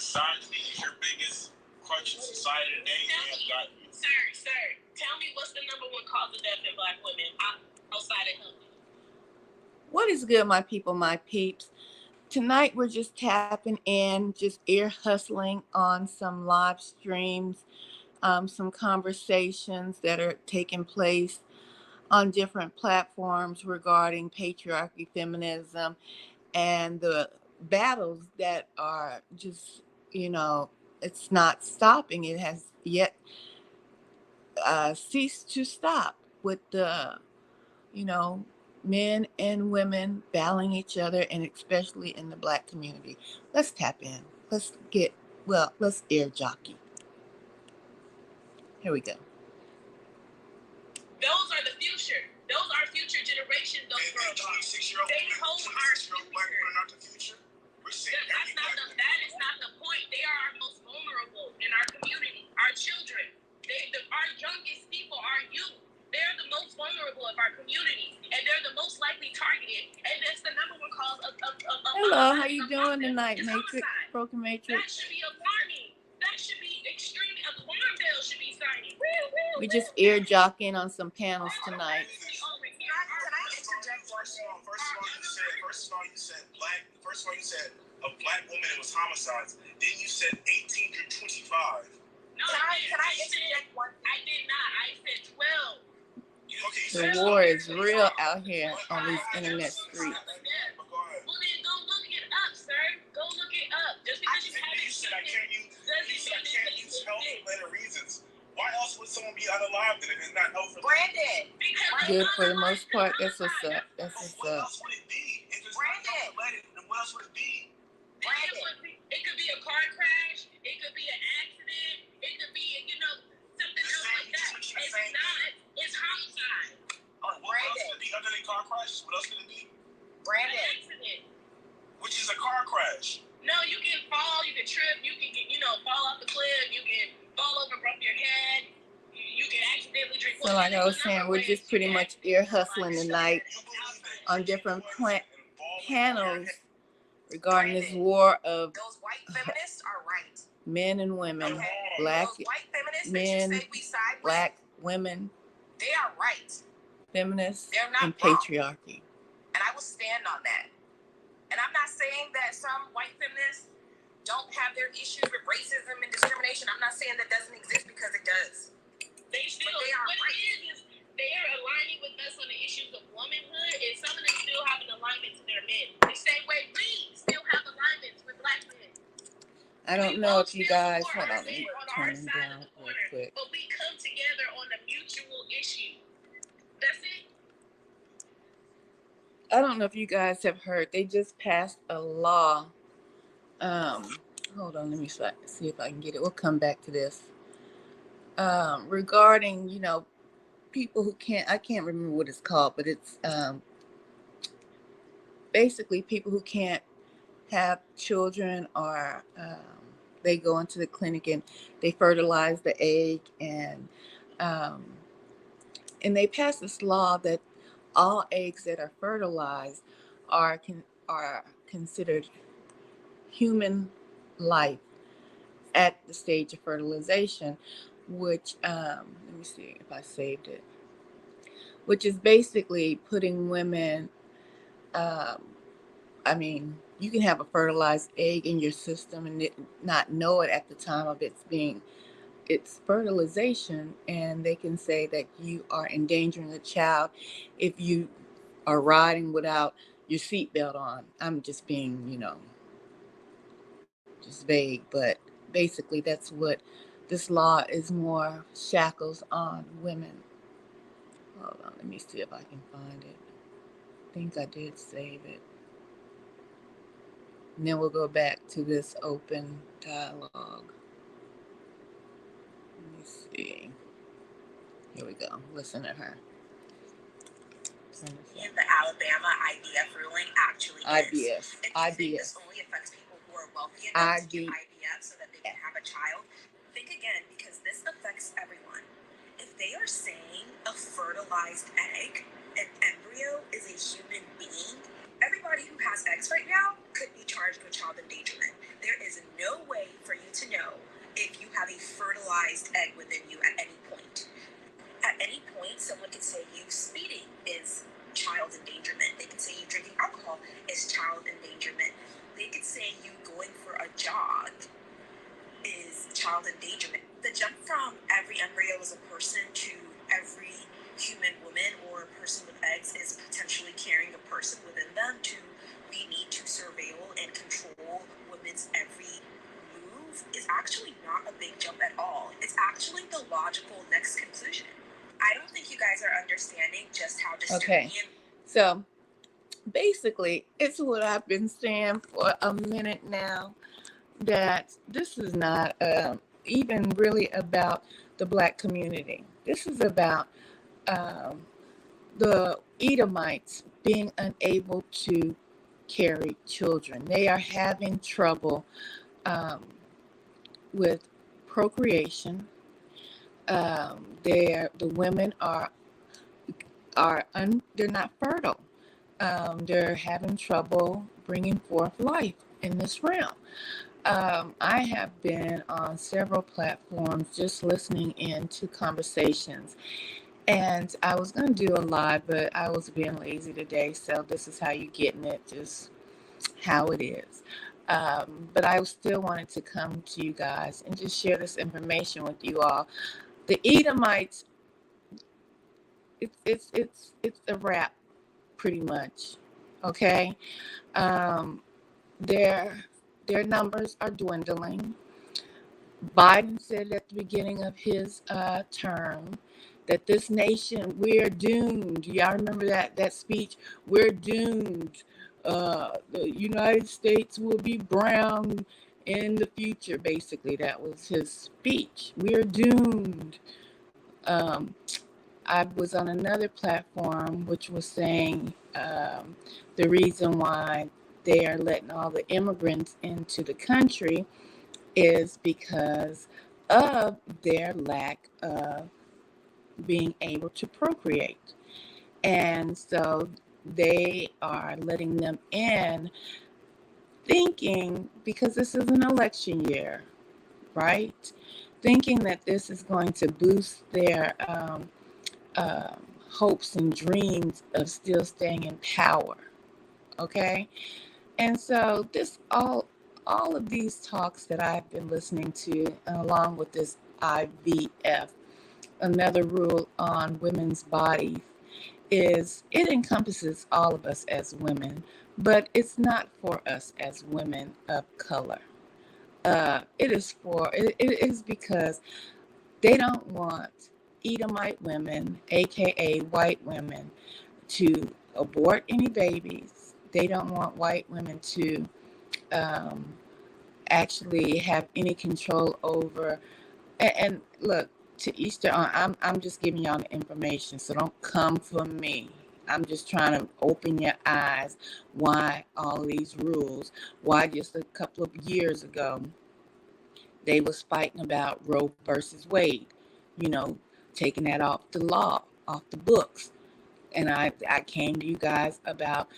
Misogyny is your biggest crutch in society today. Sir, tell me what's the number one cause of death in Black women outside of health? What is good, my people, my peeps? Tonight we're just tapping in, just ear hustling on some live streams, some conversations that are taking place on different platforms regarding patriarchy, feminism, and the battles that are just, it's not stopping. It has yet ceased to stop with the, men and women battling each other, and especially in the Black community. Let's tap in. Let's air jockey. Here we go. Those are the future. Those are future generations. Those girls are. They hold our future. That is not the point. They are our most vulnerable in our community. Our children. Our youngest people are youth. They're the most vulnerable of our community, and they're the most likely targeted. And that's the number one cause of Hello, how you doing tonight, Matrix? Broken Matrix. That should be alarming. That should be extremely. Alarm bell should be signing. We just ear jockeying on some panels tonight. First of all, you said a Black woman was homicides. Then you said 18 through 25. No, can I interject one? I did not. I said 12. The war is real out here on these internet streets. Well, then go look it up, sir. Go look it up. Just because you haven't seen it. You said I can't use health-related reasons. Why else would someone be unalive if it's not health-related? Brandon. Good for the most part. That's what's up. What else would it be? If it's not health-related, then what else would it be? Brandon. It could be a car crash. It could be an accident. It could be, something else like that. It's not. It's homicide. What else could it be other than car crashes? What else could it be? Brandon. An accident. Which is a car crash. No, you can fall. You can trip. You can fall off the cliff. You can fall over, bump your head. You can accidentally drink water. So like I was saying, we're just pretty much ear hustling tonight on different panels regarding this war of those white feminists are right. Men and women, Black men, Black women. They are right. Feminists and wrong. Patriarchy. And I will stand on that. And I'm not saying that some white feminists don't have their issues with racism and discrimination. I'm not saying that doesn't exist, because it does. They are right. It is they are aligning with us on the issues of womanhood, and some of them still have an alignment to their men. The same way we still have alignments with Black men. I don't know if you guys, hold on, let me turn them down real quick. But we come together on a mutual issue. That's it. I don't know if you guys have heard, they just passed a law. Hold on, let me see if I can get it. We'll come back to this. Regarding, people who I can't remember what it's called, but it's basically people who can't have children, or they go into the clinic and they fertilize the egg, and they pass this law that all eggs that are fertilized are considered human life at the stage of fertilization, which let me see if I saved it, which is basically putting women, you can have a fertilized egg in your system and not know it at the time of its fertilization, and they can say that you are endangering the child if you are riding without your seatbelt on. I'm just being, just vague, but basically that's what this law is, more shackles on women. Hold on, let me see if I can find it. I think I did save it. And then we'll go back to this open dialogue. Let me see. Here we go. Listen to her. In the Alabama IVF ruling actually IVF. This only affects people who are wealthy enough to get IVF so that they can have a child. Think again, because this affects everyone. If they are saying a fertilized egg, an embryo is a human being, everybody who has eggs right now could be charged with child endangerment. There is no way for you to know if you have a fertilized egg within you at any point. At any point, someone could say you speeding is child endangerment. They could say you drinking alcohol is child endangerment. They could say you going for a jog is child endangerment. The jump from every embryo is a person to every human woman or person with eggs is potentially carrying a person within them to we need to surveil and control women's every move is actually not a big jump at all. It's actually the logical next conclusion. I don't think you guys are understanding just how dystopian. Okay, so basically, it's what I've been saying for a minute now, that this is not even really about the Black community. This is about the Edomites being unable to carry children. They are having trouble with procreation. The women they're not fertile. They're having trouble bringing forth life in this realm. I have been on several platforms just listening in to conversations, and I was going to do a live, but I was being lazy today, so this is how you're getting it, just how it is. But I still wanted to come to you guys and just share this information with you all. The Edomites, it's a wrap, pretty much. Okay, their numbers are dwindling. Biden said at the beginning of his term that this nation, we're doomed. Y'all remember that speech? We're doomed. The United States will be brown in the future. Basically, that was his speech. We're doomed. I was on another platform which was saying the reason why they are letting all the immigrants into the country is because of their lack of being able to procreate. And so they are letting them in, thinking, because this is an election year, right? Thinking that this is going to boost their hopes and dreams of still staying in power. Okay? And so this all of these talks that I've been listening to, along with this IVF, another rule on women's bodies, is it encompasses all of us as women, but it's not for us as women of color. It is because they don't want Edomite women, aka white women, to abort any babies. They don't want white women to actually have any control over. And look, to each their own. I'm just giving y'all the information, so don't come for me. I'm just trying to open your eyes. Why all these rules? Why just a couple of years ago they was fighting about Roe versus Wade, taking that off the law, off the books. And I came to you guys about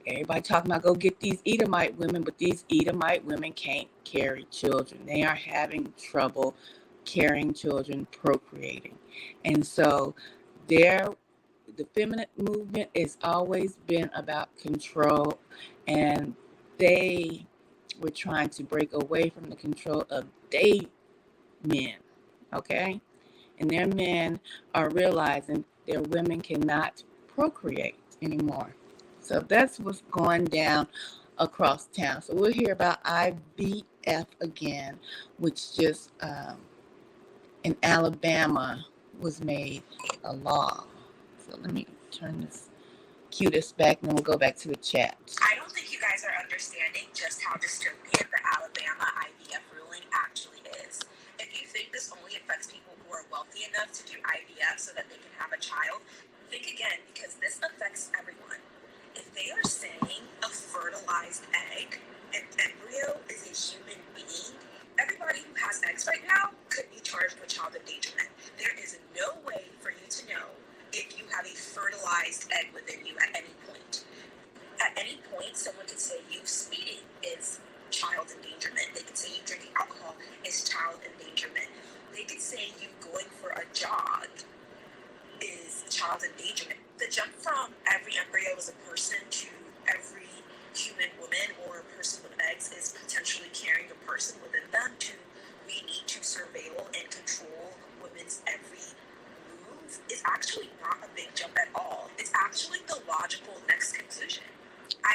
everybody talking about go get these Edomite women, but these Edomite women can't carry children. They are having trouble carrying children, procreating. And so the feminine movement has always been about control, and they were trying to break away from the control of they men, okay? And their men are realizing their women cannot procreate anymore. So that's what's going down across town. So we'll hear about IVF again, which just in Alabama was made a law. So let me turn this, cue this back, and then we'll go back to the chat. I don't think you guys are understanding just how dystopian the Alabama IVF ruling actually is. If you think this only affects people who are wealthy enough to do IVF so that they can have a child, think again, because this affects everyone. If they are saying a fertilized egg, an embryo is a human being, everybody who has eggs right now could be charged with child endangerment. There is no way for you to know if you have a fertilized egg within you at any point. At any point, someone could say you speeding is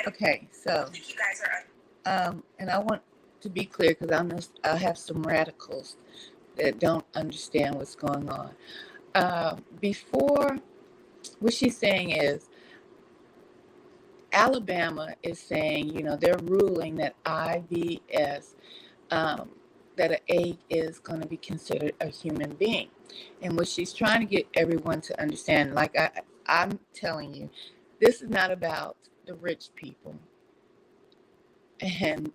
Okay, so think you guys are. And I want to be clear because I have some radicals that don't understand what's going on. Before, what she's saying is Alabama is saying, they're ruling that IVS, that an egg is going to be considered a human being. And what she's trying to get everyone to understand, like I'm telling you, this is not about the rich people and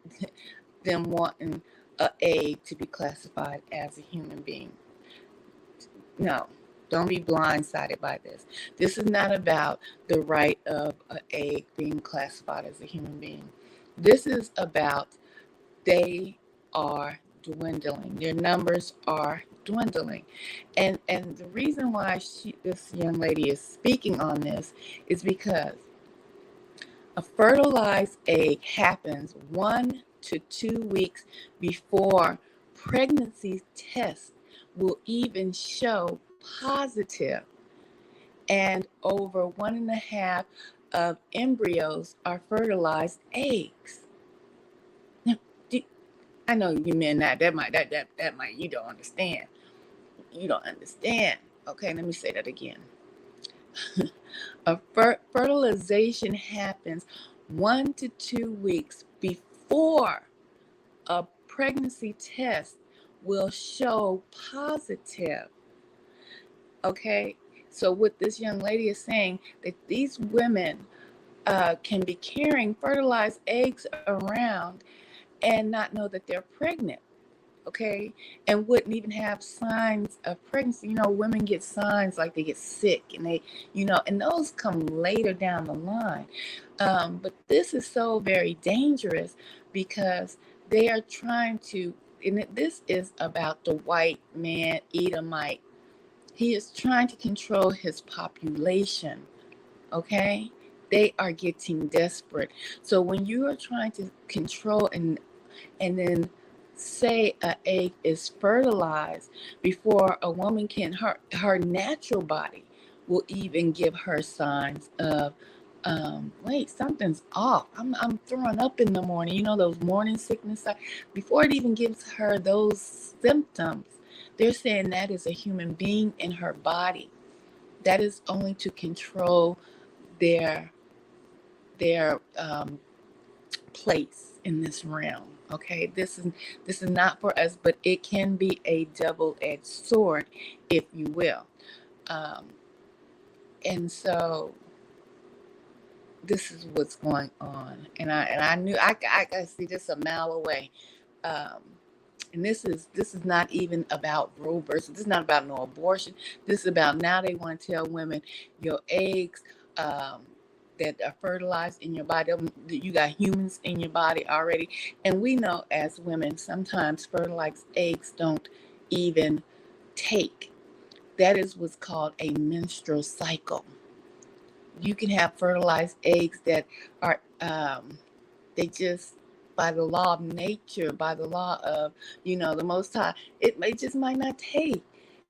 them wanting an egg to be classified as a human being. No, don't be blindsided by this. This is not about the right of an egg being classified as a human being. This is about they are dwindling. Their numbers are dwindling. And the reason why this young lady is speaking on this is because a fertilized egg happens 1 to 2 weeks before pregnancy tests will even show positive, and over 1.5 of embryos are fertilized eggs. Now, I know you men that might you don't understand. You don't understand. Okay, let me say that again. A fertilization happens 1 to 2 weeks before a pregnancy test will show positive. Okay, so what this young lady is saying, that these women can be carrying fertilized eggs around and not know that they're pregnant. Okay, and wouldn't even have signs of pregnancy. Women get signs like they get sick, and they, and those come later down the line. But this is so very dangerous because they are trying to, and this is about the white man Edomite. He is trying to control his population. Okay, they are getting desperate. So when you are trying to control and then say an egg is fertilized before a woman can, her natural body will even give her signs of wait, something's off. I'm throwing up in the morning, those morning sickness. Before it even gives her those symptoms, they're saying that is a human being in her body. That is only to control their place in this realm. Okay, this is not for us, but it can be a double-edged sword, if you will. And so this is what's going on, and I knew I could see this a mile away. And this is not even about Roe versus. This is not about no abortion. This is about, now they want to tell women your eggs that are fertilized in your body, you got humans in your body already. And we know as women, sometimes fertilized eggs don't even take. That is what's called a menstrual cycle. You can have fertilized eggs that are, they just, by the law of nature, by the law of, the Most High, it just might not take.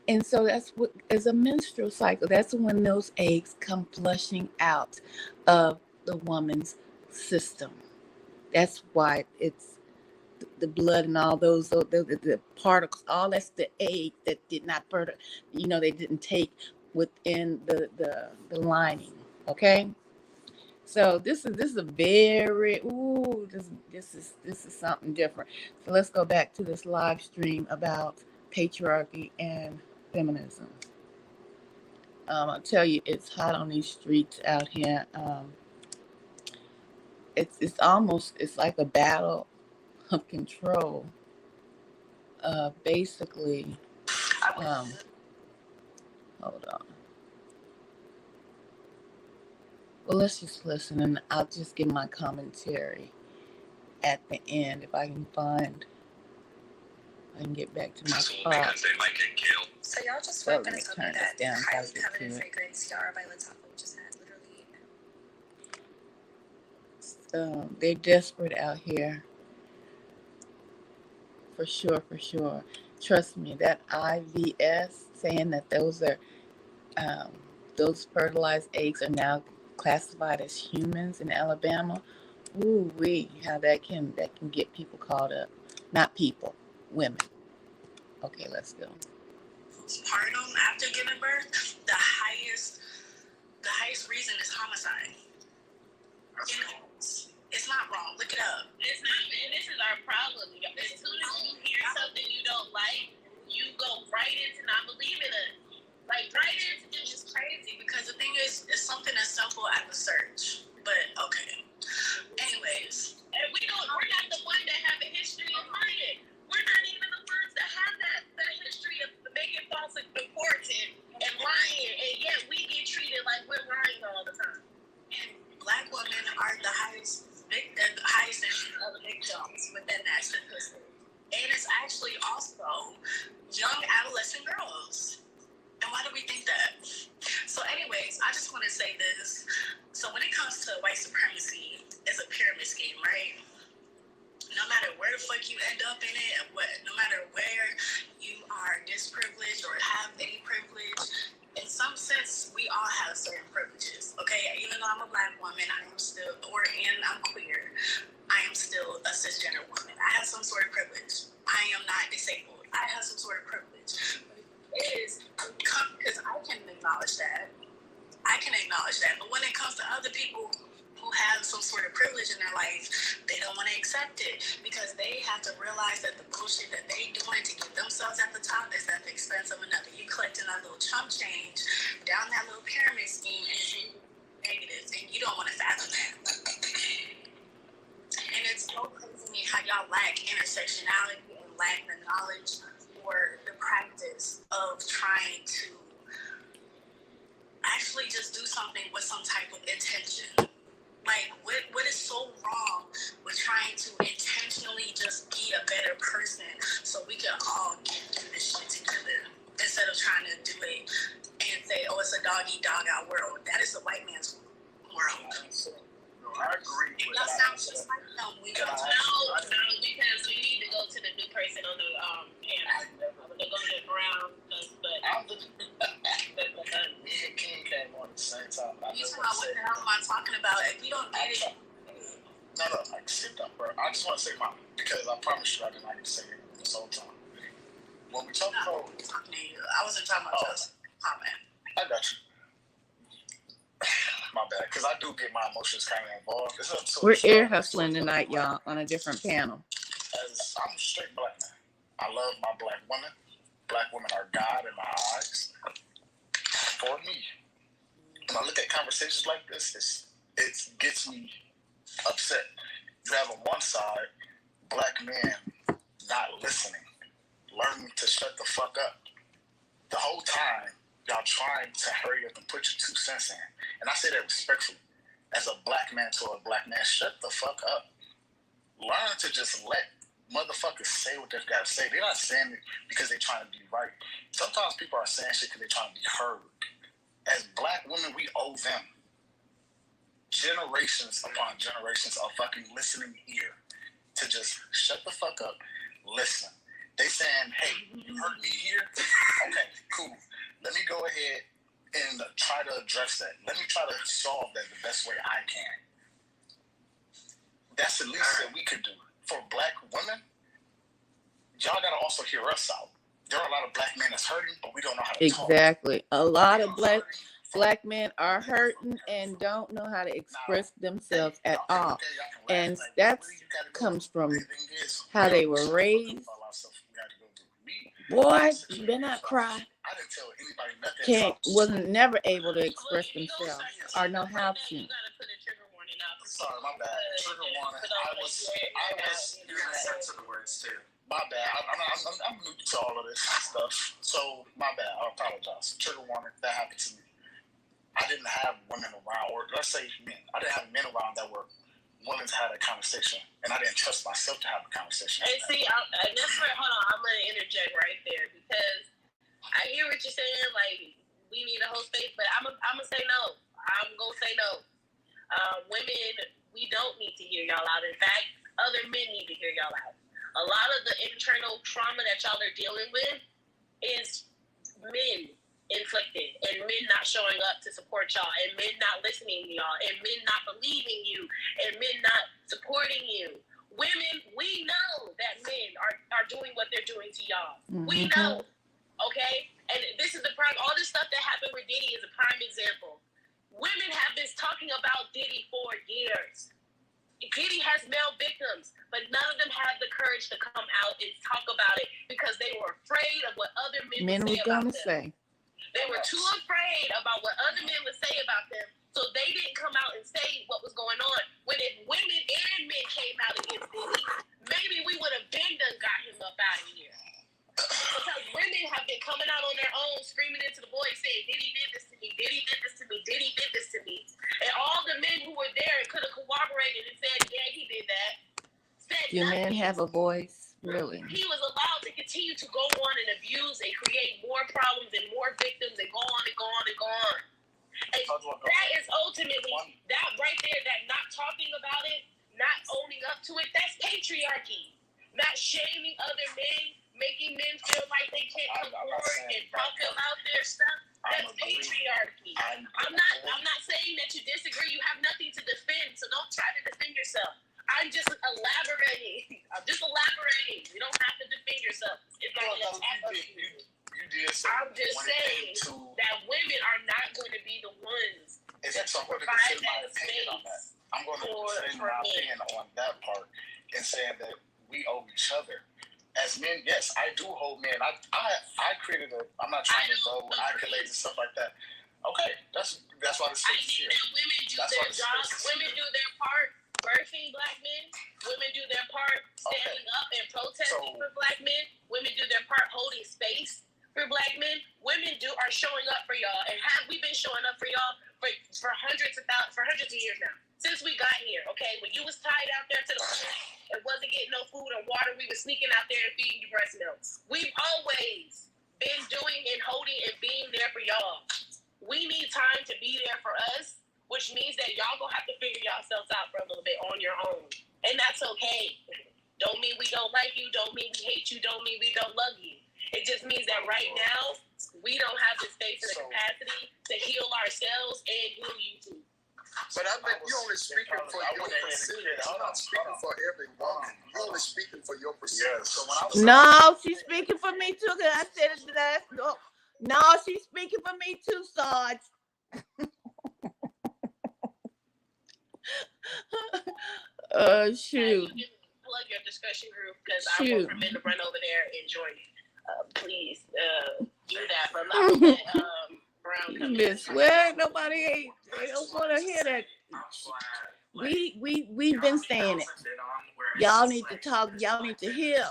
And so that's what is a menstrual cycle. That's when those eggs come flushing out of the woman's system. That's why it's the blood and all those, the particles, all that's the egg that did not fertilize, they didn't take within the lining. Okay. So this is a very this is something different. So let's go back to this live stream about patriarchy and feminism. I'll tell you, it's hot on these streets out here. It's like a battle of control. Basically, hold on. Well, let's just listen, and I'll just give my commentary at the end if I can get back to my car. Because they might get killed. So y'all just went and told me that highly coveted fragrance Yara by Latifah just had literally. They're desperate out here. For sure. Trust me, that IVS, saying that those are those fertilized eggs are now classified as humans in Alabama. Ooh wee, how that can get people caught up. Not people, women. Okay, let's go. Postpartum after giving birth, the highest reason is homicide. It's not wrong. Look it up. It's not, and this is our problem. As soon as you hear something you don't like, you go right into not believing it. Like right into just crazy, because the thing is, it's something as simple as a search. But okay. Anyways, and we're not the one that have a history of lying. We're not even the ones that have that history of making false reports and lying, and yet we get treated like we're lying all the time. And Black women are the highest of the victims within that statistic. And it's actually also young adolescent girls. And why do we think that? So anyways, I just want to say this. So when it comes to white supremacy, it's a pyramid scheme, right? No matter where the fuck you end up in it, no matter where you are disprivileged or have any privilege, in some sense, we all have certain privileges, okay? Even though I'm a Black woman, I'm queer, I am still a cisgender woman. I have some sort of privilege. I am not disabled. I have some sort of privilege. It is because I can acknowledge that. But when it comes to other people who have some sort of privilege in their life, they don't want to accept it because they have to realize that the bullshit that they doing to get themselves at the top is at the expense of another. You collecting that little chump change down that little pyramid scheme and it's negative, and you don't want to fathom that. And it's so crazy to me how y'all lack intersectionality and lack the knowledge or the practice of trying to actually just do something with some type of intention. Like, what is so wrong with trying to intentionally just be a better person so we can all get through this shit together instead of trying to do it and say, oh, it's a dog-eat-dog-out world. That is the white man's world. I agree with that. That sounds just like them. No, because we need to go to the new person on the panel. I'm going to go to the brown, but me and King came on at the same time. You talking about what the hell am I talking about? If you don't get it. No, like, sit down, bro. I just want to say mine because I promise you I didn't like to say it this whole time. When we talk about. I wasn't talking about just comment. I got you. My bad, because I do get my emotions kind of involved. We're ear hustling tonight, y'all, on a different panel. As I'm a straight Black man, I love my Black women. Black women are God in my eyes. For me, when I look at conversations like this, it gets me upset. You have on one side Black men not listening, learning to shut the fuck up. The whole time, y'all trying to hurry up and put your 2 cents in. And I say that respectfully. As a Black man to a Black man, shut the fuck up. Learn to just let motherfuckers say what they've got to say. They're not saying it because they're trying to be right. Sometimes people are saying shit because they're trying to be heard. As Black women, we owe them generations upon generations of fucking listening ear to just shut the fuck up, listen. They saying, hey, you heard me here? Okay, cool. Let me go ahead and try to address that. Let me try to solve that the best way I can. That's the least that we could do. For Black women, y'all gotta also hear us out. There are a lot of Black men that's hurting, but we don't know how to talk. Exactly. A lot of Black men are hurting and don't know how to express themselves at all. And that comes from how they were raised. Boy, you better not cry. I didn't tell anybody nothing. Wasn't never able to express themselves or know how to. Sorry, my bad. Trigger warning. I was using sensitive words too. My bad. I'm new to all of this stuff. So my bad. I apologize. Trigger warning. That happened to me. I didn't have women around, or let's say men. I didn't have men around that were willing to have a conversation, and I didn't trust myself to have a conversation. And see, and that's where, hold on, I'm going to interject right there because I hear what you're saying. Like, we need a whole space, but I'm going to say no. I'm going to say no. Women, we don't need to hear y'all out. In fact, other men need to hear y'all out. A lot of the internal trauma that y'all are dealing with is men inflicted, and men not showing up to support y'all, and men not listening to y'all, and men not believing you, and men not supporting you. Women, we know that men are doing what they're doing to y'all. Mm-hmm. We know, okay? And this is the prime, all this stuff that happened with Diddy is a prime example. Women have been talking about Diddy for years. Diddy has male victims, but none of them had the courage to come out and talk about it because they were afraid of what other men would say about them. They were too afraid about what other men would say about them, so they didn't come out and say what was going on. When if women and men came out against Diddy, maybe we would have been done got him up out of here. Because women have been coming out on their own, screaming into the void, saying, Diddy did this to me, Diddy did this to me, Diddy did this to me. And all the men who were there and could have cooperated and said, yeah, he did that, said do men have a voice? Really? He was allowed to continue to go on and abuse and create more problems and more victims and go on and go on and go on. And that is ultimately, that right there, that not talking about it, not owning up to it, that's patriarchy. Not shaming other men, making men feel like they can't come forward and talk about their stuff. That's patriarchy. I'm not saying that you disagree. You have nothing to defend, so don't try to defend yourself. I'm just elaborating. You don't have to defend yourself. It's not an attack on you. I'm just saying that women are not going to be the ones that provide that space. I'm going to defend my opinion on that part and saying that we owe each other. As men, yes, I do hold men. I created I'm not trying to go accolades and stuff like that. Okay, that's why the space is here. Women do their job. Women do their part. Birthing black men, women do their part standing up and protesting for black men. Women do their part holding space for black men. Women are showing up for y'all, and have we been showing up for y'all for hundreds of years now since we got here? Okay, when you was tied out there to the floor and wasn't getting no food or water, we was sneaking out there and feeding you breast milk. We've always been doing and holding and being there for y'all. We need time to be there for us, which means that y'all gonna have to figure yourselves out for a little bit on your own. And that's okay. Don't mean we don't like you, don't mean we hate you, don't mean we don't love you. It just means that right now, we don't have the space and the capacity to heal ourselves and heal you too. But I think you're only speaking for your percentage. You're not speaking for every woman. You're only speaking for your percentage. No, she's speaking for me too, because I said it last. No, she's speaking for me too, Sarge. Shoot. You can plug your discussion group because I want for men to run over there and join you. Please do that for Brown. Miss, well, nobody they don't want to hear that. We've been saying it. Y'all need to talk. Y'all need to hear.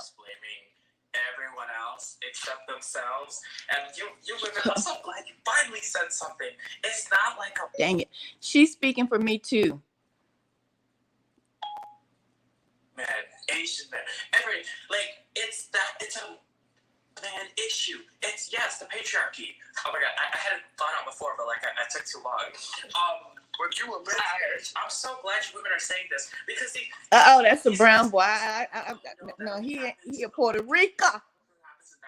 Everyone else except themselves, and you women. I'm so glad you finally said something. It's not like a dang it. She's speaking for me too. Man, Asian man, it's a man issue. It's the patriarchy. Oh my god, I hadn't thought out before, but I took too long. But you were I'm so glad you women are saying this because that's a brown boy. No, he a Puerto Rican.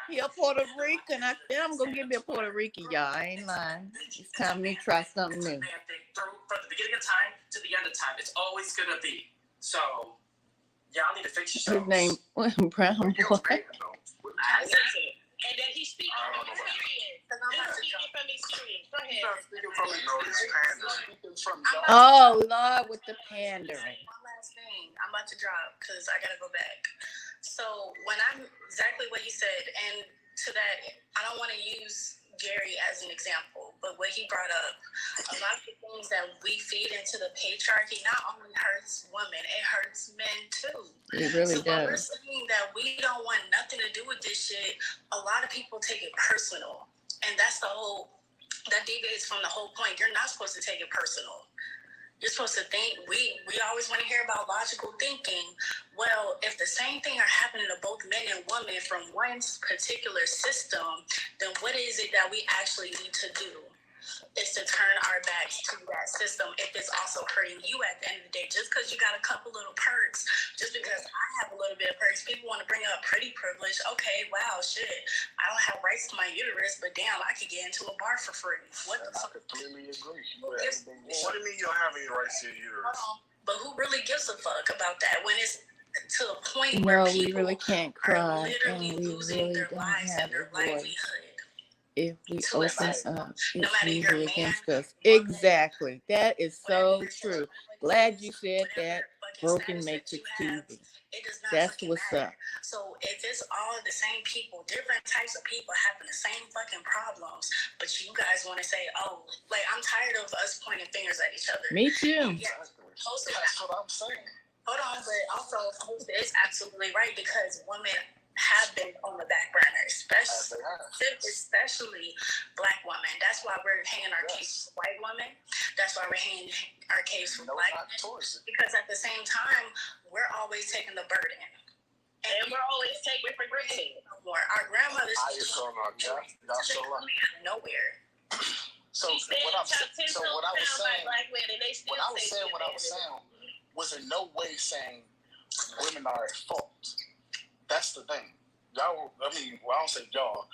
He a Puerto Rican. I said I'm gonna give me a Puerto Rican, y'all. I ain't lying. It's time for me to try something new. From the beginning of time to the end of time, it's always gonna be. So y'all need to fix yourselves. His name Brown Boy. And then he's speaking from experience. Because I'm not speaking from experience. Go ahead. Oh, Lord, with the pandering. One last thing I'm about to drop because I got to go back. So when I'm exactly what he said, and to that, I don't want to use Gary as an example, but what he brought up, a lot of the things that we feed into the patriarchy not only hurts women, it hurts men too. It really does. When we're saying that we don't want nothing to do with this shit, a lot of people take it personal, and that deviates from the whole point. You're not supposed to take it personal. You're supposed to think, we always want to hear about logical thinking. Well, if the same thing are happening to both men and women from one particular system, then what is it that we actually need to do? Is to turn our backs to that system if it's also hurting you at the end of the day. Just because you got a couple little perks, just because I have a little bit of perks, people want to bring up pretty privilege. Okay, wow, shit. I don't have rights to my uterus, but damn, I could get into a bar for free. What the fuck? I completely agree. What do you mean you don't have any rights to your uterus? But who really gives a fuck about that when it's to a point No, where we people really can't are cry, literally and we losing really their don't lives have and their a voice. livelihood If we to open assist. up, No it's matter your usually man, against us. woman, Exactly. That is so whatever true. your Glad you said whatever that. fucking Broken status that Matrix you have, TV. it does not That's fucking what's matter. up. So if it's all the same people, different types of people having the same fucking problems, but you guys want to say, oh, like I'm tired of us pointing fingers at each other. Me too. Yeah, That's what I'm saying. hold on, but also Host is absolutely right because women have been on the back burner, especially black women. That's why we're hanging our case for white women. That's why we're hanging our case for black women. Because at the same time, we're always taking the burden. And we're always taking for granted. Our grandmothers nowhere. So what I was saying was in no way saying women are at fault. That's the thing. Y'all, I don't say y'all,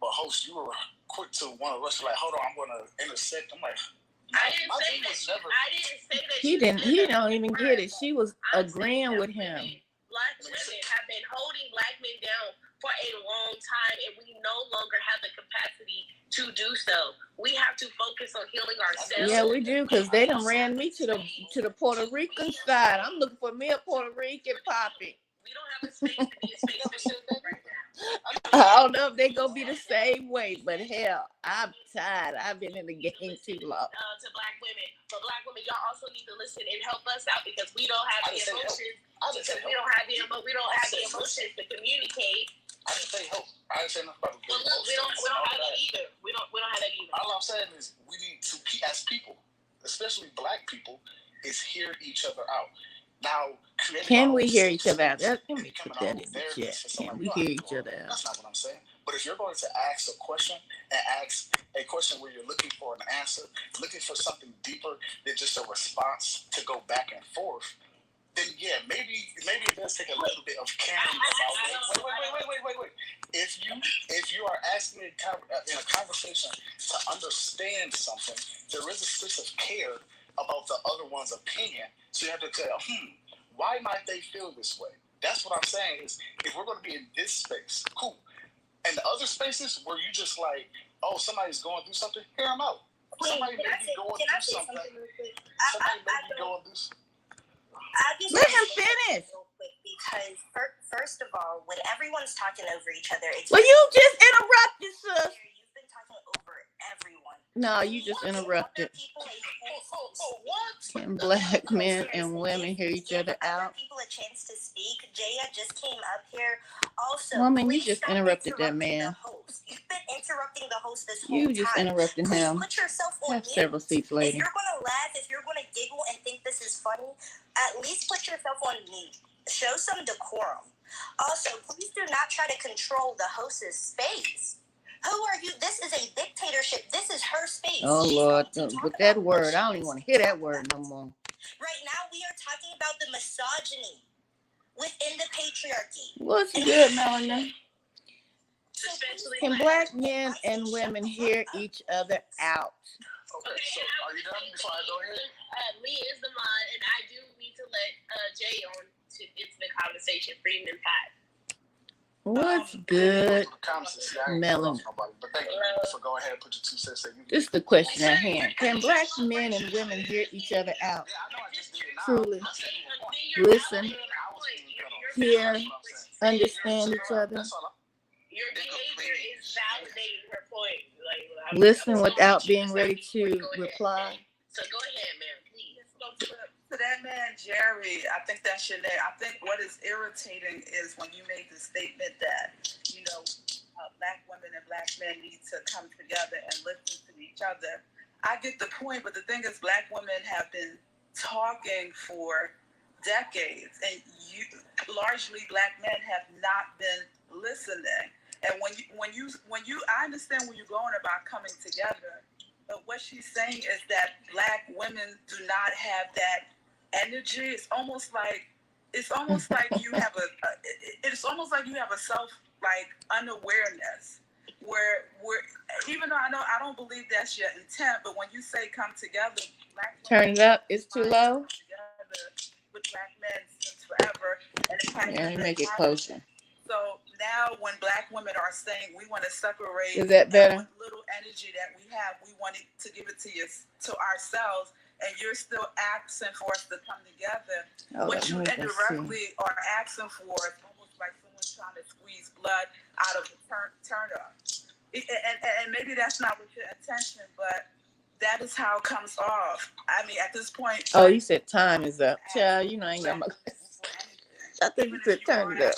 but Host, you were quick to want to rush like, hold on, I'm going to intersect. I'm like, I didn't say that. He didn't. He don't even get it. She was agreeing with him. Black women have been holding black men down for a long time, and we no longer have the capacity to do so. We have to focus on healing ourselves. Yeah, we do, because they done ran me to the Puerto Rican side. I'm looking for me a Puerto Rican poppy. We don't have a space to be a space for right now. I don't know if they gonna be the same way, but hell, I'm tired. I've been in the game too long. To black women, but black women, y'all also need to listen and help us out because we don't have the emotions. We don't have the emotions to communicate. I didn't say help. I didn't say nothing about the emotions. We don't have that either. We don't have that either. All I'm saying is we need to, as people, especially black people, is hear each other out. Now, can we hear each other out? Let me put that in the chat. Can we hear each other out? That's not what I'm saying. But if you're going to ask a question and ask a question where you're looking for an answer, looking for something deeper than just a response to go back and forth, then yeah, maybe it does take a little bit of caring about. Wait. If you are asking in a conversation to understand something, there is a sense of care about the other one's opinion. So you have to tell, why might they feel this way? That's what I'm saying is, if we're going to be in this space, cool. And the other spaces where you just like, oh, somebody's going through something, hear them out. Somebody may be going through something. Let him finish. Because first of all, when everyone's talking over each other, it's well, you just interrupted, sis. You've been talking over everyone. No, you just interrupted. Can black men and women hear each other out? People a chance to speak. Jaya just came up here. Also, woman, you just interrupted that man. You've been interrupting the host this whole time. You just interrupted him. Put yourself on Have mute. several seats, lady. If you're gonna laugh, if you're gonna giggle and think this is funny, at least put yourself on mute. Show some decorum. Also, please do not try to control the host's space. Who are you? This is a dictatorship. This is her space. Oh, Lord. With that word, I don't even want to hear that word no more. Right now, we are talking about the misogyny within the patriarchy. What's good, Melanie? Especially Can black men and women hear each other out? Okay, so are you done before I go ahead? Lee is the mod, and I do need to let Jay on to into the conversation. Freedom and Pat. What's good, Melanie? But thank you for going ahead and put your 2 cents in. This is the question at hand. Can black men and women hear each other out? Truly listen, hear, understand each other. Your behavior is validating her point. Listen without being ready to reply. So go ahead, man, please. To that man, Jerry, I think that's your name. I think what is irritating is when you make the statement that, black women and black men need to come together and listen to each other. I get the point, but the thing is, black women have been talking for decades, and largely black men have not been listening. And when you, I understand where you're going about coming together, but what she's saying is that black women do not have that energy. It's almost like you have a self unawareness where even though I don't believe that's your intent, but when you say come together, turn it up. It's too low. Together with black men since forever, and it hasn't Yeah, make it happened. closer. So now when black women are saying we want to separate, is that better? With little energy that we have, we want to give it to ourselves, and you're still asking for us to come together. What you indirectly are asking for is almost like someone trying to squeeze blood out of a turnip. And maybe that's not with your intention, but that is how it comes off. I mean, at this point. Oh, you said time is up. Child, you know I ain't got my I think you said turn it up.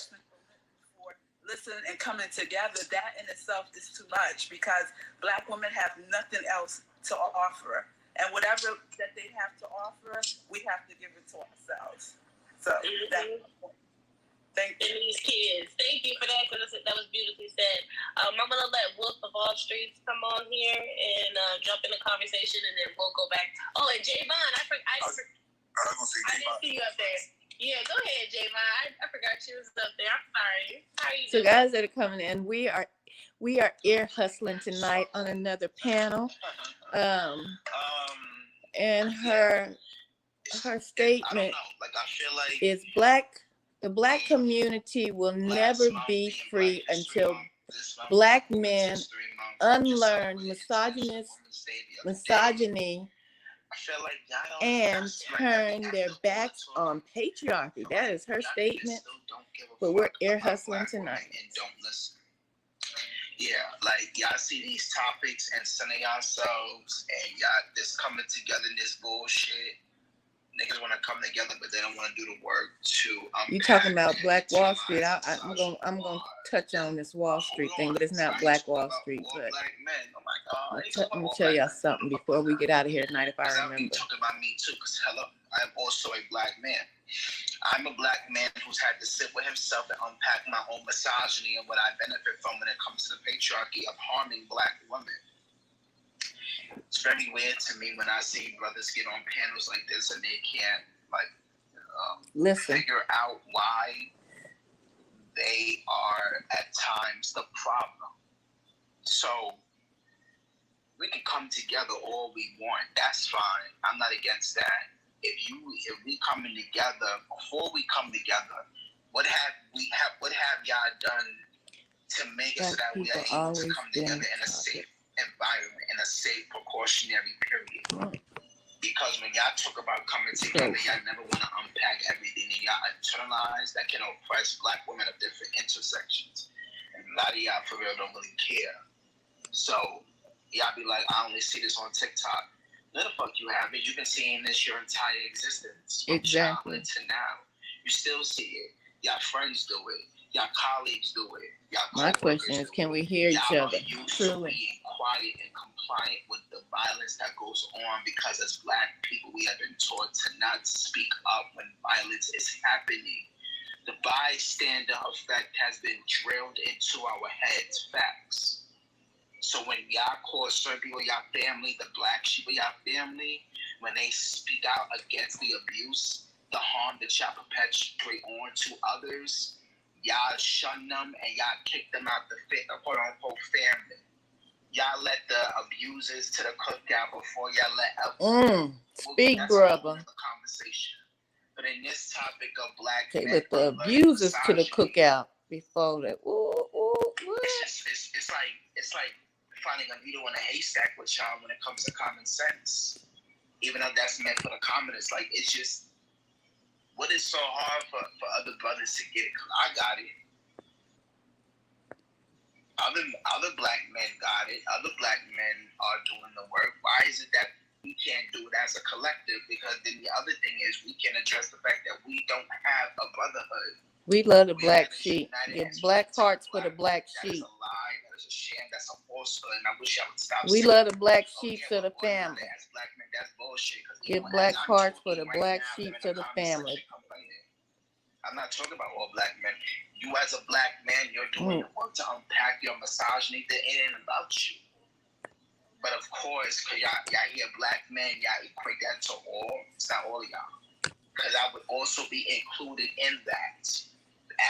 Listening and coming together, that in itself is too much because black women have nothing else to offer. And whatever that they have to offer, we have to give it to ourselves. So thank you. And these kids. Thank you for that, because that was beautifully said. I'm going to let Wolf of all streets come on here and jump in the conversation, and then we'll go back. Oh, and Javon, I didn't see you up there. Yeah, go ahead, Javon. I forgot you was up there. I'm sorry. How are you doing? So guys that are coming in, we are ear hustling tonight on another panel. And her statement is the black community will never be free until black men unlearn misogyny and turn their backs on patriarchy. That is her statement. But we're ear hustling tonight. Yeah, like y'all see these topics and center yourselves, and y'all just coming together in this bullshit. Niggas want to come together, but they don't want to do the work to. You talking about Black Wall Street? I'm gonna touch on this Wall Street thing, but it's not Black Wall Street. But let me tell y'all something before we get out of here tonight, if I remember. You talking about me too, because hello, I am also a black man. I'm a black man who's had to sit with himself and unpack my own misogyny and what I benefit from when it comes to the patriarchy of harming black women. It's very weird to me when I see brothers get on panels like this and they can't figure out why they are at times the problem. So we can come together all we want. That's fine. I'm not against that. If we coming together, before we come together, what have y'all done to make it so that we are able to come together in a safe environment, in a safe precautionary period? Because when y'all talk about coming together, y'all never want to unpack everything, and y'all internalize that can oppress black women of different intersections. And a lot of y'all for real don't really care. So y'all be like, I only see this on TikTok. No, the fuck you haven't. You've been seeing this your entire existence. From childhood to now. You still see it. Y'all friends do it. Y'all colleagues do it. My question is, can we hear each other? Truly being quiet and compliant with the violence that goes on, because as black people, we have been taught to not speak up when violence is happening. The bystander effect has been drilled into our heads. Facts. So when y'all call certain people y'all family, the black sheep of y'all family, when they speak out against the abuse, the harm that y'all perpetuate on to others, y'all shun them and y'all kick them out the quote unquote family. Y'all let the abusers to the cookout before y'all let speak, brother. Conversation. But in this topic of black they men, let the abusers to the cookout before that. It's like finding a needle in a haystack with y'all when it comes to common sense. Even though that's meant for the commoners, like it's just what is so hard for other brothers to get it? I got it. Other black men got it. Other black men are doing the work. Why is it that we can't do it as a collective? Because then the other thing is we can address the fact that we don't have a brotherhood. We love the black sheep. Give black hearts for the black sheep. That's a lie. That's a sham. That's a falsehood. And I wish I would stop. We love the black sheep to the family. As black men, that's bullshit. Give black hearts for the black sheep to the family. I'm not talking about all black men. You as a black man, you're doing the work to unpack your misogyny. That ain't about you. But of course, because y'all hear black men, y'all equate that to all. It's not all of y'all. Because I would also be included in that,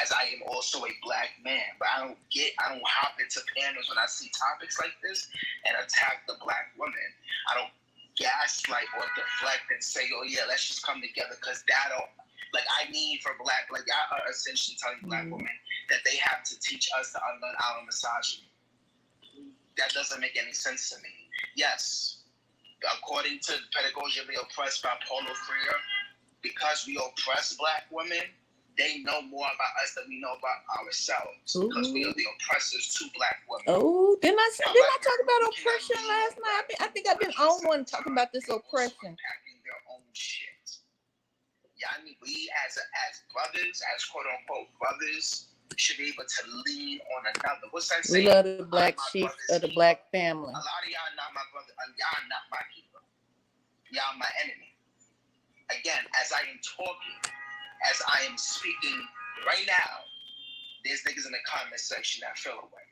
as I am also a black man. But I don't hop into panels when I see topics like this and attack the black women. I don't gaslight or deflect and say, oh yeah, let's just come together, because Like, I need for black, like, y'all are essentially telling black women that they have to teach us to unlearn our misogyny. That doesn't make any sense to me. Yes, according to Pedagogically Oppressed by Paulo Freire, because we oppress black women, they know more about us than we know about ourselves. Ooh. Because we are the oppressors to black women. Oh, didn't I talk about oppression last night? I think I've been on one talking about this oppression. Packing their own shit. Y'all need, we as brothers, as quote unquote brothers, should be able to lean on another. What's that saying? We love the black sheep of the black family. A lot of y'all not my brother, and y'all not my keeper. Y'all my enemy. Again, as I am talking, as I am speaking right now, there's niggas in the comment section that feel away.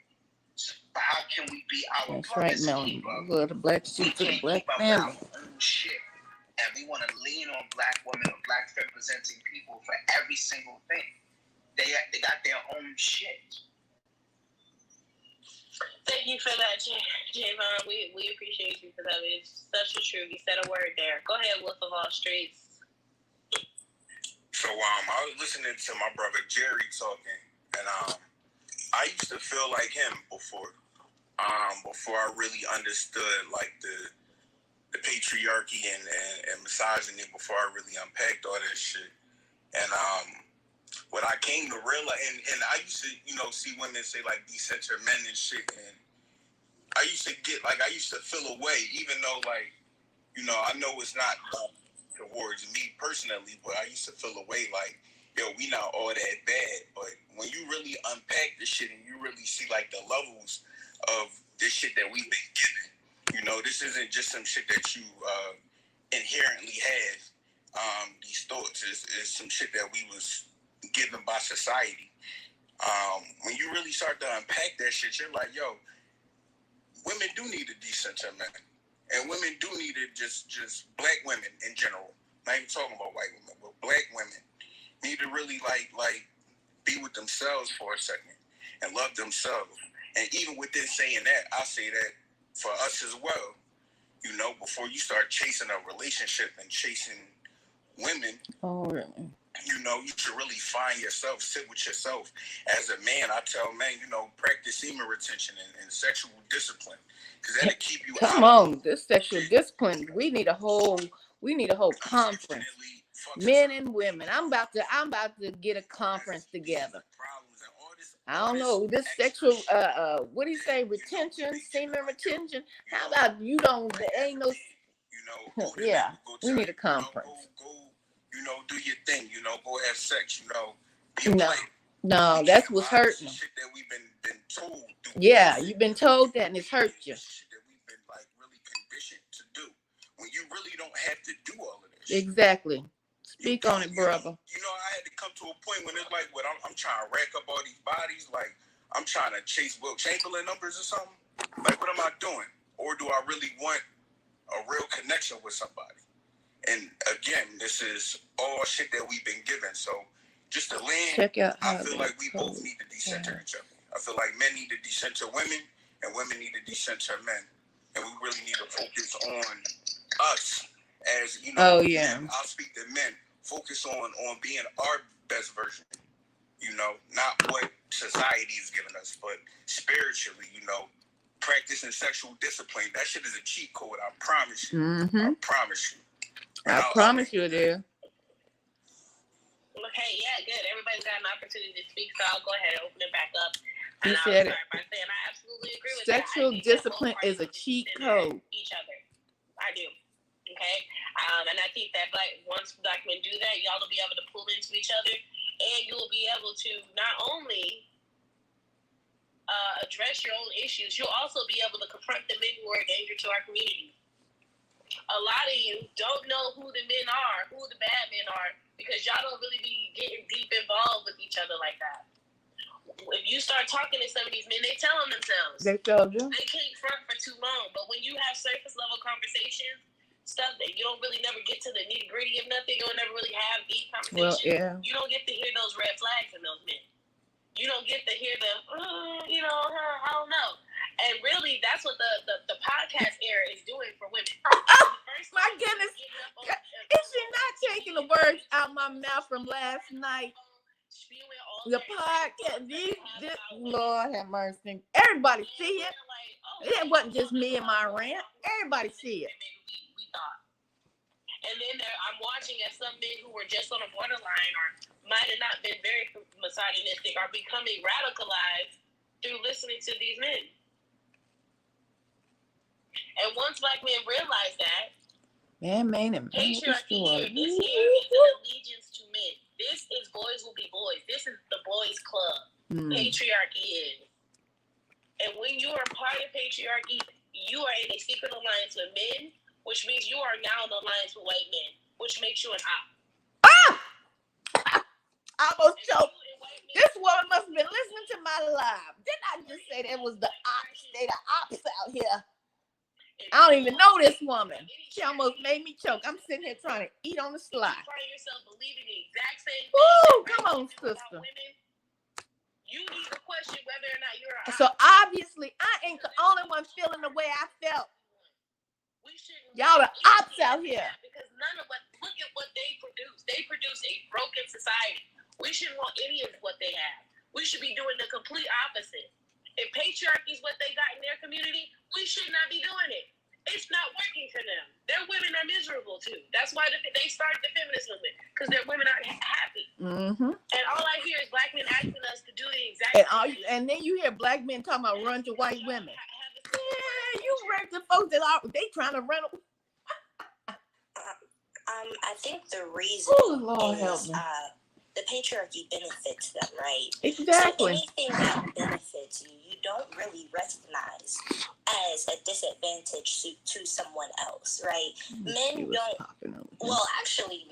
So how can we be our That's brothers right, keeper? Melanie. We love the black sheep of the black family. Our own shit. And we want to lean on black women or black representing people for every single thing. They got their own shit. Thank you for that, Javon. We appreciate you for that. It's such a truth. You said a word there. Go ahead, Wolf of All Streets. So I was listening to my brother Jerry talking, and I used to feel like him before I really understood like the patriarchy and misogyny, before I really unpacked all that shit. And what I came to realize, and I used to, see women say like decenter men and shit, and I used to feel away, even though like, I know it's not towards me personally, but I used to feel away like, yo, we not all that bad. But when you really unpack the shit and you really see like the levels of this shit that we've been given, this isn't just some shit that you inherently have. These thoughts is some shit that we was given by society. When you really start to unpack that shit, you're like, yo, women do need a decenter man. And women do need it, just black women in general. Not even talking about white women, but black women need to really like be with themselves for a second and love themselves. And even within saying that, I say that for us as well. Before you start chasing a relationship and chasing women, oh really? You should really find yourself, sit with yourself. As a man, I tell men, practice semen retention and sexual discipline. Because that'll keep you Come on, this sexual discipline. We need a whole conference. Men and women. I'm about to get a conference together. I don't know. This sexual what do you say, retention, semen retention? How about there ain't no yeah, we need a conference. Do your thing, go have sex, be a player. No, that's what's hurting them. Shit that we've been told. Yeah, you've been told that and it's hurt you. Shit that we've been like really conditioned to do. When you really don't have to do all of this. Exactly. Speak on it, brother. I had to come to a point when it's like, I'm trying to rack up all these bodies, like I'm trying to chase Will Chamberlain numbers or something. Like, what am I doing? Or do I really want a real connection with somebody? And again, this is all shit that we've been given. So just to land, I feel like we both need to decenter each other. I feel like men need to decenter women and women need to decenter men. And we really need to focus on us as, Oh, yeah. I'll speak to men. Focus on being our best version. Not what society is giving us, but spiritually, practicing sexual discipline. That shit is a cheat code. I promise you. Mm-hmm. I promise you. I promise you it is. Okay, yeah, good. Everybody's got an opportunity to speak, so I'll go ahead and open it back up. You And said it. by saying I absolutely agree with Sexual that. discipline is a cheat code. Each other. I do. Okay? And I think that once black men do that, y'all will be able to pull into each other, and you'll be able to not only address your own issues, you'll also be able to confront the men who are a danger to our community. A lot of you don't know who the men are, who the bad men are, because y'all don't really be getting deep involved with each other like that. If you start talking to some of these men, they tell them themselves. They told you. They can't front for too long. But when you have surface level conversations, stuff that you don't really never get to the nitty gritty of nothing, you'll never really have deep conversations. Well, yeah. You don't get to hear those red flags in those men. You don't get to hear them, I don't know. And really, that's what the podcast era is doing for women. My goodness. Is she not taking the words out my mouth from last night. The podcast, this, Lord have mercy. Everybody see it. It wasn't just me and my rant. Everybody see it. We thought. And then I'm watching as some men who were just on a borderline or might have not been very misogynistic are becoming radicalized through listening to these men. And once black men realize that, patriarchy here, this here is an allegiance to men. This is boys will be boys. This is the boys' club. Patriarchy is. And when you are part of patriarchy, you are in a secret alliance with men, which means you are now in alliance with white men, which makes you an op. I almost choked. This woman must have been listening to my live. Didn't I just say that was the ops? They the ops out here. I don't even know this woman. She almost made me choke. I'm sitting here trying to eat on the slide. You find yourself believing the exact same thing. Woo, come on, sister. Women, you need to question whether or not you're an op. So obviously, I ain't the only one feeling the way I felt. Y'all the ops out here. Because none of us, look at what they produce. They produce a broken society. We shouldn't want any of what they have. We should be doing the complete opposite. If patriarchy is what they got in their community, we should not be doing it. It's not working for them. Their women are miserable too. That's why they started the feminist movement, because their women aren't happy. Mm-hmm. And all I hear is black men asking us to do the exact same. And then you hear black men talking about run to white women. Yeah, you run to folks that are they trying to run. I think the reason is the patriarchy benefits them, right? Exactly. So anything that benefits you, you don't really recognize as a disadvantage to someone else, right? Men don't. Well, actually,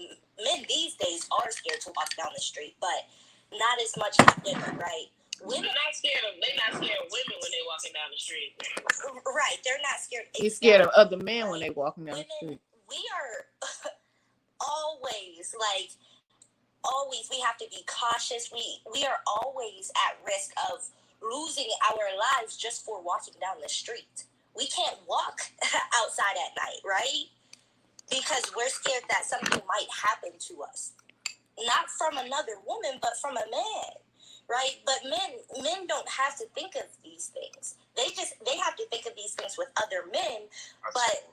men these days are scared to walk down the street, but not as much as women, right? Women they're not scared of women when they're walking down the street. Right, they're not scared. You're scared of other men when they're walking down the street. We are always we have to be cautious. We are always at risk of losing our lives just for walking down the street. We can't walk outside at night, right? Because we're scared that something might happen to us. Not from another woman, but from a man, right? But men don't have to think of these things. They have to think of these things with other men, but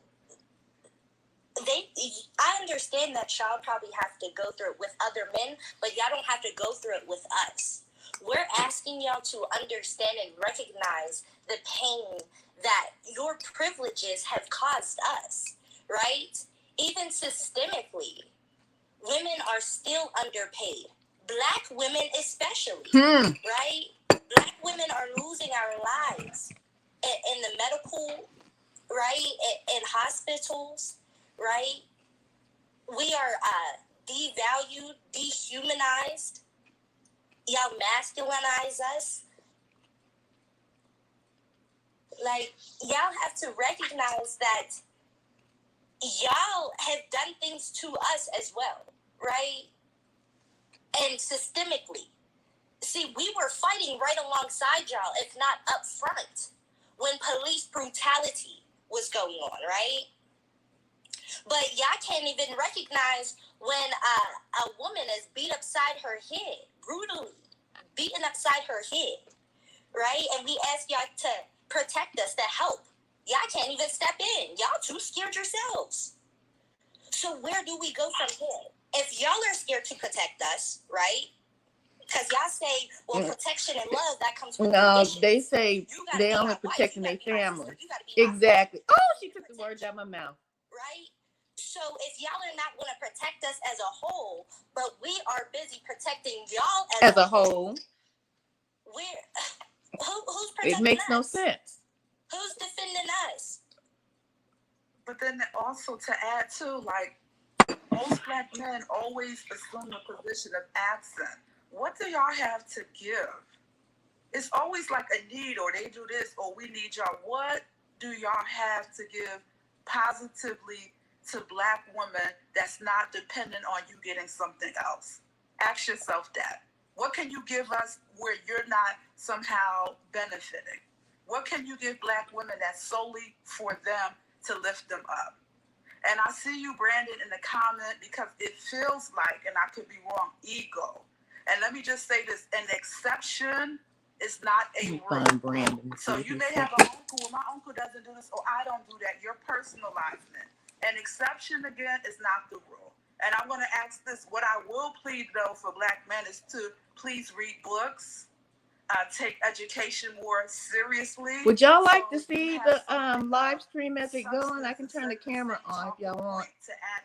I understand that y'all probably have to go through it with other men, but y'all don't have to go through it with us. We're asking y'all to understand and recognize the pain that your privileges have caused us, right? Even systemically, women are still underpaid. Black women especially, right? Black women are losing our lives in the medical, right? In hospitals. Right? We are devalued, dehumanized. Y'all masculinize us. Like, y'all have to recognize that y'all have done things to us as well, right? And systemically. See, we were fighting right alongside y'all, if not up front, when police brutality was going on, right? But y'all can't even recognize when a woman is beat upside her head, brutally beaten upside her head, right? And we ask y'all to protect us, to help. Y'all can't even step in. Y'all too scared yourselves. So where do we go from here? If y'all are scared to protect us, right? Because y'all say, well, protection and love, that comes with conditions. They say they only protecting their family. Exactly. Oh, she took the words out of my mouth. Right? So if y'all are not going to protect us as a whole, but we are busy protecting y'all as a whole, who's protecting us? It makes no sense. Who's defending us? But then also to add to, like, most black men always assume the position of absent. What do y'all have to give? It's always like a need, or they do this, or we need y'all. What do y'all have to give positively to black women that's not dependent on you getting something else? Ask yourself that. What can you give us where you're not somehow benefiting? What can you give black women that's solely for them to lift them up? And I see you, Brandon, in the comment because it feels like, and I could be wrong, ego. And let me just say this, an exception is not a rule. So you may have an uncle, well, my uncle doesn't do this, or I don't do that. You're personalizing it. An exception, again, is not the rule. And I'm going to ask this, what I will plead, though, for Black men is to please read books, take education more seriously. Would y'all like to see the live stream as it goes? I can turn the camera on if y'all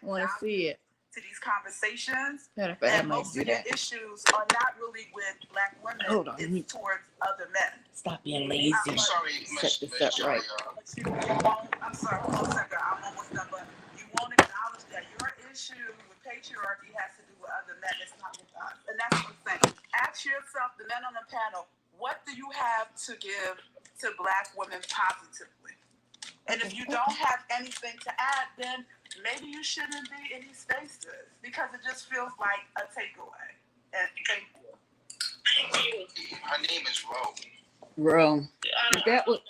want to see it. To these conversations, And most of the issues are not really with Black women. Hold on, it's towards other men. Stop being lazy. I'm sorry, Set this up right. I'm sorry, hold on a second. I'm almost done, but you won't acknowledge that your issue with patriarchy has to do with other men. It's not with us. And that's what I'm saying. Ask yourself, the men on the panel, what do you have to give to Black women positively? And if you don't have anything to add, then maybe you shouldn't be in these spaces because it just feels like a takeaway. And thank you. Her name is Ro. Ro. That was.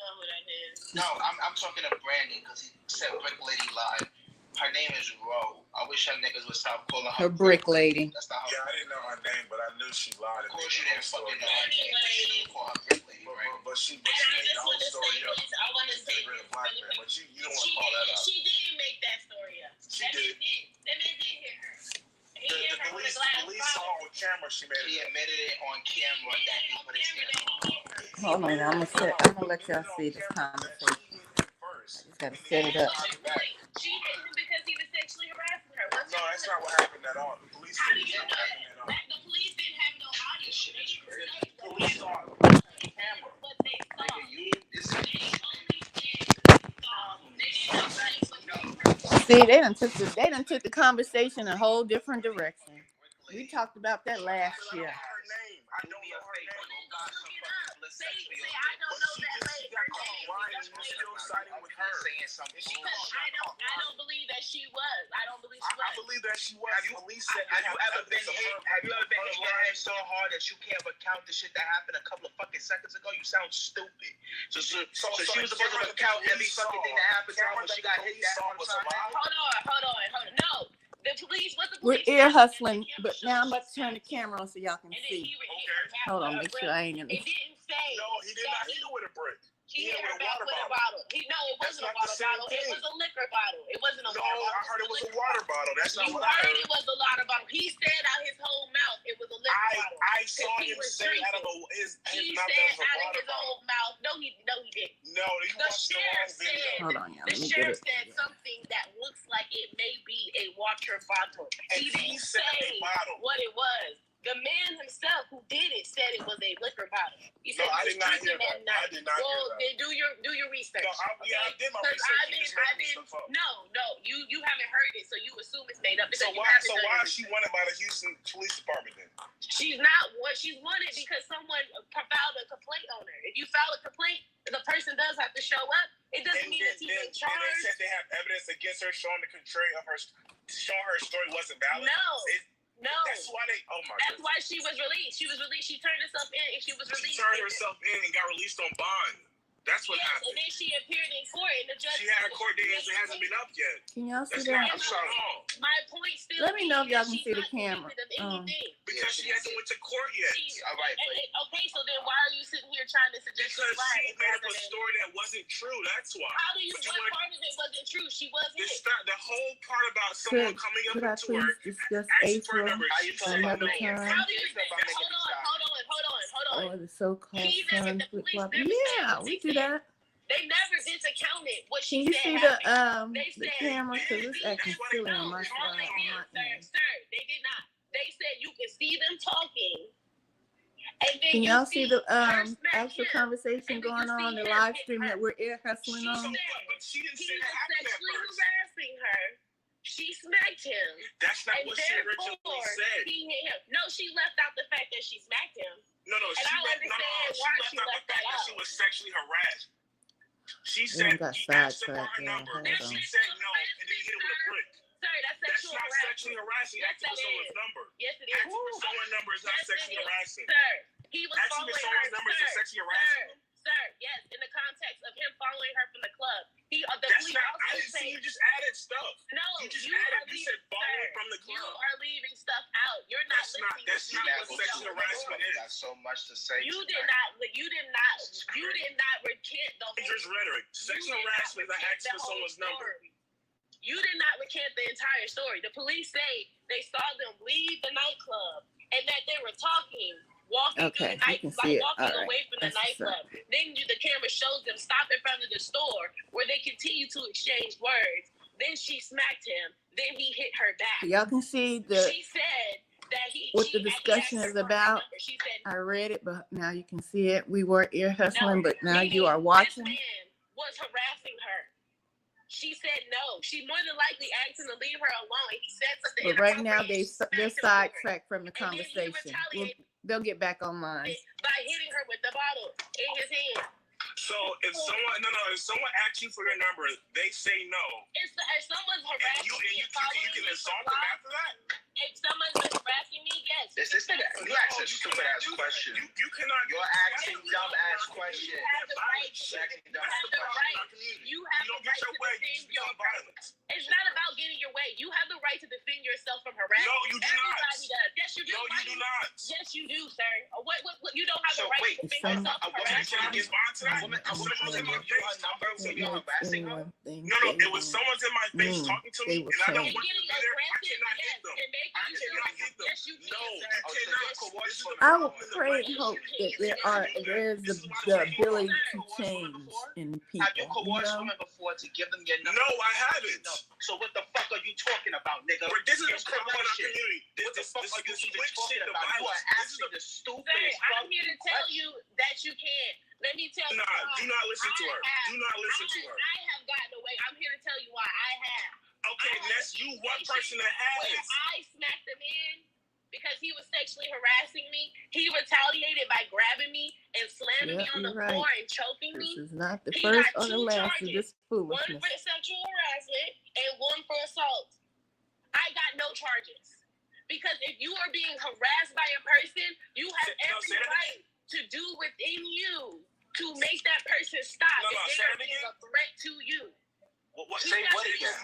No, I'm talking to Brandon because he said Brick Lady live. Her name is Ro. I wish her niggas would stop calling her Brick Lady. That's not I didn't know her name, but I knew she lied. Of course you didn't fucking know her name, but you didn't call her Brick Lady, right? But she made the whole story up. I want to say Favorite black man, but you don't want to call that out. She didn't make that story up. She did. That man did hear her. The police saw on camera. She admitted it on camera that he put his hand on. Hold on, I'm gonna let y'all see this conversation. I just gotta set it up. She hit him because he was sexually harassing her. No, that's not what happened at all. The police How do you know that? The police didn't have no audio. Police saw it on camera. But they saw. See, they done took the conversation a whole different direction. We talked about that last year. I don't know her name. Say, I don't know that lady. I don't believe that she was. I believe that she was. Police said. Have you ever been hit your head so hard that you can't recount the shit that happened a couple of fucking seconds ago? You sound stupid. So she was supposed to recount every fucking thing that happened to her when she got hit that one time. Hold on. No. The police, what the We're police? ear hustling, but now I'm about to turn the camera on so y'all can see. Hold on, make sure I ain't in It didn't say. No, he did not hit her with a brick. He hit her back with a bottle. No, it wasn't a water bottle. It was a liquor bottle. It wasn't a water bottle. No, I heard it was a water bottle. That's not what I heard. heard. It was a water bottle. He said out his whole mouth it was a liquor bottle. I saw him say out of his mouth that was a water bottle. No, he didn't. No, you watched the wrong video. Hold on, y'all. The sheriff said something that looks like it may be a water bottle. He didn't say what it was. The man himself who did it said it was a liquor bottle. He said I did not hear that. I did not hear that. Then do your research. No, I did my research. No, you haven't heard it, so you assume it's made up. So why is she wanted by the Houston Police Department then? She's not what she's wanted because someone filed a complaint on her. If you file a complaint, the person does have to show up. It doesn't mean that she's in charge. They said they have evidence against her showing the contrary of her, showing her story wasn't valid. No. That's why That's why she was released. She turned herself in and she was released. She turned herself in and got released on bond. That's what happened. And then she appeared in court and the judge. She had a court date and it hasn't been up yet. Can y'all see that? I'm sorry. My point still. Let me know if y'all can see the camera. Because she hasn't went to court yet. Okay, so then why are you sitting here trying to suggest? Because she made up a story that wasn't true. That's why. How do you? What part of it wasn't true? She wasn't. The whole part about someone coming up into work. Discuss April another time? How do you? Hold on. Oh, the so-called sun flip flop. Yeah, we do that. They never discounted what Can she you said. see the camera? Because it's acting silly on my end. Sir, they did not. They said you can see them talking. And then can y'all see the actual conversation going on, the live stream that we're ear hustling on? But she didn't say that happened at sexually first. harassing her. She smacked him. That's not what she originally said. He hit him. No, she left out the fact that she smacked him. No, she left out the fact that she was sexually harassed. She said he asked her for her number, and she said no, and then he hit her with a brick. Sorry, that's not sexually harassing. Asking for someone's number. Yes, it is. Asking for someone's number is not sexually harassing. Sir, he was asking for someone's number is sexually harassing. Sir, yes, in the context of him following her from the club. The That's police not. also I didn't see you just added stuff. No, rhetoric. You did not recant the whole. Dangerous rhetoric. Sexual harassment is not asking for someone's number. You did not recant the entire story. The police say they saw them leave the nightclub and that they were talking, walking through the night, walking away from the nightclub. Then the camera shows them stop in front of the store where they continue to exchange words. Then she smacked him. Then he hit her back. Y'all can see She said that what the discussion is about. I read it, but now you can see it. We were ear hustling, but now you are watching. This man was harassing her. She said no. She more than likely asked him to leave her alone. He said something. But right now they're sidetracked from the conversation. They'll get back online. By hitting her with the bottle in his hand. So if someone asks you for your number, they say no. If someone's harassing me, you can assault them after that. If someone's harassing me, yes. You ask a stupid ass question. You cannot. You're asking dumb ass questions. You have the right to defend yourself. It's not about getting your way. You have the right to defend yourself from harassment. No, you do not. Everybody does. Yes, you do. No, you do not. Yes, you do, sir. What you don't have the right to defend yourself from harassment. No, it was someone's in my face talking to me, and I don't want to be there. I cannot hit them. Yes, you can. No, you cannot. I will pray and hope that there's the ability to change in people. Have you coerced women before to give them your number? No, I haven't. No. So what the fuck are you talking about, nigga? This is the problem in our community. What the fuck are you even talking about? You are asking the stupidest Sir, I'm here to tell you that you can't. Let me tell you. Nah, do not listen to her. Do not listen to her. I have gotten away. I'm here to tell you why I have. Okay, that's you, one person that has. When I smacked him in because he was sexually harassing me, he retaliated by grabbing me and slamming me on the floor and choking me. This is not the first or the last of this foolishness. One for sexual harassment and one for assault. I got no charges. Because if you are being harassed by a person, you have every right to do within you to make that person stop if they are being a threat to you. Say what again?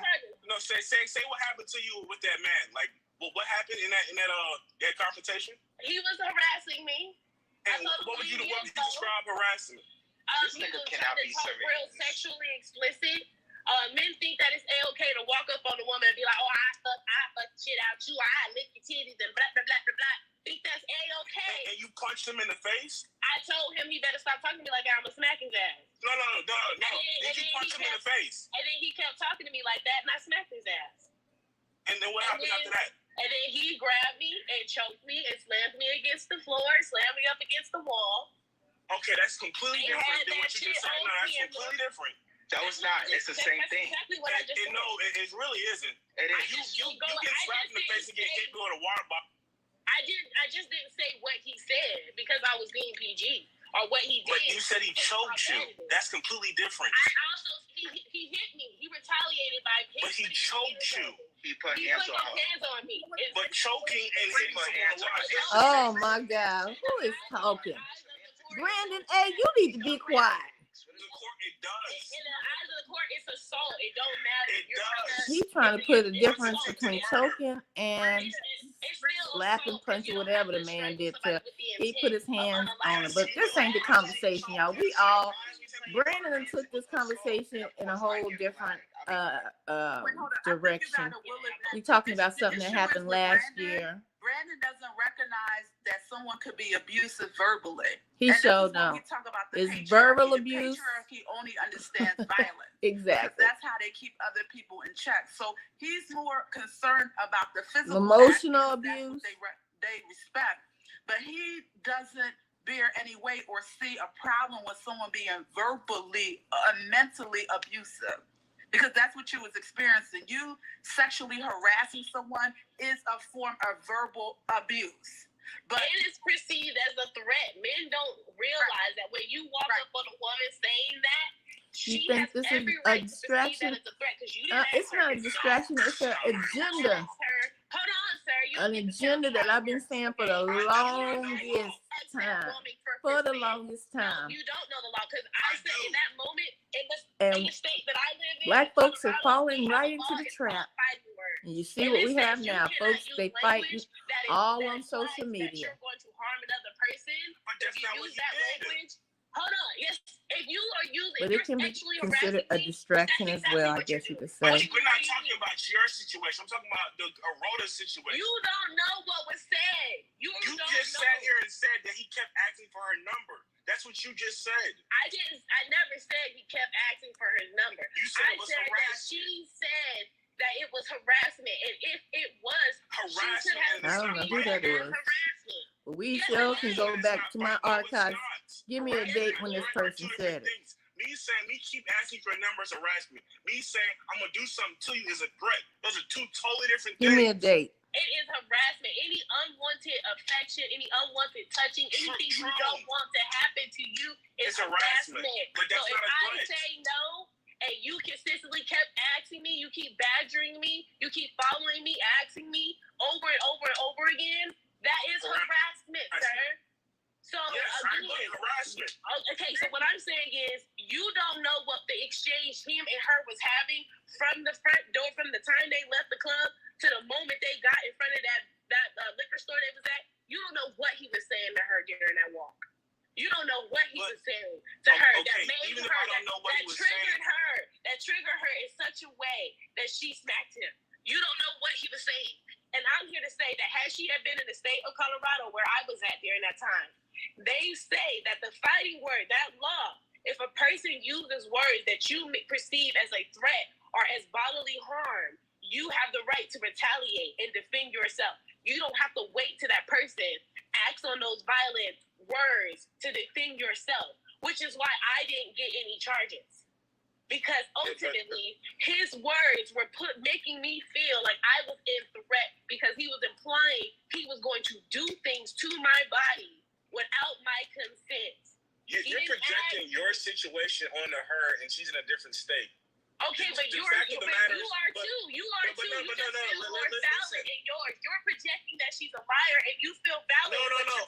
No, say what happened to you with that man. Like, what happened in that confrontation? He was harassing me. And what would you describe harassment? This nigga cannot be serious. Real sexually explicit. Men think that it's okay to walk up on a woman and be like, oh, I fuck shit out you, I lick your titties and blah, blah, blah, blah, blah. Think that's okay. And you punched him in the face? I told him he better stop talking to me like I'm gonna smack his ass. No. Did you punch him in the face? And then he kept talking to me like that and I smacked his ass. And then what happened after that? And then he grabbed me and choked me and slammed me against the floor, slammed me up against the wall. Okay, that's completely different than what you just said. No, that's completely different. That was not. It's the same thing. Exactly what I just said. No, it really isn't. It is. You get slapped in the face and get hit with a water bottle. I just didn't say what he said because I was being PG or what he did. But you said he choked you. That's completely different. He hit me. He retaliated by hitting me. But he choked you. He put hands on me. But choking and hitting someone. Oh my God, who is talking? Brandon, hey, you need to be quiet. It does. In the eyes of the court, it's assault. It don't matter. It does. He's trying to put a difference between choking and slapping, punching, whatever the man did to. He put his hands on it. But this ain't the conversation, y'all. Brandon took this conversation in a whole different direction. We're talking about something that happened last year. Brandon doesn't recognize that someone could be abusive verbally. He showed no. It's verbal abuse. Patriarchy only understands violence. Exactly. That's how they keep other people in check. So he's more concerned about the physical, emotional abuse. They respect, but he doesn't bear any weight or see a problem with someone being verbally, mentally abusive. Because that's what you was experiencing. You sexually harassing someone is a form of verbal abuse. But it is perceived as a threat. Men don't realize that when you walk up on a woman saying that, she has every right to perceive that as a threat. It's not a distraction. It's an agenda. Hold on, sir. An agenda that I've been saying for the longest time. For the longest time. You don't know the law because I said in that moment, in the state that I live in, black folks are falling right into the trap. And you see what we have now, folks. They fight all on social media. You're going to harm another person. that's not what use he that did. language, hold on. Yes, if you are using, But if it can you're be sexually considered a harassing me, distraction that's as well, exactly I what you're guess you could doing. say. We're not talking about your situation. I'm talking about the Rhoda situation. You don't know what was said. You You don't just know. sat here and said that he kept asking for her number. That's what you just said. I never said he kept asking for his number. You said it was that harassment. she said that it was harassment, and if it was Harassment, she should have I don't know who that is. harassment. But we Yes, sure it can is. go back to my No, it's archives. not. Give me a date when this person said it. Me saying me keep asking for numbers harassment. Me saying I'm gonna do something to you is a threat. Those are two totally different Give things. me a date. It is harassment. Any unwanted affection, any unwanted touching, anything you don't want to happen to you is harassment. But that's so not if a I threat. say no, and you consistently kept asking me, you keep badgering me, you keep following me, asking me over and over and over again, that is harassment, sir. So again, harassment. Okay, so what I'm saying is you don't know what the exchange him and her was having from the front door, from the time they left the club to the moment they got in front of that liquor store they was at. You don't know what he was saying to her during that walk. You don't know what he was saying to her that made even her, if I don't know what he was that triggered her in such a way that she smacked him. You don't know what he was saying. And I'm here to say that had she had been in the state of Colorado where I was at during that time, they say that the fighting word, that law, if a person uses words that you perceive as a threat or as bodily harm, you have the right to retaliate and defend yourself. You don't have to wait till that person acts on those violent words to defend yourself, which is why I didn't get any charges. Because ultimately, his words were making me feel like I was in threat because he was implying he was going to do things to my body without my consent. You're projecting your situation onto her, and she's in a different state. Okay, but you are too. You are too. You just feel more valid in yours. You're projecting that she's a liar, and you feel valid. No.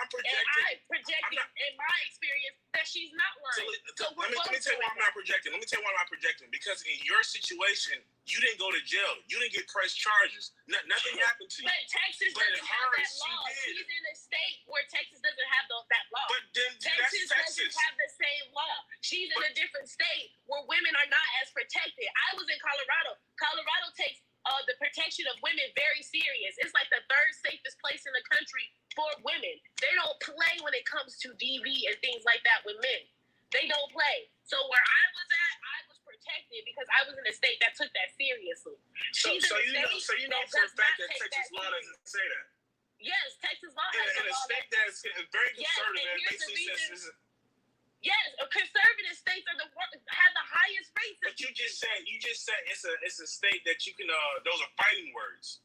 I'm projecting. And I'm projecting, in my experience, that she's not lying. Let me tell you why I'm not projecting. Because in your situation, you didn't go to jail. You didn't get pressed charges. Nothing happened to you. But Texas doesn't have that law. She's in a state where Texas doesn't have that law. But then Texas doesn't have the same law. She's in a different state where women are not as protected. I was in Colorado. Colorado takes the protection of women very serious. It's like the third safest place in the country for women. They don't play when it comes to DV and things like that with men. They don't play. So where I was at, I was protected because I was in a state that took that seriously. So you know for a fact that Texas law doesn't say that. Yes, Texas law has in a state that's very conservative, basically says. Yes, conservative states are have the highest rates. But you just said it's a state that you can those are fighting words.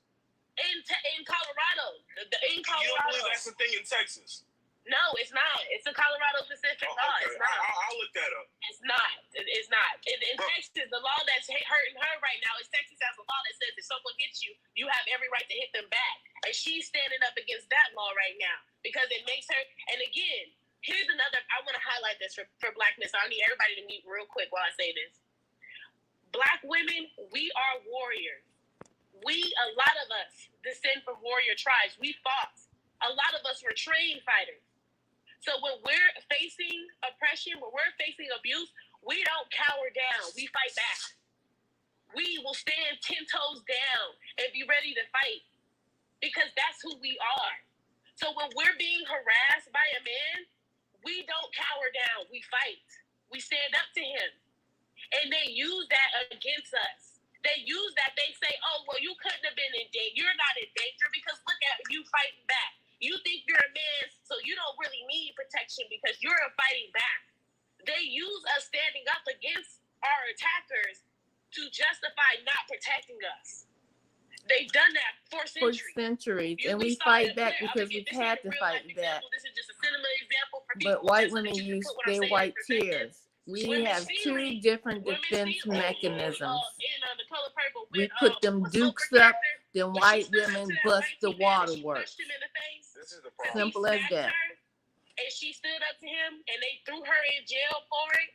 In Colorado, You don't believe that's a thing in Texas? No, it's not. It's a Colorado specific law. Okay. It's not. I'll look that up. It's not. It's not. In Texas, the law that's hurting her right now is Texas has a law that says if someone hits you, you have every right to hit them back. And she's standing up against that law right now because it makes her. And again, here's another. I want to highlight this for Blackness. I need everybody to mute real quick while I say this. Black women, we are warriors. A lot of us descend from warrior tribes. We fought. A lot of us were trained fighters. So when we're facing oppression, when we're facing abuse, we don't cower down. We fight back. We will stand 10 toes down and be ready to fight because that's who we are. So when we're being harassed by a man, we don't cower down. We fight. We stand up to him. And they use that against us. They use that. They say, oh, well, you couldn't have been in danger. You're not in danger because look at you fighting back. You think you're a man, so you don't really need protection because you're fighting back. They use us standing up against our attackers to justify not protecting us. They've done that for centuries. And we fight back because we've had to fight back. This is just a cinema example for But people. white women use their white tears. We have two different defense mechanisms. We put them dukes up, then white women bust the waterworks. Simple as that. And she stood up to him, and they threw her in jail for it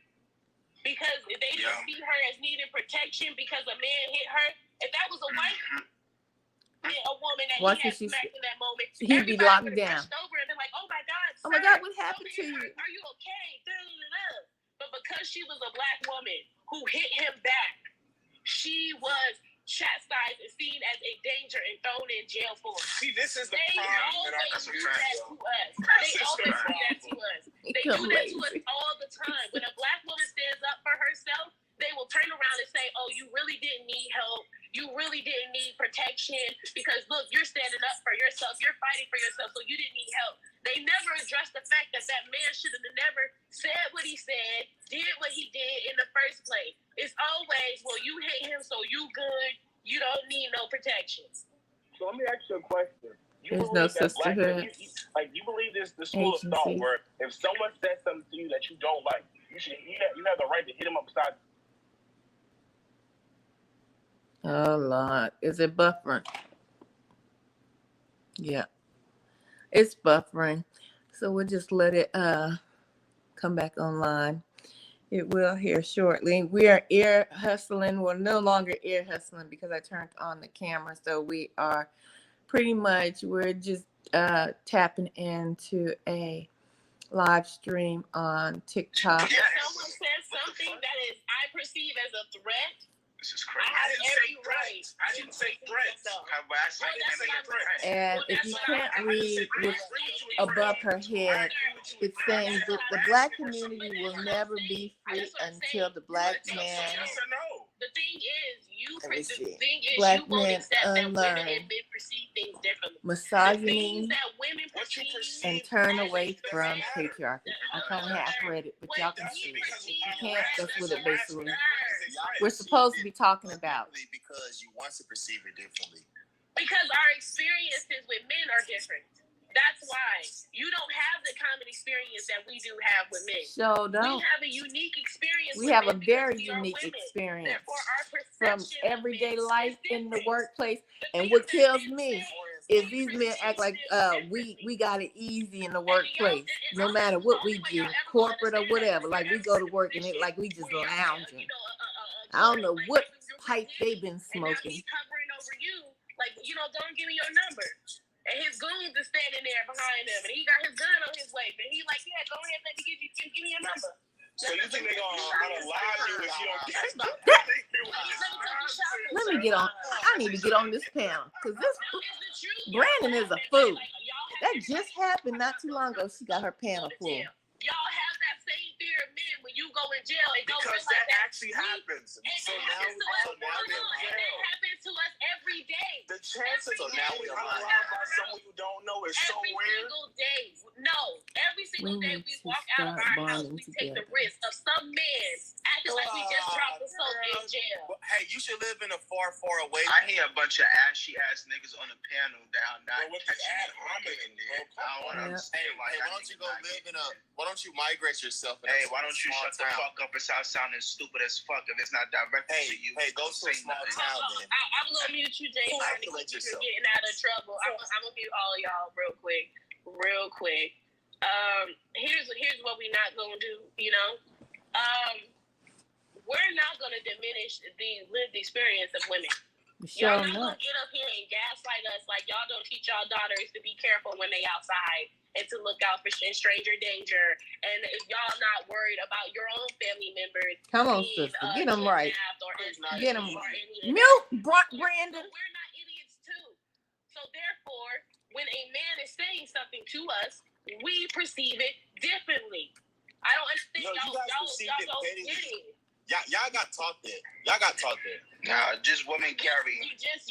because they didn't see her as needing protection because a man hit her. If that was a white a woman that he had smacked in that moment, he'd be locked down. Over and been like, "Oh my God, Oh my God, what happened to you? Are you okay? But because she was a black woman who hit him back, she was chastised and seen as a danger and thrown in jail for it. See, this is the They problem. always do that to us. They always do that to us. They do that to us all the time. When a black woman stands up for herself, they will turn around and say, oh, you really didn't need help. You really didn't need protection because, look, you're standing up for yourself. You're fighting for yourself, so you didn't need help. They never addressed the fact that that man should have never said what he said, did what he did in the first place. It's always, well, you hate him, so you good. You don't need no protection. So let me ask you a question. There's no sisterhood. You believe this school of thought where if someone says something to you that you don't like, you have the right to hit them upside. Oh Lord, is it buffering? Yeah, it's buffering. So we'll just let it come back online. It will here shortly. We are ear hustling. We're no longer ear hustling because I turned on the camera. So we are we're just tapping into a live stream on TikTok. If someone says something that is I perceive as a threat, This is crazy. I have every right. I didn't say threats. And if you can't read what's above her head, it's saying that the black community will never be free until the black man. The thing is, you Black won't men accept that unlearn women and men perceive things differently. misogyny That women perceive and turn away from patriarchy. I kind of half read it, but y'all can see it. You can't. That's what it basically. We're supposed to be talking about. Because you want to perceive it differently. Because our experiences with men are different. That's why you don't have the common experience that we do have with men. So don't. We have a unique experience. We have a very unique experience from everyday life in the workplace. And what kills me is these men act like we got it easy in the workplace, no matter what we do, corporate or whatever. Like we go to work and it like we just lounging. I don't know what pipe they've been smoking. Covering over you, like don't give me your number. And his goons is standing there behind him, and he got his gun on his waist, and he like, yeah, go ahead, let me give me your number. So you think they're gonna lie to you if you don't get it? Let me get on. I need to get on this panel because this Brandon is a fool. That just happened not too long ago. She got her panel full. Y'all have that same fear of men when you go in jail and go because like that actually happens. So now it happens to us every day. The chances of now we unalive by someone you don't know is so weird. Every single day. No, every single day we walk out of our house, we take the risk of some man acting like we just dropped a soap in jail. Hey, you should live in a far away. I hear a bunch of ashy ass niggas on the panel down not catching it. I don't want to understand why. Hey, why don't you go live in a? Why don't you migrate yourself? Hey, why don't you shut the fuck up and stop sounding stupid as fuck if it's not directed to you? Hey, go to a small town then. I'm gonna mute you, Jay. You're getting out of trouble. I'm gonna mute all y'all real quick. Here's what we're not gonna do. We're not gonna diminish the lived experience of women. Y'all not gonna get up here and gaslight us like y'all don't teach y'all daughters to be careful when they outside and to look out for stranger danger. And if y'all not worried about your own family members, come on, sister, get them right. Get them. Brandon. We're not idiots too. So therefore, when a man is saying something to us, we perceive it differently. I don't understand. Y'all don't get it. Y'all got taught that. Nah, just women carry. You just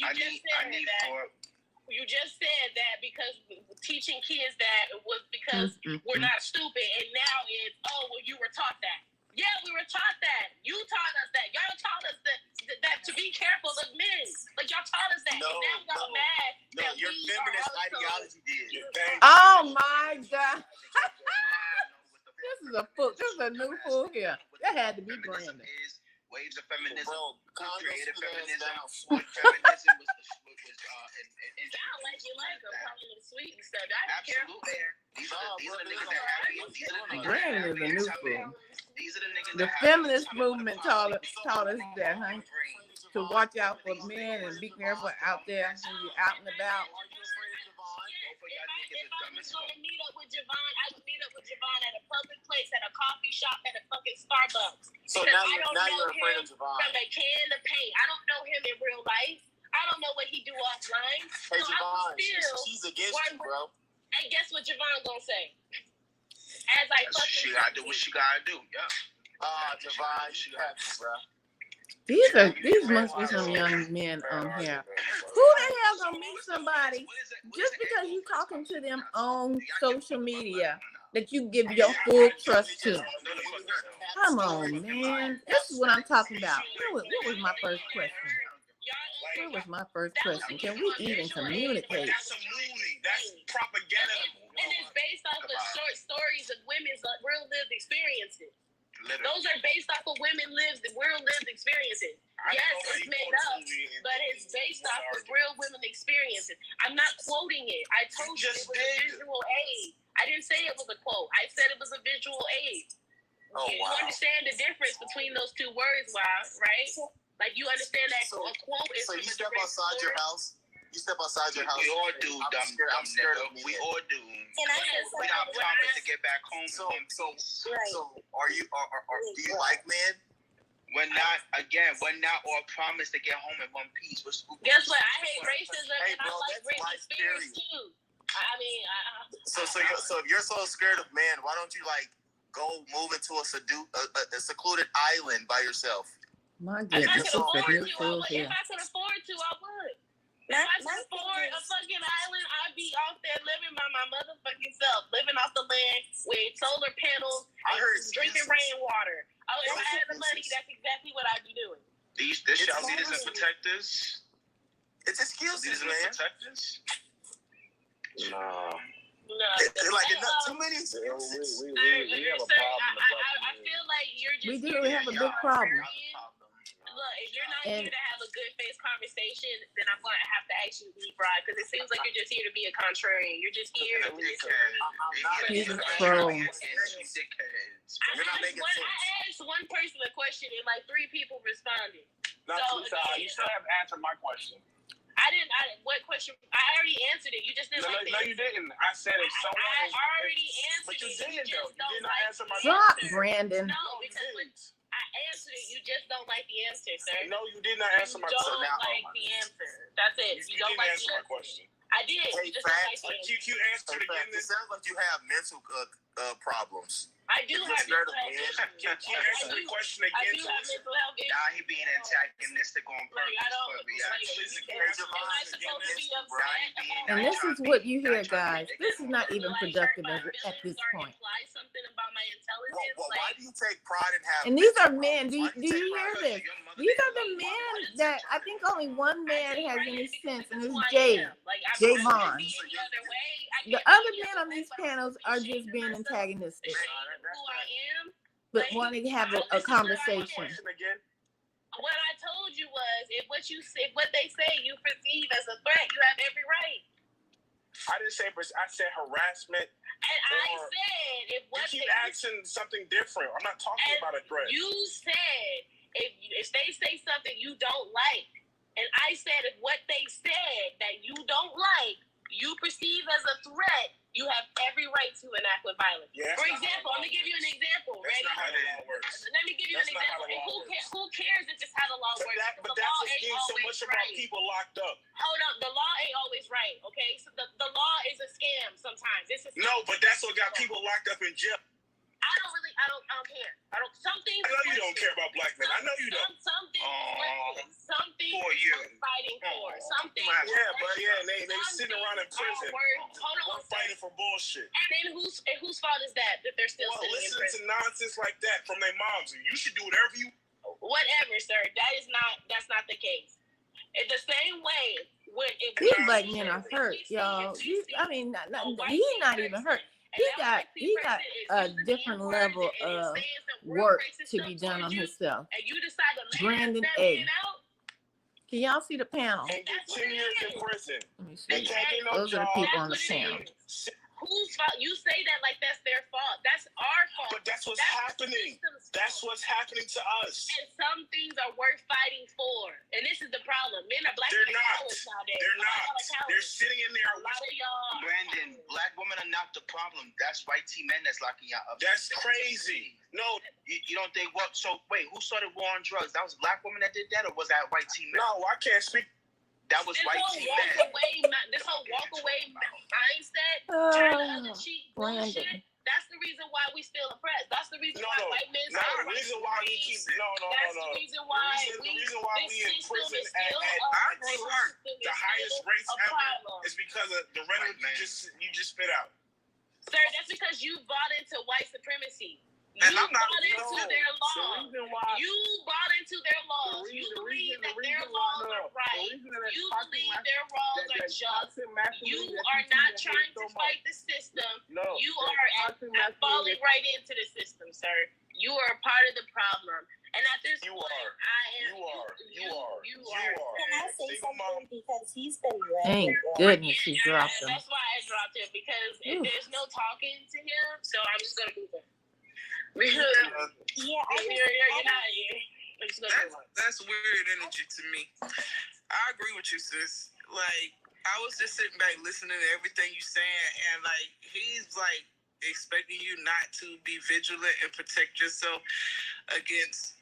said that because teaching kids that was because we're not stupid, and now it's you were taught that. Yeah, we were taught that. You taught us that. Y'all taught us that to be careful of men. Like y'all taught us that. No, and now y'all mad. No, your feminist ideology did. Oh my God. This is a new fool here. That had to be Brandon. Waves of feminism, creative feminism. Feminism was sound like you like them, calling them sweet and stuff. I careful there. These are the niggas that have Brandon is a new fool. These are the niggas. The feminist movement taught us that, huh? To watch out for men and be careful out there when you're out and about. was gonna meet up with Javon, I would meet up with Javon at a public place, at a coffee shop, at a fucking Starbucks. So because now you're afraid of Javon. From a can of paint. I don't know him in real life. I don't know what he do offline. Hey, so Javon, she's against you, bro. And guess what Javon gonna say? As I fucking she gotta do what she gotta do. Yeah. Javon, she got you, bro. These must be some young men on here. Who the hell gonna meet somebody just because you talking to them on social media that you give your full trust to? Come on, man. This is what I'm talking about. What was my first question? What was my first question? Can we even communicate? That's propaganda. And it's based off of short stories of women's real lived experiences. Literally. Those are based off of real lived experiences. Yes, it's made up, but it's based off of real women experiences. I'm not quoting it. I told you it was a visual aid. I didn't say it was a quote. I said it was a visual aid. You understand the difference between those two words, right? Like you understand that a quote is. So you step outside your house. You step outside your house. We all do, dumb nigga. We all do. We got promised to get back home. So are you? Do you like men? We're not all promised to get home in one piece. Guess what? I hate racism and I like Britney Spears too. I mean, so if you're so scared of men, why don't you like go move into a secluded island by yourself? My goodness, if I could afford to, I would. If I could afford a fucking island, I'd be off there living by my motherfucking self, living off the land with solar panels and drinking rainwater. If I had the money, that's exactly what I'd be doing. These leaders and protectors. It's excuses, man. Protectors. No. They're like too many excuses. We have a problem. I feel like you're just. We do have a big problem. Look, if you're not here to have a good face conversation, then I'm going to have to ask you to leave, Rod, because it seems like you're just here to be a contrarian. You're just here to He's a troll. I asked one person a question and like 3 people responded. You still haven't answered my question. What question? I already answered it. You just didn't like it. No, you didn't. I said if someone. I already answered but you it. didn't, though. You did not answer my Stop, question. Brandon. No, because I answered it. You just don't like the answer, sir. No, you did not answer my question. You don't like the answer. That's it. You don't like answer my question. I did. Hey, you just don't like the answer. You answered again. It sounds like you have mental problems. I do have mental health issues. Can you answer the question again? I do have mental health issues. Now he being antagonistic on purpose. And this is what you hear, guys. This is not even productive at this point. Why do you take pride in having? And these are men. Do you hear this? These are the men that I think only one man has any sense, and it's Jay Vaughn. The other men on these panels are just being antagonistic, but wanting to have a conversation. What I told you was, if what they say you perceive as a threat, you have every right. I didn't say, I said harassment. And I said, if what you keep asking something different. I'm not talking about a threat. You said, if they say something you don't like, and I said, if what they said that you don't like, you perceive as a threat, you have every right to enact with violence. Yeah, for example, I'm going to give you an example. That's not how the law works. Let me give you an example. And who cares if it's how the law works? But that's what's getting so much about people locked up. Hold up. The law ain't always right, okay? So the law is a scam sometimes. No, but that's what got people locked up in jail. I don't care. Some things. I know you don't care about black men. I know you don't. Some things worth fighting for. Some things. They sitting around in prison. We're fighting for bullshit. And then whose fault is that they're still sitting in prison? Listen to nonsense like that from their moms. You should do whatever you. Whatever, sir. That's not the case. In the same way, these black men are hurt, y'all. He's not even hurt. He got a different level of work to be done on himself. Brandon A. Can y'all see the panel? And get 10 years in prison. Let me see. Those are the people on the panel. Whose fault? You say that like that's their fault. That's our fault. But that's That's what's happening. That's what's happening to us. And some things are worth fighting for. And this is the problem. Men are black. They're not. They're not. They're sitting in there. A lot of y'all. Brandon, black women are not the problem. That's white team men that's locking y'all up. That's crazy. No. You don't think what? So wait, who started war on drugs? That was black women that did that, or was that white team men? No, I can't speak. That was white team men. This whole walk away mindset, turn the other cheek bullshit. That's the reason why we still oppressed. That's the reason why white men. No, the reason why we keep. No. That's the reason why we in prison at I agree with her. The highest rates ever is because of the rhetoric you just spit out. Sir, that's because you bought into white supremacy. And I'm not bought into their laws. You bought into their laws. You believe that their laws are right. You believe their laws are just. You are not trying to fight the system. You are falling right into the system, sir. You are part of the problem. And at this point, I am. You are. Can I say something? Because he's been Thank goodness he dropped him. That's why I dropped him, because there's no talking to him, so I'm just going to move him. You're not here. That's weird energy to me. I agree with you, sis. Like, I was just sitting back listening to everything you saying, and like he's like expecting you not to be vigilant and protect yourself against,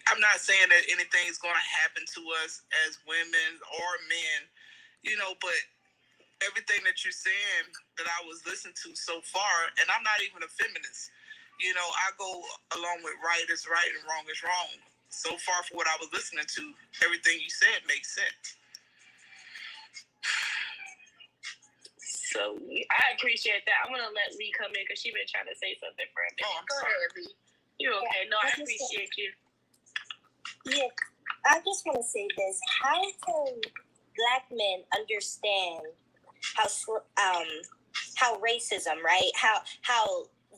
I'm not saying that anything's going to happen to us as women or men, but everything that you're saying that I was listening to so far, and I'm not even a feminist. I go along with right is right and wrong is wrong. So far for what I was listening to, everything you said makes sense. So I appreciate that. I'm going to let Lee come in because she's been trying to say something for a minute. Oh, I'm sorry. Go ahead, Lee. You okay? No, I appreciate you. Yeah, I just want to say this. How can black men understand how racism, right? How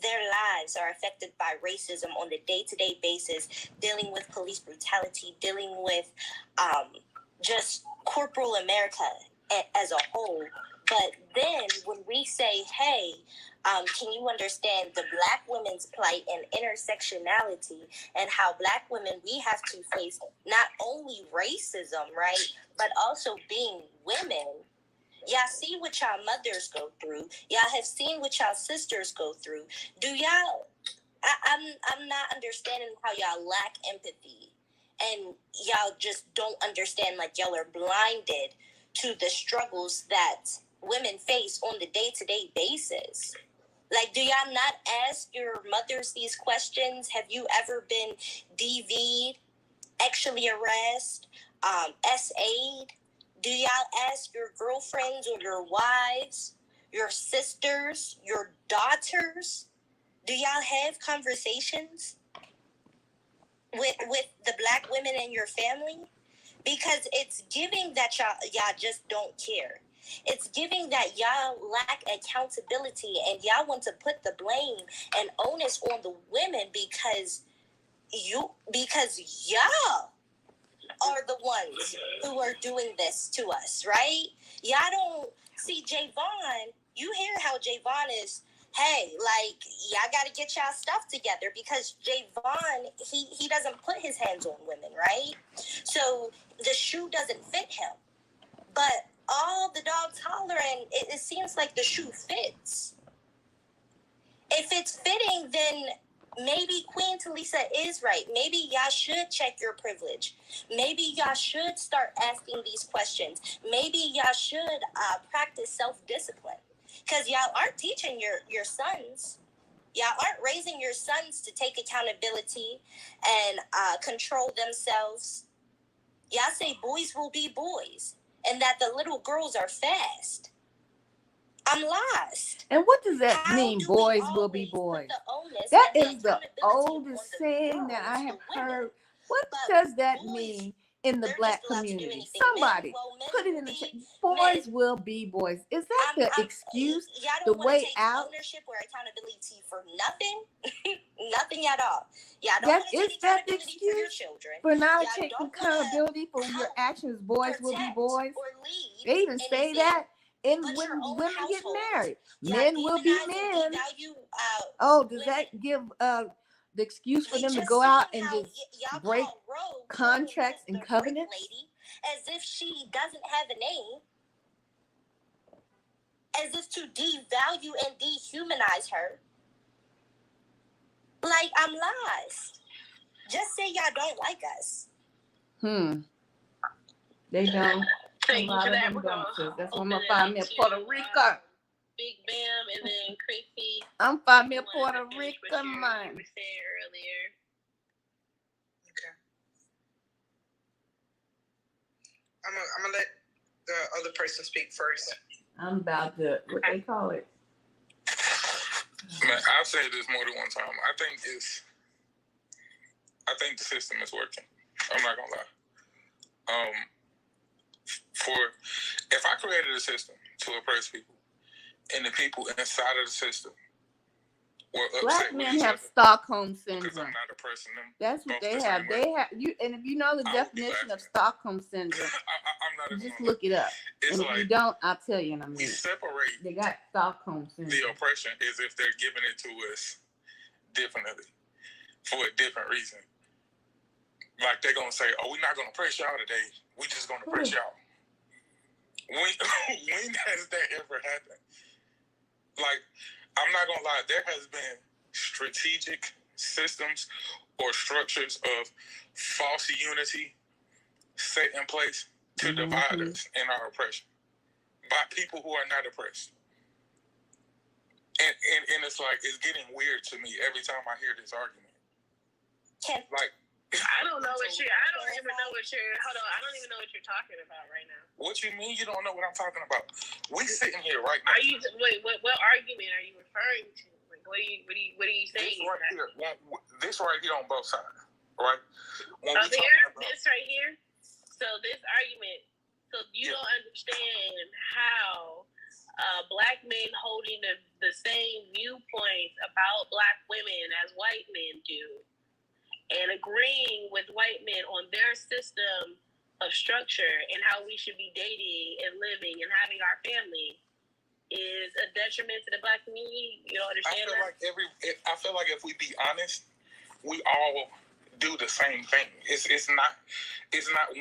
their lives are affected by racism on the day-to-day basis, dealing with police brutality, dealing with just corporal America as a whole. But then when we say, hey, can you understand the black women's plight and intersectionality and how black women, we have to face not only racism, right, but also being women. Y'all see what y'all mothers go through. Y'all have seen what y'all sisters go through. Do y'all? I'm not understanding how y'all lack empathy, and y'all just don't understand. Like y'all are blinded to the struggles that women face on the day-to-day basis. Like, do y'all not ask your mothers these questions? Have you ever been DV'd, actually arrested, SA'd? Do y'all ask your girlfriends or your wives, your sisters, your daughters? Do y'all have conversations with the black women in your family? Because it's giving that y'all just don't care. It's giving that y'all lack accountability and y'all want to put the blame and onus on the women because y'all are the ones who are doing this to us, right? Y'all don't see Javon. You hear how Javon is, hey, like, y'all got to get y'all stuff together because Javon, he doesn't put his hands on women, right? So the shoe doesn't fit him. But all the dogs hollering, it seems like the shoe fits. If it's fitting, then maybe Queen Talisa is right. Maybe y'all should check your privilege. Maybe y'all should start asking these questions. Maybe y'all should practice self-discipline. Because y'all aren't teaching your sons. Y'all aren't raising your sons to take accountability and control themselves. Y'all say boys will be boys and that the little girls are fast. I'm lost. And what does that mean, boys will be boys? That is the oldest saying that I have heard. What does that mean in the black community? Somebody put it in the chat. Boys will be boys. Is that the excuse, the way out? Ownership or accountability for nothing? Nothing at all. Yeah, don't is that the excuse for your children. For not taking accountability for your actions? Boys will be boys. They even say that And but when your own women get household. married, Yeah, men will be demonizing, men. devalue, Does women. that give the excuse for We them to just go out seen and how just y'all break call Roe contracts and the covenants? brick lady, as if she doesn't have a name, as if to devalue and dehumanize her. Like, I'm lost. Just say y'all don't like us. They don't. Thank you for that. We're Don't, sis. That's why I'm gonna open it find up me a to, Puerto Rico. Big Bam and then Creepy. I'm finding me a You Puerto wanted to finish Rico, what you man. were saying earlier. Okay. I'm gonna let the other person speak first. I'm about to, what they call it? Man, I've said this more than one time. I think the system is working. I'm not gonna lie. If I created a system to oppress people, and the people inside of the system were upset Black men with each have other Stockholm because syndrome. I'm not oppressing them. That's what both they the have. same way. They have you, and if you know the I would be definition of laughing. Stockholm syndrome, I'm not even just gonna look it up. It's And if like you don't, I'll tell you in a we minute. separate They got Stockholm the syndrome. oppression as if they're giving it to us differently for a different reason. Like they're gonna say, "Oh, we're not gonna oppress y'all today. We just gonna oppress y'all." When has that ever happened? Like, I'm not gonna lie, there has been strategic systems or structures of false unity set in place to divide us in our oppression by people who are not oppressed. And it's like, it's getting weird to me every time I hear this argument. Like, I don't know what you're. I don't even know what you're. Hold on, I don't even know what you're talking about right now. What you mean you don't know what I'm talking about? We sitting here right now. Are you wait? What argument are you referring to? Like, what are you saying? This right here on both sides, right? When Up here, this right here. So this argument. So you don't understand how black men holding the same viewpoints about black women as white men do, and agreeing with white men on their system of structure and how we should be dating and living and having our family is a detriment to the black community. You don't understand that? I feel like if we be honest, we all do the same thing. It's not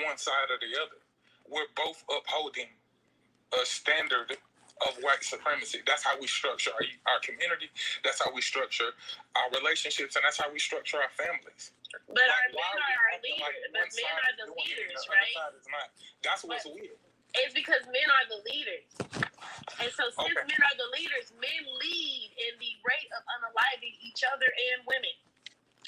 one side or the other. We're both upholding a standard of white supremacy. That's how we structure our community. That's how we structure our relationships, and that's how we structure our families. But our men are our leaders. But men are the leaders, right? That's what's weird. It's because men are the leaders. And so since men are the leaders, men lead in the rate of unaliving each other and women.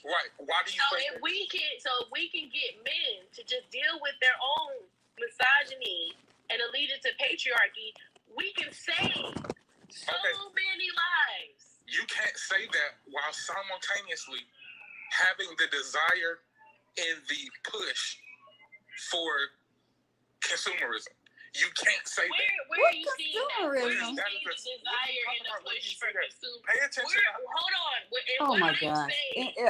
Right. Why do you think if we can get men to just deal with their own misogyny and allegiance to patriarchy, we can save so many lives. You can't say that while simultaneously having the desire and the push for consumerism. You can't say that. Where are you seeing that? Where are you seeing the desire and the push for consumerism? Pay attention. Hold on. Oh my God.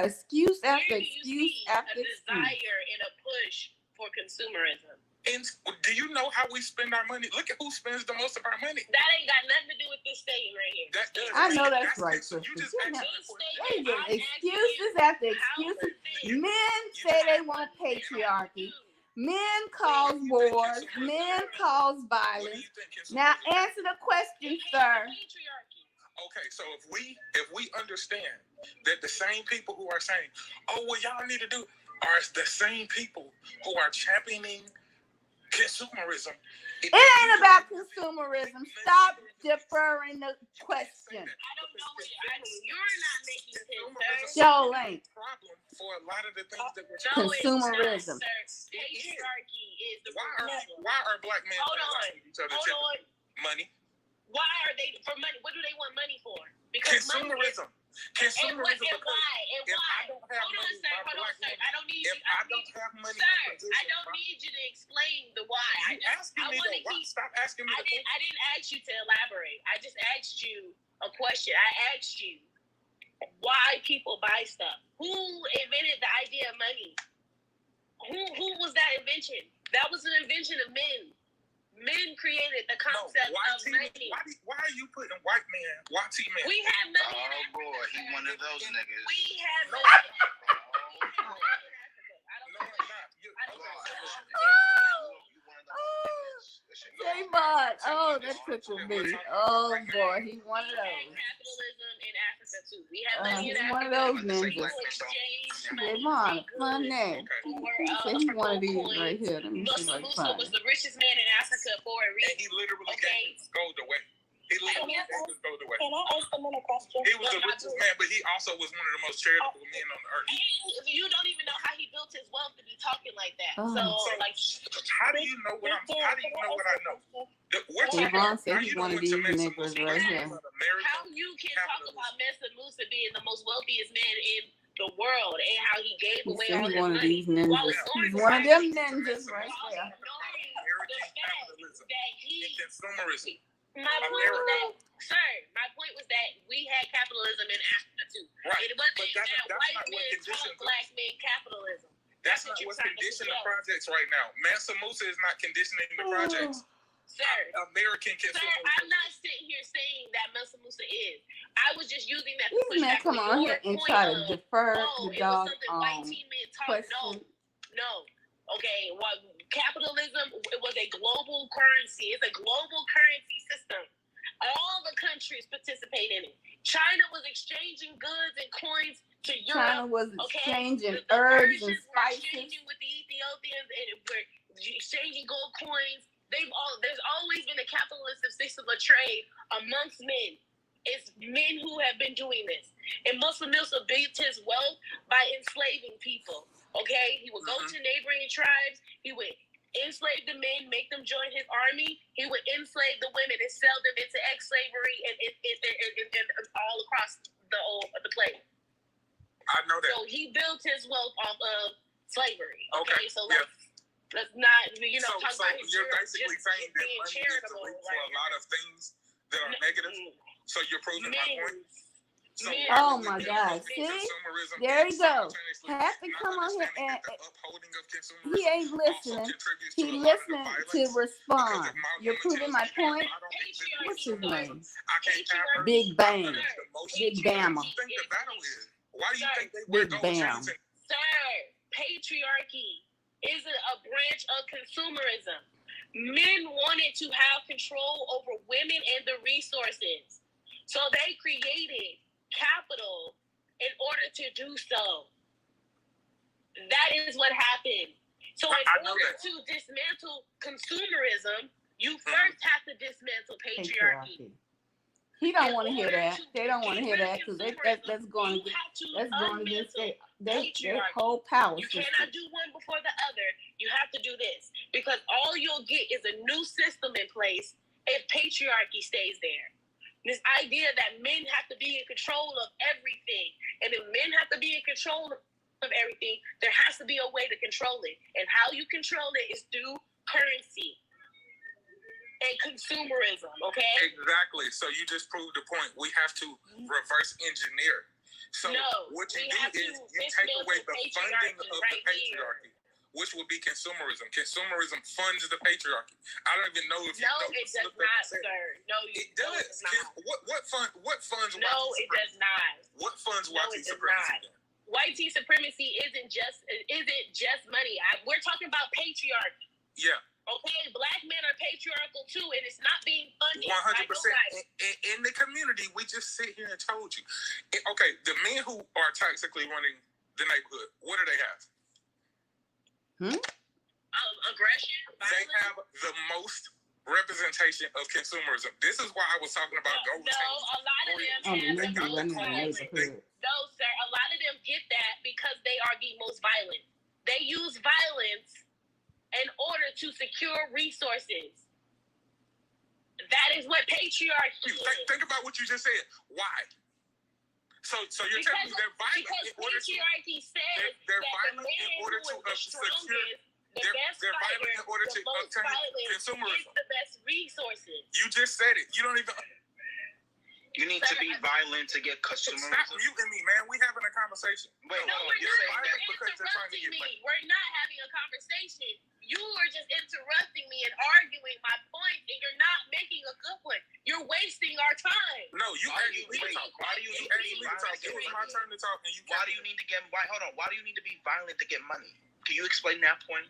Excuse after excuse after excuse. A desire and a push for consumerism. And do you know how we spend our money? Look at who spends the most of our money. That ain't got nothing to do with this statement right here. I know that's right, sister. Excuses after excuses. Men say they want patriarchy. Men cause wars. Men cause violence. Now answer the question, sir. Okay, so if we understand that the same people who are saying, "Oh, what y'all need to do," are the same people who are championing consumerism. It ain't about consumerism. Stop deferring the question. I don't know what you're not making sense, sir. Joe ain't. Problem for a lot of the things that we're consumerism. Patriarchy is the problem. Why are black men money? Why are they for money? What do they want money for? Because consumerism. And why? Hold on, sir. I don't need you. I don't have money. Sir, I don't need you to explain the why. Stop asking me. I didn't ask you to elaborate. I just asked you a question. I asked you why people buy stuff. Who invented the idea of money? Who was that invention? That was an invention of men. Men created the concept of money. Why are you putting white men, white men? We have money. Oh boy, he one of those niggas. We have money. J-Bud. Oh, that tickled me. Oh boy, he one of those. Capitalism in Africa too. We have money in He's Africa. one of those ninjas. J-Bud, fun name. He said he's one of these right here. Let me see if I can find was the richest man in Africa for a reason. And he literally gave his gold away. He literally gave his gold away. Can I ask them a question? He was the richest man, but he also was one of the most charitable men on the earth. You don't even know how he built his wealth to be talking like that. So like, how do you know what How do you know what I know? Yvonne said he's one of these niggas right here. How you can talk about Mansa Musa being the most wealthiest man in the world and how he gave away all his one of money? these ninjas. He's one of them ninjas right there. American capitalism and consumerism. My point was that we had capitalism in Africa too. Right. It wasn't that white men taught black men capitalism. That's not what's conditioning the projects right now. Mansa Musa is not conditioning the projects. Sir, American consumerism. Sir, I'm not sitting here saying that Mansa Musa is. I was just using that to These push men back come on here and try to defer the dog question. No. Okay, well, capitalism, it was a global currency. It's a global currency system. All the countries participate in it. China was exchanging goods and coins to Europe. China was exchanging herbs and spices. Exchanging with the Ethiopians and we're exchanging gold coins. There's always been a capitalistic system of trade amongst men. It's men who have been doing this. And Mansa Musa built his wealth by enslaving people. Okay, he would go to neighboring tribes. He would enslave the men, make them join his army. He would enslave the women and sell them into ex-slavery and all across the place. I know that. So he built his wealth off of slavery. Okay, so let's not talk about his you're basically saying that money is the charitable root for a lot of things that are negative. So you're proving my point. So oh my God! See, there you go. Have to come on here and he ain't listening. He listening to respond. You're proving my point. What's his name? Big Bang. Big Bama. Why do you think they Big Bam? Sir, patriarchy is a branch of consumerism. Men wanted to have control over women and the resources, so they created capital in order to do so. That is what happened. So in order to dismantle consumerism, you first have to dismantle patriarchy. He don't want to hear that. They don't want to hear that because that's going against their whole power system. You cannot do one before the other. You have to do this because all you'll get is a new system in place if patriarchy stays there. This idea that men have to be in control of everything, and if men have to be in control of everything, there has to be a way to control it. And how you control it is through currency and consumerism, okay? Exactly. So you just proved the point. We have to reverse engineer. So what you do is you take away the funding of the patriarchy, which would be consumerism. Consumerism funds the patriarchy. I don't even know if you know. No, it does not, sir. No, it does. What funds? No, it does not. What funds white supremacy? White supremacy isn't just money. We're talking about patriarchy. Yeah. Okay, black men are patriarchal too, and it's not being funded. 100%. In the community, we just sit here and told you. Okay, the men who are toxically running the neighborhood, what do they have? Aggression, violence. They have the most representation of consumerism. This is why I was talking about gold. No, a lot of them have the most violence. No, sir, a lot of them get that because they are the most violent. They use violence in order to secure resources. That is what patriarchy is. Think about what you just said. Why? So you're telling me they're violent in order to... patriarchy says they're violent in order to secure... They're violent in order to obtain consumerism. The best resources. You just said it. You don't even... You need to be violent to get consumerism. Stop muting me, man. We're having a conversation. Wait, no, you're not interrupting me. We're not having a conversation. You were just interrupting me and arguing my wasting our time. No, you actually need to talk. Why do you need to talk? It was my turn to talk, and you. Why do you need to get? Why do you need to be violent to get money? Can you explain that point?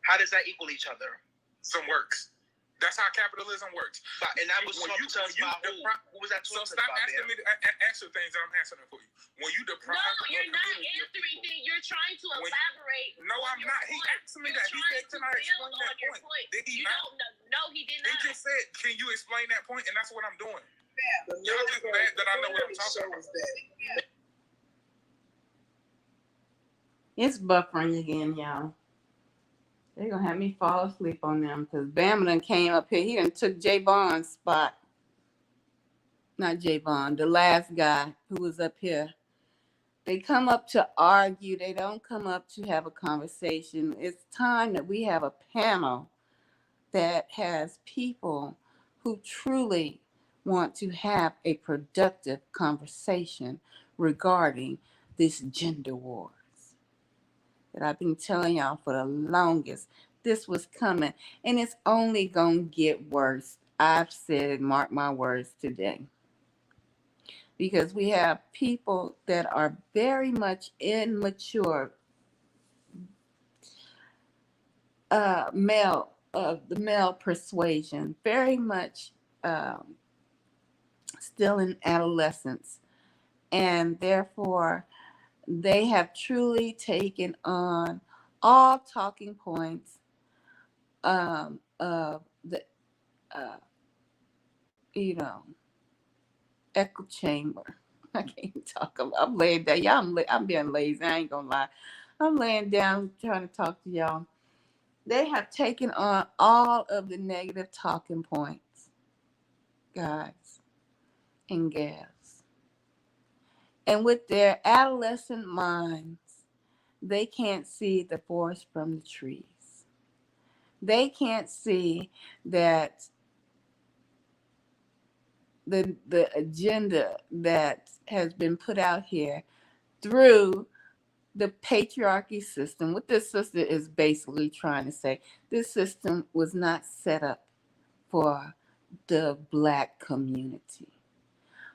How does that equal each other? Some works. That's how capitalism works. And that was talking to us about who was that talking so stop asking me to answer things that I'm answering for you. When you deprive you're not answering things. You're trying to elaborate. No, I'm not. He asked me that. He said, can I explain that point? Did he not? No, he did not. He just said, can you explain that point? And that's what I'm doing. Yeah. Y'all just mad that I know what I'm talking about. It's buffering again, y'all. They're going to have me fall asleep on them because Bama done came up here. He done took Javon's spot. Not Javon, the last guy who was up here. They come up to argue. They don't come up to have a conversation. It's time that we have a panel that has people who truly want to have a productive conversation regarding this gender wars that I've been telling y'all for the longest. This was coming, and it's only going to get worse. I've said it, mark my words today. Because we have people that are very much immature, the male persuasion, very much still in adolescence, and therefore they have truly taken on all talking points of the echo chamber. I can't talk about. I'm laying down. Y'all, I'm being lazy. I ain't gonna lie. I'm laying down trying to talk to y'all. They have taken on all of the negative talking points, guys and gals. And with their adolescent minds, they can't see the forest from the trees. They can't see that the agenda that has been put out here through the patriarchy system. What this sister is basically trying to say, this system was not set up for the Black community.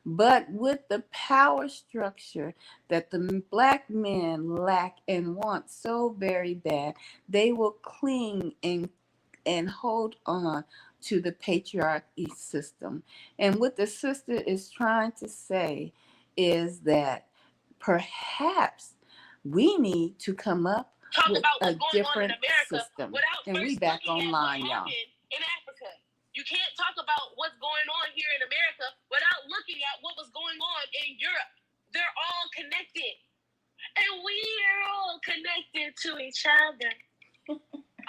But with the power structure that the Black men lack and want so very bad, they will cling and hold on to the patriarchy system. And what the sister is trying to say is that perhaps we need to come up with a different system. And we back online, y'all. In Africa, you can't talk about what's going on here in America without looking at what was going on in Europe. They're all connected, and we are all connected to each other.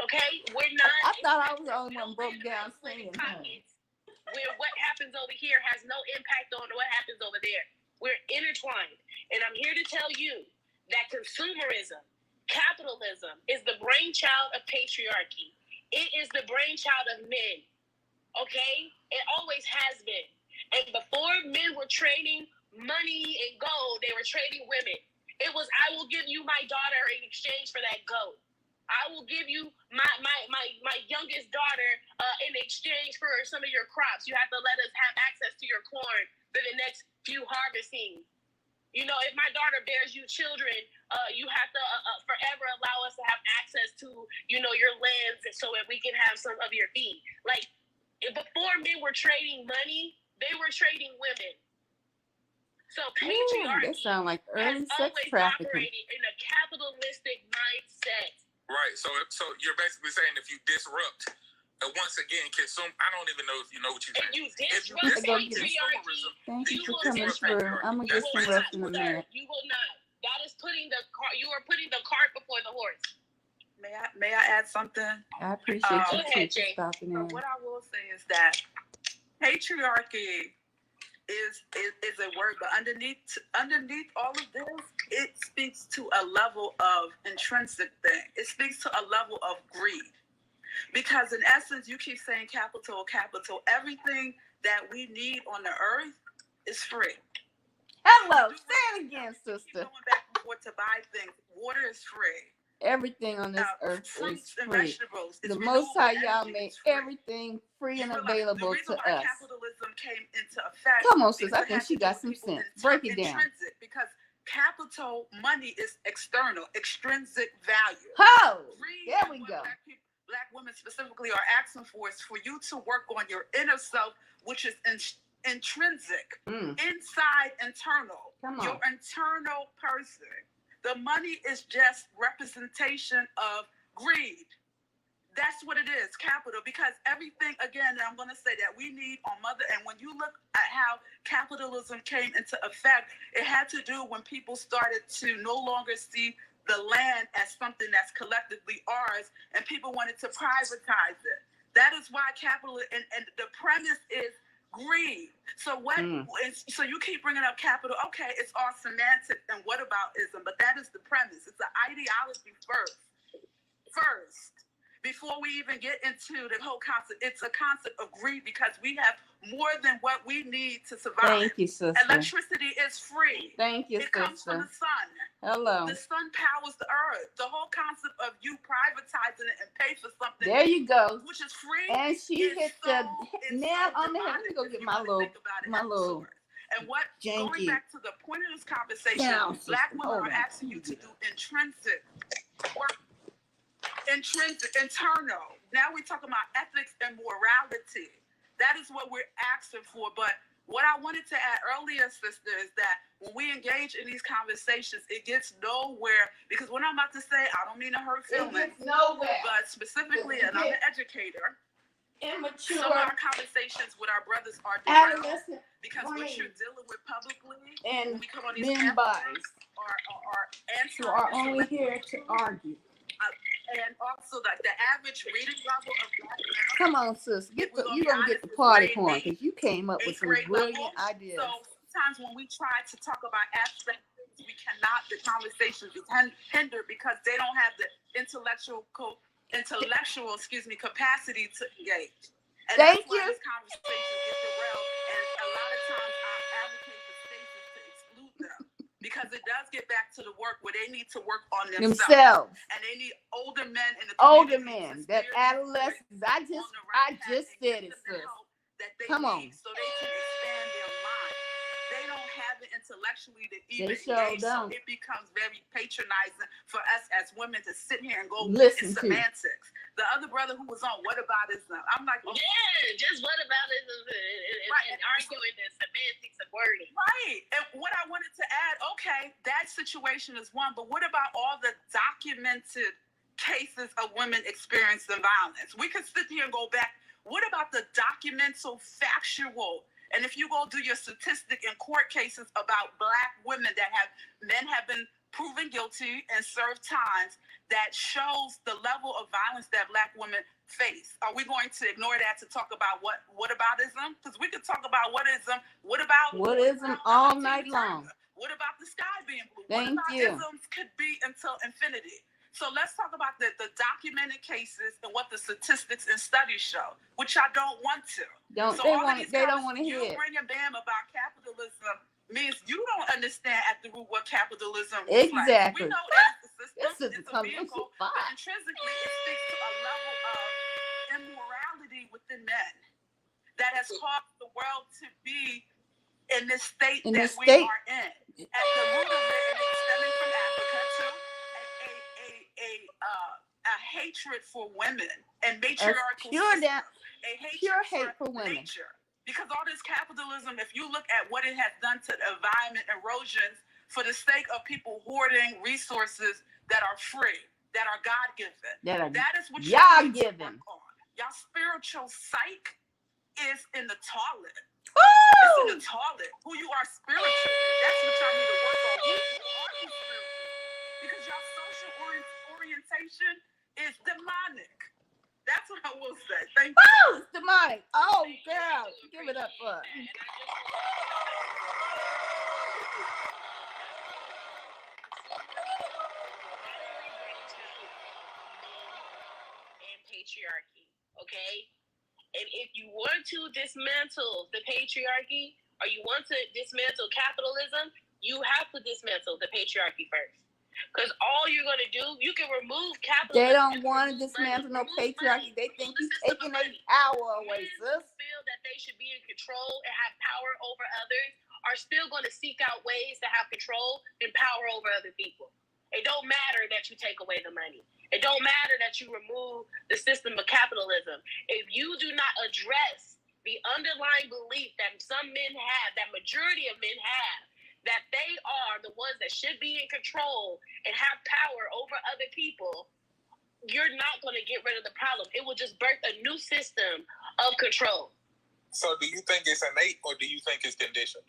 Okay, we're not. I thought I was the only one broke down singing. Where what happens over here has no impact on what happens over there. We're intertwined, and I'm here to tell you that consumerism, capitalism, is the brainchild of patriarchy. It is the brainchild of men. Okay, it always has been. And before men were trading money and gold, they were trading women. It was, I will give you my daughter in exchange for that gold. I will give you my youngest daughter in exchange for some of your crops. You have to let us have access to your corn for the next few harvestings. You know, if my daughter bears you children, you have to forever allow us to have access to, your lands so that we can have some of your feed. Like, before men were trading money, they were trading women. So patriarchy that sound like early has sex always trafficking. operated in a capitalistic mindset. Right. So you're basically saying if you disrupt, once again, consume. I don't even know if you know what you're saying. If you disrupt patriarchy, thank you for coming through. I'm gonna get some rest in a minute. You will not. That is putting the cart. You are putting the cart before the horse. May I add something? I appreciate you for stopping in. What I will say is that patriarchy is a word, but underneath all of this, it speaks to a level of intrinsic thing. It speaks to a level of greed. Because in essence, you keep saying capital. Everything that we need on the earth is free. Hello, say it again, sister. Going back and forth to buy things. Water is free. Everything on this earth fruits is and free. vegetables. The Most High y'all made everything free and available to us. Capitalism came into effect. Come on, sis. I think she got some sense. Break it down. Because capital money is external, extrinsic value. Oh, there we go. Black women specifically are asking for is for you to work on your inner self, which is intrinsic, inside, internal. Come on. Your internal person. The money is just representation of greed. That's what it is, capital. Because everything, again, and I'm going to say that we need on mother. And when you look at how capitalism came into effect, it had to do when people started to no longer see the land as something that's collectively ours, and people wanted to privatize it. That is why capital and the premise is greed. So what? So you keep bringing up capital. Okay, it's all semantics and whataboutism, but that is the premise. It's an ideology first, before we even get into the whole concept. It's a concept of greed because we have more than what we need to survive. Thank you, sister. Electricity is free. Thank you, sister. It comes from the sun. Hello. The sun powers the earth. The whole concept of you privatizing it and pay for something. There you go. Which is free. And she hit the nail on the head. Let me go get my little. And what, going back to the point of this conversation, Black women are asking you to do intrinsic work. Intrinsic, internal. Now we're talking about ethics and morality. That is what we're asking for. But what I wanted to add earlier, sister, is that when we engage in these conversations, it gets nowhere. Because what I'm about to say, I don't mean to hurt feelings. It gets nowhere. But specifically, and I'm an educator, immature. Some of our conversations with our brothers are derailed because what you're dealing with publicly and when we come on these men bodies are who are only here to argue. And also like the average reading level of Black men. Come on, sis. You're going to get the party point because you came up with some brilliant ideas. So sometimes when we try to talk about abstract things, we cannot, the conversations is hindered because they don't have the intellectual capacity to engage. And Thank that's why you. This conversation gets derailed, and a lot of times I advocate for spaces to exclude them because it does get back to the work where they need to work on themselves. And they need older men in the community. That adolescents. I just said it, sis. Come on. So they can expand their mind. They don't have it intellectually to even sure engage. don't. So it becomes very patronizing for us as women to sit here and go Listen in semantics. The other brother who was on whataboutism, I'm like, yeah, just whataboutism and arguing the semantics of wording. Right. And what I wanted to add, okay, that situation is one, but what about all the documented cases of women experiencing violence? We could sit here and go back. What about the documental, factual? And if you go do your statistic in court cases about Black women men have been proven guilty and served times, that shows the level of violence that Black women face. Are we going to ignore that to talk about whataboutism? Because we could talk about whatism. What about all night long? What about the sky being blue? Thank you. Whataboutisms could be until infinity. So let's talk about the documented cases and what the statistics and studies show, which I don't want to. They don't want to hear it. You bringing bam about capitalism means you don't understand at the root what capitalism is. Exactly. We know that it's a system, it's a vehicle, but intrinsically it speaks to a level of immorality within men that has caused the world to be in this state we are in. At the root of it, and it's stemming from Africa too, a hatred for women and matriarchal systems. Pure hate for women. Nature. Because all this capitalism, if you look at what it has done to the environment erosions for the sake of people hoarding resources that are free, that are God-given. That is what y'all given. Y'all spiritual psyche is in the toilet. Woo! It's in the toilet. Who you are spiritually. That's what y'all need to work on. Who are you spiritually? Because y'all social orientation is demonic. That's what I will say. Thank you. Oh, it's demonic. Oh, girl. Give it up for her. And patriarchy, okay? And if you want to dismantle the patriarchy or you want to dismantle capitalism, you have to dismantle the patriarchy first. Because all you're going to do, you can remove capitalism. They don't want to dismantle no patriarchy. They think you're taking their power away, sis. Men who feel that they should be in control and have power over others are still going to seek out ways to have control and power over other people. It don't matter that you take away the money. It don't matter that you remove the system of capitalism. If you do not address the underlying belief that some men have, that majority of men have, that they are the ones that should be in control and have power over other people, you're not going to get rid of the problem. It will just birth a new system of control. So do you think it's innate or do you think it's conditioned?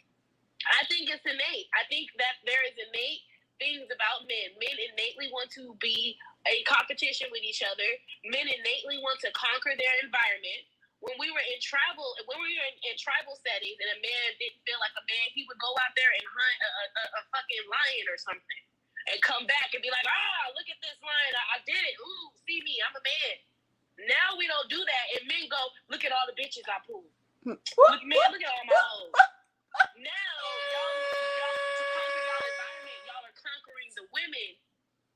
I think it's innate. I think that there is innate things about men. Men innately want to be a competition with each other. Men innately want to conquer their environment. When we were in tribal settings and a man didn't feel like a man, he would go out there and hunt a fucking lion or something and come back and be like, look at this lion. I did it. Ooh, see me. I'm a man. Now we don't do that. And men go, look at all the bitches I pulled. Look, man, look at all my hoes. Now, y'all, to conquer y'all environment, y'all are conquering the women.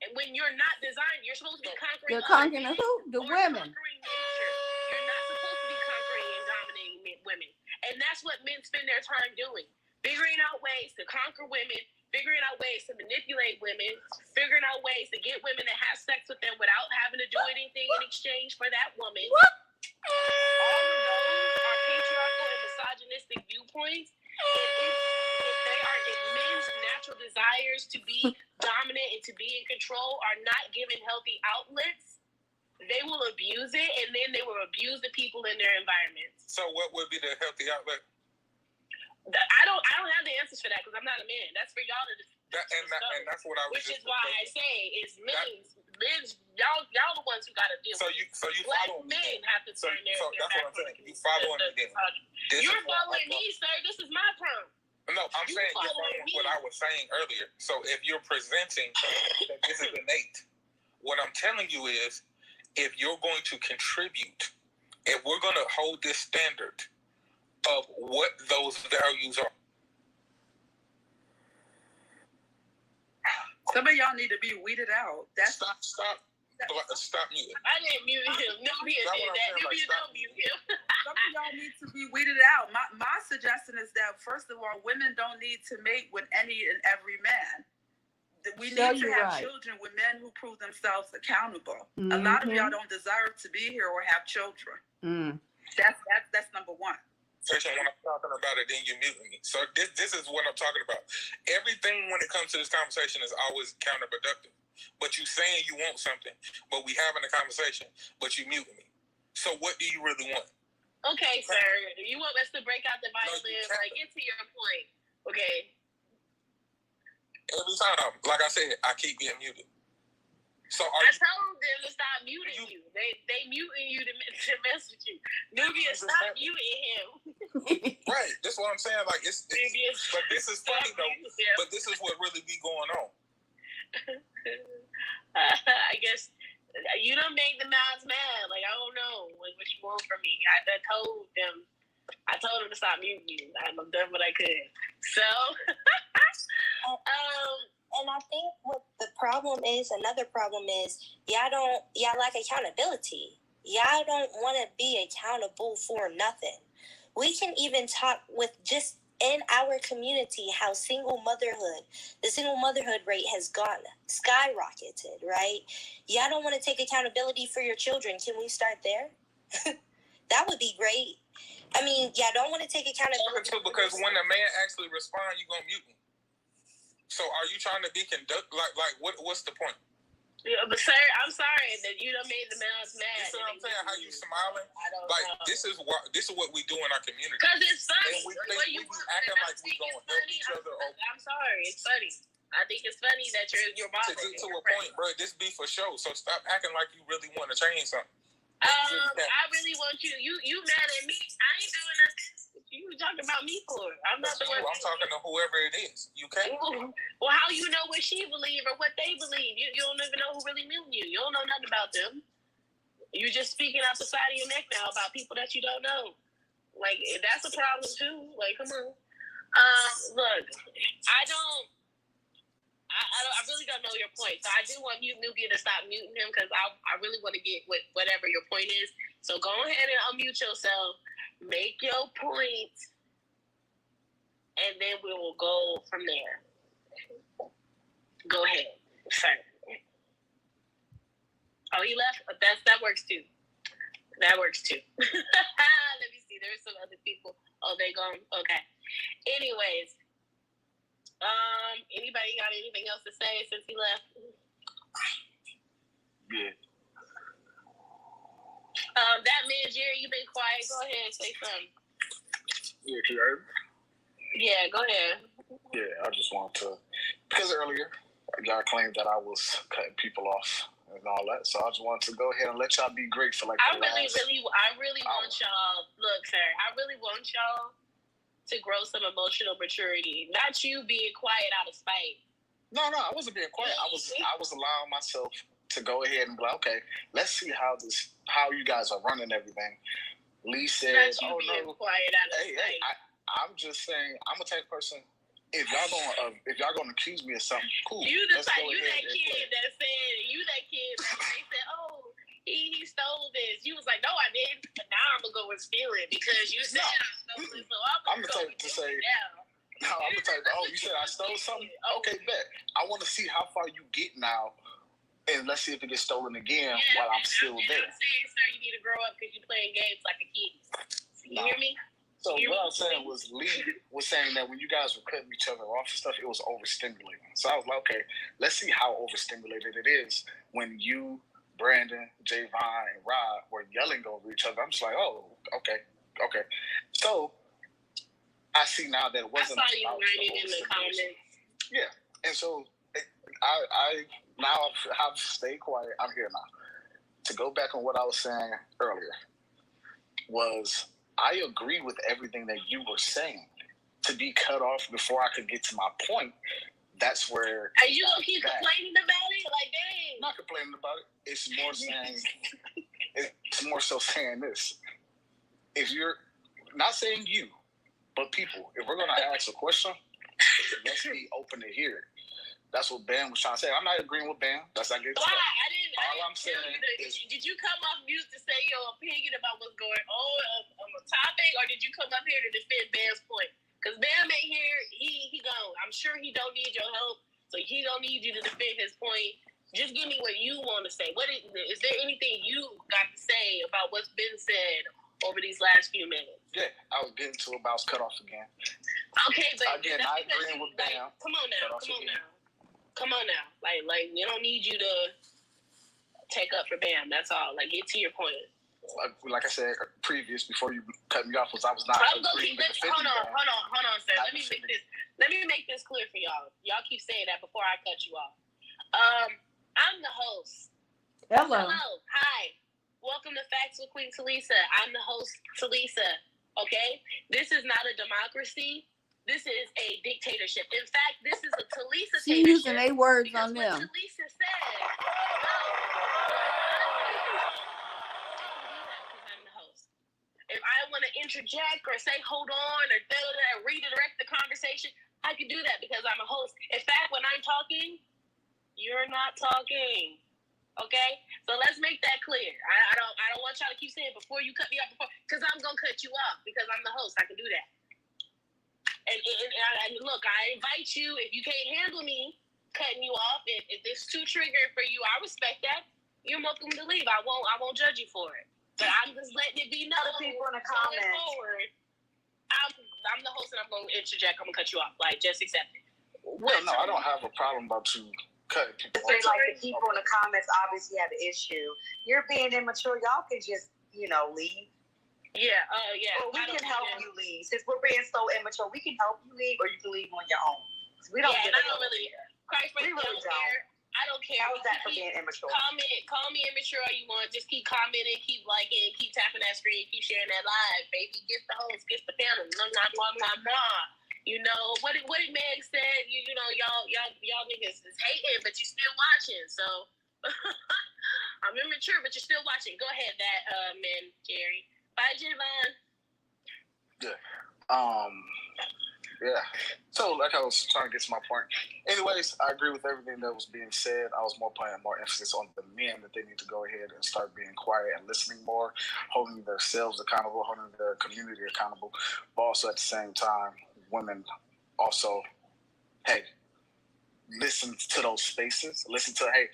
And when you're not designed, you're supposed to be conquering You're conquering who? The women. Conquering nature. You're not supposed to be conquering and dominating women. And that's what men spend their time doing. Figuring out ways to conquer women, figuring out ways to manipulate women, figuring out ways to get women to have sex with them without having to do anything in exchange for that woman. All of those are patriarchal and misogynistic viewpoints. If men's natural desires to be dominant and to be in control are not given healthy outlets, they will abuse it, and then they will abuse the people in their environments. So what would be the healthy outlet? I don't have the answers for that because I'm not a man. That's for y'all to discuss. And that's what I was. Which is why I say is men's y'all the ones who got to deal. So you Black follow men have to turn their. So that's what I'm saying. You following me then? You're following me, sir. This is my prompt. No, I'm saying you're following what I was saying earlier. So if you're presenting that this is innate, what I'm telling you is, if you're going to contribute, if we're going to hold this standard of what those values are. Some of y'all need to be weeded out. That's Stop muting. I didn't mute him. Nubia did that. Nubia don't mute him. Some of y'all need to be weeded out. My suggestion is that, first of all, women don't need to mate with any and every man. We need to have children with men who prove themselves accountable. Mm-hmm. A lot of y'all don't deserve to be here or have children. Mm. That's number one. When I'm talking about it, then you mute me. So this is what I'm talking about. Everything when it comes to this conversation is always counterproductive. But you saying you want something, but we having a conversation, but you mute me. So what do you really want? Okay, sir. You want us to break out the violin? Get to your point. Okay. Every time, like I said, I keep getting muted. So I told them to stop muting you. They muting you to mess with you. Nubia, stop muting him. Right. That's what I'm saying. Like it's but this is funny though. But this is what really be going on. I guess you done made the mouse mad. Like I don't know what you want from me. I told them to stop muting you. I've done what I could. So and I think what the problem is, another problem is, y'all lack accountability. Y'all don't want to be accountable for nothing. We can even talk with just in our community how the single motherhood rate has gone skyrocketed, right? Y'all don't want to take accountability for your children. Can we start there? That would be great. I mean, y'all don't want to take accountability. Because when a man actually responds, you're going to mute me. So are you trying to be what's the point? Yeah, but sir, I'm sorry that you done made the mouse mad. You see what I'm saying? How you smiling? I don't know. This is what we do in our community. Because it's funny. We acting like we gonna help each other. I'm sorry, it's funny. I think it's funny that you're bothering. To get to a point, bro. This be for show. So stop acting like you really want to change something. I really want you. You mad at me? I ain't doing nothing. You talking about me for? I'm not the one. I'm talking to whoever it is. You can't. Well, how you know what she believe or what they believe? You don't even know who really knew you. You don't know nothing about them. You're just speaking out the side of your neck now about people that you don't know. Like that's a problem too. Like, come on. Look, I I really don't know your point. So I do want you, Nubia, to stop muting him because I really want to get whatever your point is. So go ahead and unmute yourself, make your point, and then we will go from there. Go ahead, sir. Oh, he left? That works too. That works too. Let me see. There's some other people. Oh, they gone? Okay. Anyways, anybody got anything else to say since he left? Yeah. That man, Jerry, you been quiet. Go ahead, say something. Yeah, you heard me? Yeah, go ahead. Yeah, I just want to, because earlier y'all claimed that I was cutting people off and all that, so I just wanted to go ahead and let y'all be great for like I really want y'all. Look, sir, I really want y'all to grow some emotional maturity. Not you being quiet out of spite. No, I wasn't being quiet. I was allowing myself to go ahead and be like, okay, let's see how you guys are running everything. Lee said, not you being quiet out of spite. Hey, I'm just saying, I'm a type of person. If y'all gonna accuse me of something, cool. You that kid that they said, oh, he stole this. You was like, no, I didn't. But now I'm gonna go and steal it because you said I stole it. So I'm the type to say, no, I'm the type. Oh, you said I stole something? Okay, bet. I want to see how far you get now, and let's see if it gets stolen again while I'm still there. I'm saying, sir, you need to grow up because you're playing games like a kid. You hear me? So what I was saying was Lee was saying that when you guys were cutting each other off and stuff, it was overstimulating. So I was like, okay, let's see how overstimulated it is when you, Brandon, Javon, and Rob were yelling over each other. I'm just like, oh, okay. So I see now that it wasn't. I saw you writing in the comments. Yeah, and so I now have stayed quiet. I'm here now. To go back on what I was saying earlier was, I agree with everything that you were saying. To be cut off before I could get to my point, that's where... Are you going to keep complaining about it? Like, dang. Not complaining about it. It's more saying... it's more so saying this. If you're... Not saying you, but people. If we're going to ask a question, let's be open to hear it. That's what Bam was trying to say. I'm not agreeing with Bam. That's not good. All I'm saying is... Did you come off mute to say your opinion about what's going on the topic, or did you come up here to defend Bam's point? Because Bam ain't here. He gone. I'm sure he don't need your help, so he don't need you to defend his point. Just give me what you want to say. Is there anything you got to say about what's been said over these last few minutes? Yeah, I was getting to about cut off again. Okay, but again, I agree with Bam. Come on now. Like we don't need you to take up for Bam. That's all. Like, get to your point. Like I said previous, before you cut me off, I was not agreeing with hold on, sir. Let me make this clear for y'all. Y'all keep saying that before I cut you off. I'm the host. Hello. Hi. Welcome to Facts with Queen Talisa. I'm the host, Talisa. Okay? This is not a democracy. This is a dictatorship. In fact, this is a Talisa dictatorship. She using their words on them. What Talisa said. If I want to interject or say hold on or redirect the conversation, I can do that because I'm a host. In fact, when I'm talking, you're not talking. Okay? So let's make that clear. I don't want y'all to keep saying before you cut me off, because I'm going to cut you off because I'm the host. I can do that. And look, I invite you, if you can't handle me cutting you off, if it's too triggering for you, I respect that. You're welcome to leave. I won't judge you for it. But I'm just letting it be known. Other people in the comments. Forward, I'm the host and I'm going to interject. I'm going to cut you off. Like, just accept it. Well, no, I don't have a problem about you cutting people off. Like, the people in the comments obviously have an issue. You're being immature. Y'all can just, leave. Yeah, yeah. Well, we can help you leave. Since we're being so immature, we can help you leave or you can leave on your own. We don't we really care. I don't care. How is that for being immature? Call me immature all you want. Just keep commenting, keep liking, keep tapping that screen, keep sharing that live, baby. Get the host, get the family. Blah, blah, blah, blah, blah. You know, what did Meg said, y'all niggas is hating, but you still watching. So I'm immature, but you're still watching. Go ahead, man, Jerry. Bye, Javon. Yeah. Yeah. So, like I was trying to get to my point. Anyways, I agree with everything that was being said. I was more putting more emphasis on the men that they need to go ahead and start being quiet and listening more, holding themselves accountable, holding their community accountable. But also at the same time, women also, hey, listen to those spaces. Listen to, hey,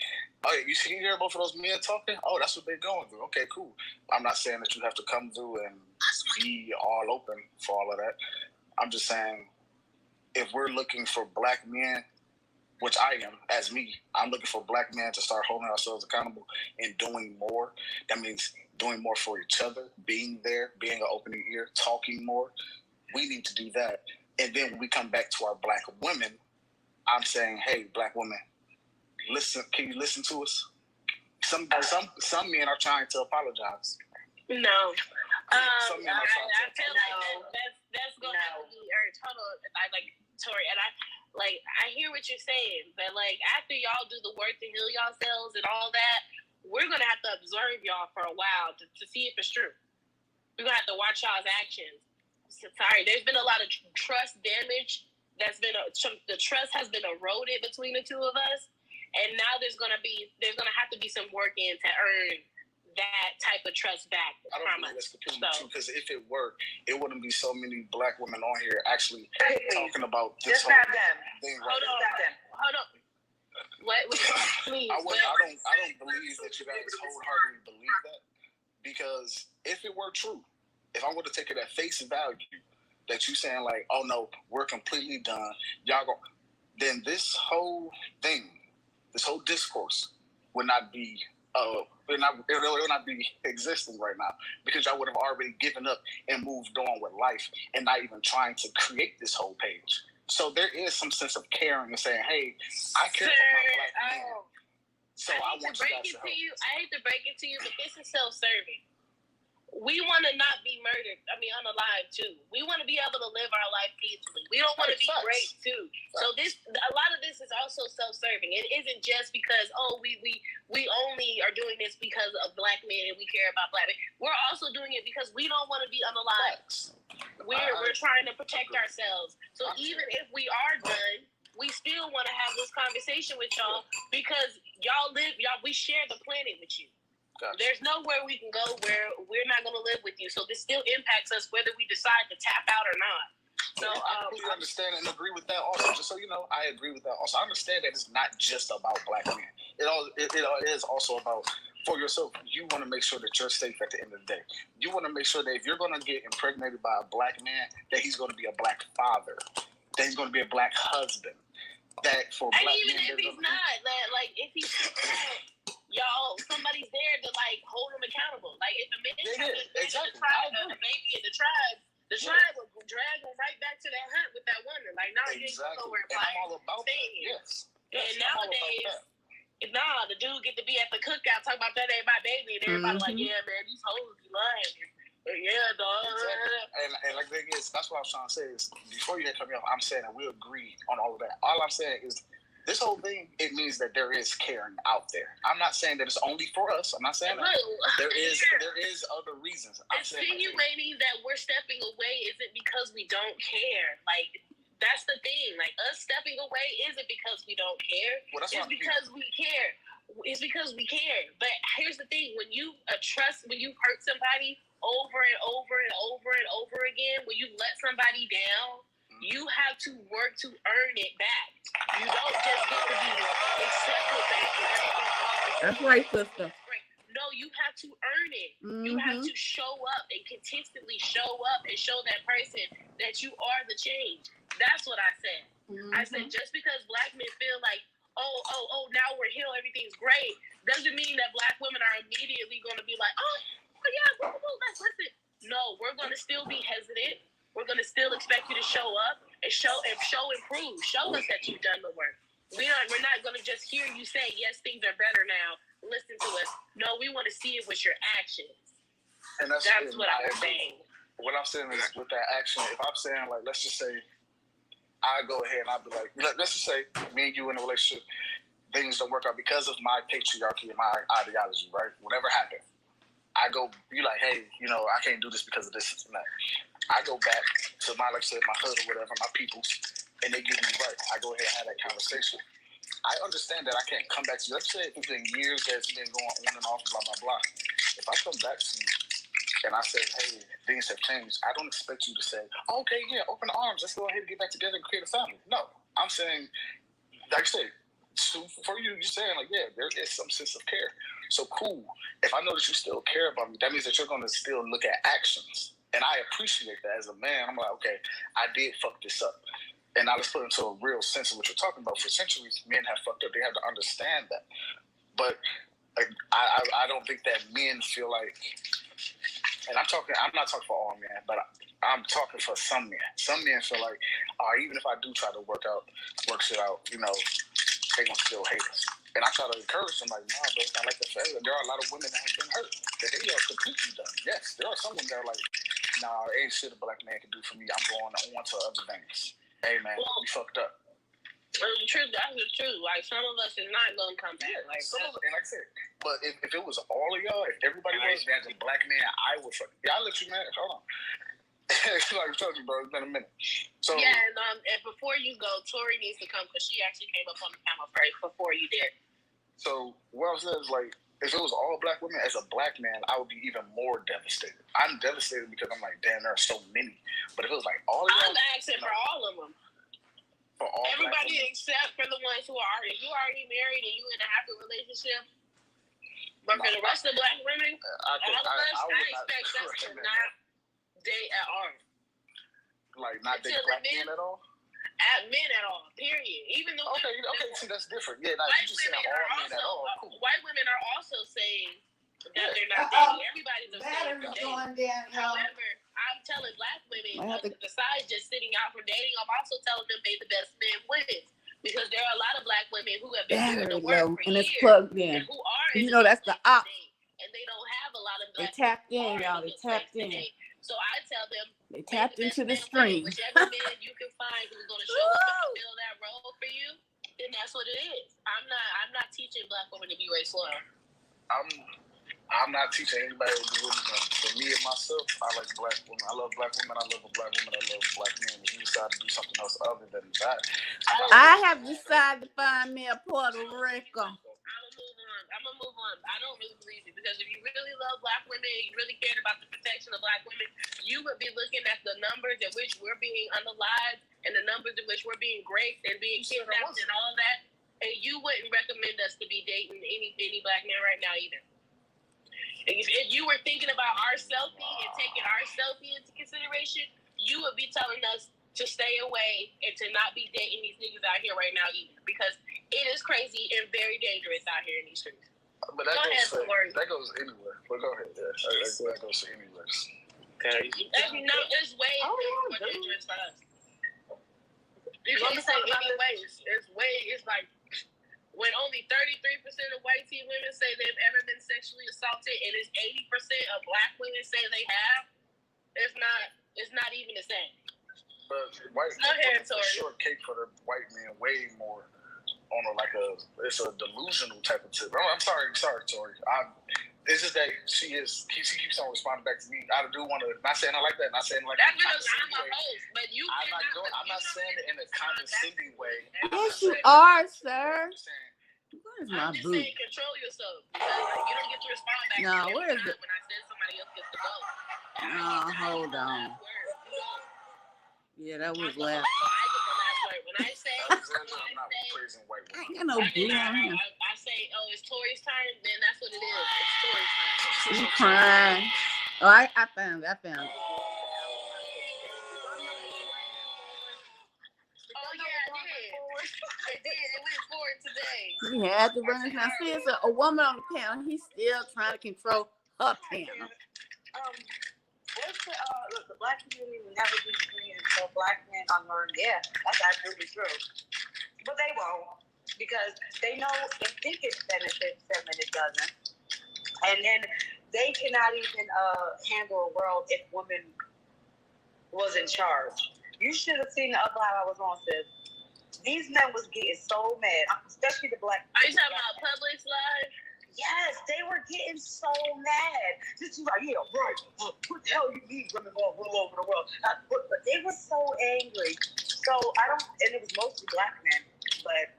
oh, you hear both of those men talking? Oh, that's what they're going through. Okay, cool. I'm not saying that you have to come through and be all open for all of that. I'm just saying, if we're looking for black men, which I am, as me, I'm looking for black men to start holding ourselves accountable and doing more. That means doing more for each other, being there, being an opening ear, talking more. We need to do that. And then when we come back to our black women, I'm saying, hey, black women, listen. Can you listen to us? Some men are trying to apologize. No. Some men are trying to I feel like that's gonna have to be earned. Hold on, I like Tori, and I hear what you're saying, but like after y'all do the work to heal yourselves and all that, we're gonna have to observe y'all for a while to see if it's true. We're gonna have to watch y'all's actions. Sorry, there's been a lot of trust damage. The trust has been eroded between the two of us, and now there's gonna have to be some work in to earn that type of trust back. I don't believe that's completely true, because if it were, it wouldn't be so many black women on here actually talking about this whole thing. Hold on. What? Please. I don't believe that you guys wholeheartedly believe that, because if it were true, if I'm going to take it at face value, that you saying like, oh no, we're completely done, y'all go, then this whole thing, this whole discourse would not be it will not be existing right now, because I would have already given up and moved on with life and not even trying to create this whole page. So there is some sense of caring and saying, hey, I care for my black man. So I want you guys to help. I hate to break it to you, but this is self-serving. We want to not be murdered. Unalive too. We want to be able to live our life peacefully. We don't want to be great too. So a lot of this is also self-serving. It isn't just because we only are doing this because of black men and we care about black men. We're also doing it because we don't want to be unalive. We're trying to protect ourselves. So even if we are done, we still want to have this conversation with y'all, because we share the planet with you. Gotcha. There's nowhere we can go where we're not going to live with you. So this still impacts us whether we decide to tap out or not. So I completely understand and agree with that also. Just so you know, I agree with that also. I understand that it's not just about black men. It is also about, for yourself, you want to make sure that you're safe at the end of the day. You want to make sure that if you're going to get impregnated by a black man, that he's going to be a black father, that he's going to be a black husband. That for black men, even if he's not, like if he's y'all, somebody's there to like hold him accountable. Like if a man has a baby in the tribe will drag him right back to that hunt with that woman. Like, no, you ain't nowhere. And I'm all about that. Yes. And nowadays, the dude get to be at the cookout talking about that ain't my baby, and everybody like, yeah, man, these hoes be lying. Yeah, dog. Exactly. And like the thing is, that's what I was trying to say is, before you cut me off, I'm saying that we agree on all of that. All I'm saying is, this whole thing, it means that there is caring out there. I'm not saying that it's only for us. I'm not saying that. There is other reasons. Insinuating that we're stepping away isn't because we don't care. Like, that's the thing. Like, us stepping away isn't because we don't care. Well, it's because we care. It's because we care. But here's the thing: when you hurt somebody over and over and over and over again, when you let somebody down, you have to work to earn it back. You don't just get to be accepted back. That's right, sister. No, you have to earn it. Mm-hmm. You have to show up and consistently show up and show that person that you are the change. That's what I said. Mm-hmm. I said, just because black men feel like, oh, now we're healed, everything's great, doesn't mean that black women are immediately going to be like, oh yeah, let's listen. No, we're going to still be hesitant. We're going to still expect you to show up and show improve. Show us that you've done the work. We're not going to just hear you say, yes, things are better now. Listen to us. No, we want to see it with your actions. And that's what I'm saying. What I'm saying is, with that action, if I'm saying, like, let's just say, I go ahead and I'll be like, let's just say, me and you in a relationship, things don't work out because of my patriarchy and my ideology, right? Whatever happened, I go, you like, hey, you know, I can't do this because of this and that. I go back to my, like I said, my hood or whatever, my peoples, and they give me right. I go ahead and have that conversation. I understand that I can't come back to you. Let's say it's been years that's been going on and off, blah, blah, blah. If I come back to you and I say, hey, things have changed, I don't expect you to say, oh, okay, yeah, open arms. Let's go ahead and get back together and create a family. No, I'm saying, like I said, so for you, you're saying, like, yeah, there is some sense of care. So cool. If I know that you still care about me, that means that you're going to still look at actions. And I appreciate that as a man. I'm like, okay, I did fuck this up. And now let's put it into a real sense of what you're talking about. For centuries, men have fucked up. They have to understand that. But I don't think that men feel like, and I'm not talking for all men, but I'm talking for some men. Some men feel like, even if I do try to work shit out, you know, they gonna still hate us. And I try to encourage them, like, nah, but it's not like that forever. There are a lot of women that have been hurt, that they are completely done. Yes, there are some women that are like, nah, ain't shit a black man can do for me. I'm going on to other things. Hey, man, you fucked up. Well, the truth, that's the truth. Like, some of us is not going to come back. Yeah, like, some of it, and like I said, but if it was all of y'all, if everybody was as a black man, I would fuck. Yeah, I'll let you, man. Hold on. Like I told you, bro, it's been a minute. So yeah, and before you go, Tori needs to come because she actually came up on the panel first before you did. So what I was saying is, like, if it was all black women, as a black man, I would be even more devastated. I'm devastated because I'm like, damn, there are so many. But if it was like all of y'all, I'm asking for all of them. For all everybody except for the ones who are already, you already married and you in a happy relationship. But for the rest of the black women, I expect us to not date at all. Like, not date black men at all? At men at all, period. Even though okay, see, that's different. Yeah, like, you just saying all men at all. Cool. White women are also saying that they're not dating. Everybody's saying going down. However, I'm telling black women, besides just sitting out for dating, I'm also telling them they the best man wins. Because there are a lot of black women who have been doing the work for and years. It's plugged in. And who are you know, that's the op. And they don't have a lot of They black tapped in, y'all. They tapped in. So I tell them, they tapped into the stream. Whichever man you can find who's going to show up and fill that role for you, then that's what it is. I'm not teaching black women to be race loyal. I'm not teaching anybody to do anything. For me and myself, I like black women. I love black women. I love a black woman. I love black men. If you decide to do something else other than that, I have decided to find me a Puerto Rico. I'm gonna move on. I don't really believe it because if you really love black women, you really cared about the protection of black women, you would be looking at the numbers in which we're being unalived and the numbers in which we're being raped and being kidnapped and all that, and you wouldn't recommend us to be dating any black man right now either. If you were thinking about our selfie and taking our selfie into consideration, you would be telling us to stay away and to not be dating these niggas out here right now either, because it is crazy and very dangerous out here in these streets. But that goes anywhere. But go ahead. Yeah, that goes anywhere. Okay. There's way more dangerous for us. You can't say anyways. It's like when only 33% of white teen women say they've ever been sexually assaulted, and it's 80% of black women say they have. It's not even the same. But white men, it's a short cake for the white man, way more on it's a delusional type of tip. I'm sorry, Tori. It's just that she keeps on responding back to me. I do want to, not saying I like that, not saying like that's because I'm a host, but you I'm not saying it in a condescending way. Yes, you are, sir. Where's my boot? Saying control yourself because you don't get to respond back. No, where is it? When I said somebody else gets to go. Hold on. Yeah, that was last. When I say, I'm not praising white women. I ain't got no boot on here. I say, it's Tori's time, then that's what it is. It's Tori's time. You crying? Oh, I found it. Oh yeah, I did. It went forward today. We had to run it. Now, see, it's a woman on the panel. He's still trying to control her panel. Look, the black community will never be free until black men unlearn. Yeah, that's absolutely true. But they won't, because they know they think it benefits them and it doesn't. And then they cannot even handle a world if women was in charge. You should have seen the other live I was on, sis. These men was getting so mad, especially the black. Are you talking about Publix Live? Yes, they were getting so mad. Just like, yeah, right. What the hell you mean women going to rule over the world? But they were so angry. So and it was mostly black men. But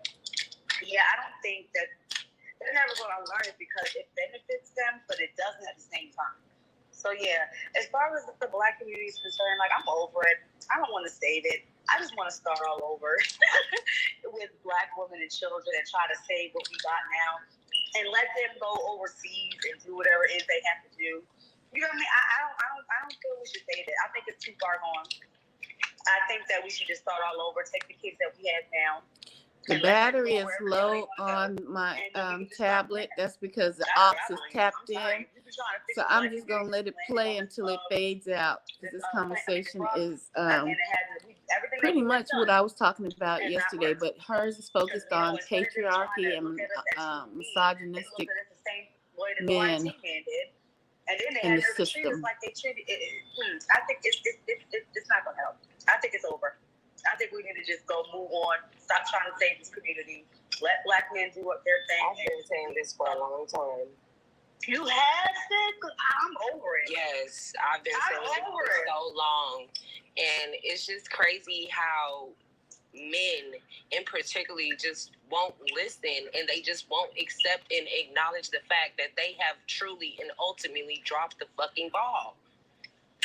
yeah, I don't think that they're never going to learn it because it benefits them, but it doesn't at the same time. So yeah, as far as the black community is concerned, like I'm over it. I don't want to save it. I just want to start all over with black women and children and try to save what we got now and let them go overseas and do whatever it is they have to do. You know what I mean? I don't feel we should save it. I think it's too far gone. I think that we should just start all over, take the kids that we have now. The battery is low on my tablet. That's because the aux is tapped in. So I'm just going to let it play until it fades out. Because this conversation is pretty much what I was talking about yesterday. But hers is focused on patriarchy and misogynistic men in the system. I think it's not going to help. I think it's over. I think we need to just go move on. Stop trying to save this community. Let black men do what they're saying. I've been saying this for a long time. You have said? I'm over it. Yes, I've been saying it for so long. And it's just crazy how men in particularly just won't listen and they just won't accept and acknowledge the fact that they have truly and ultimately dropped the fucking ball.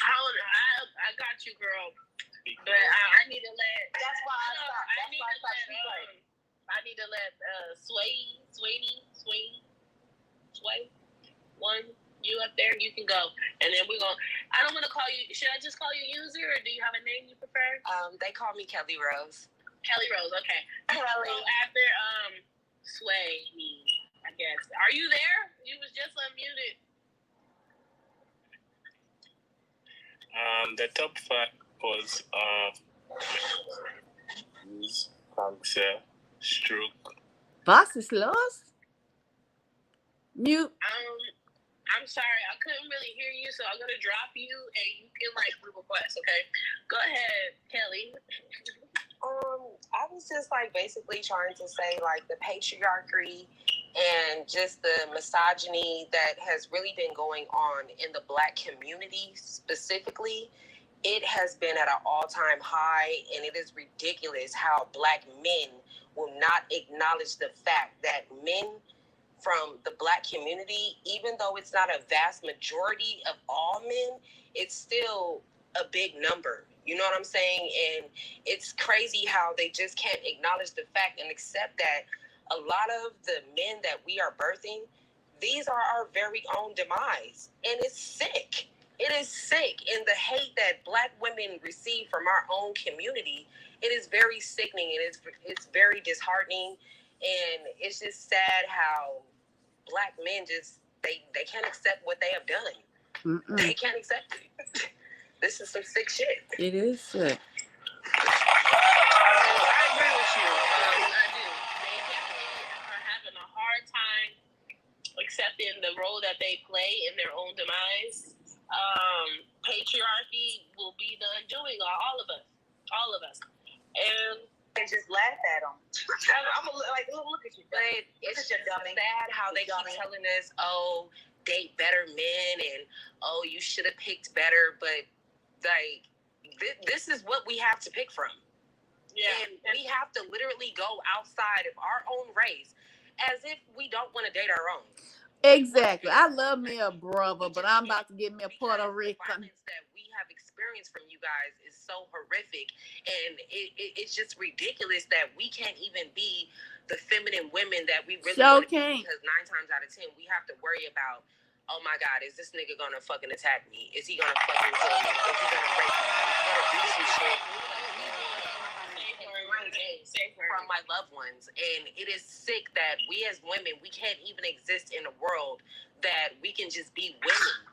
I got you, girl. But I need to let. That's why I stopped. I need to let Sway. One, you up there, you can go, and then we're gonna. I don't want to call you. Should I just call you user, or do you have a name you prefer? They call me Kelly Rose. Kelly Rose. Okay. Kelly. So after Sway, I guess. Are you there? You was just unmuted. The top 5 was cancer, stroke. Boss is lost? Mute. I'm sorry, I couldn't really hear you, so I'm gonna drop you and you can request, okay? Go ahead, Kelly. I was just basically trying to say the patriarchy and just the misogyny that has really been going on in the black community specifically. It has been at an all-time high, and it is ridiculous how black men will not acknowledge the fact that men from the black community, even though it's not a vast majority of all men, it's still a big number. You know what I'm saying? And it's crazy how they just can't acknowledge the fact and accept that a lot of the men that we are birthing, these are our very own demise. And it's sick. It is sick. And the hate that black women receive from our own community, it is very sickening, and it's very disheartening. And it's just sad how black men just, they can't accept what they have done. Mm-mm. They can't accept it. This is some sick shit. It is sick. I agree with you. I do. They definitely are having a hard time accepting the role that they play in their own demise. Patriarchy will be the undoing of all of us. And they just laugh at them. I'm look at you. But it's just sad how they keep telling us, oh, date better men, and oh, you should have picked better. But this is what we have to pick from. Yeah. And we have to literally go outside of our own race as if we don't want to date our own. Exactly. I love me a brother, but I'm about to get me a Puerto Rican. The violence that we have experienced from you guys is so horrific, and it's just ridiculous that we can't even be the feminine women that we really want to be, because 9 times out of 10 we have to worry about, oh my God, is this nigga gonna fucking attack me? Is he gonna fucking kill me? Is he gonna rape me? Is he gonna do some shit? From my loved ones. And it is sick that we as women, we can't even exist in a world that we can just be women.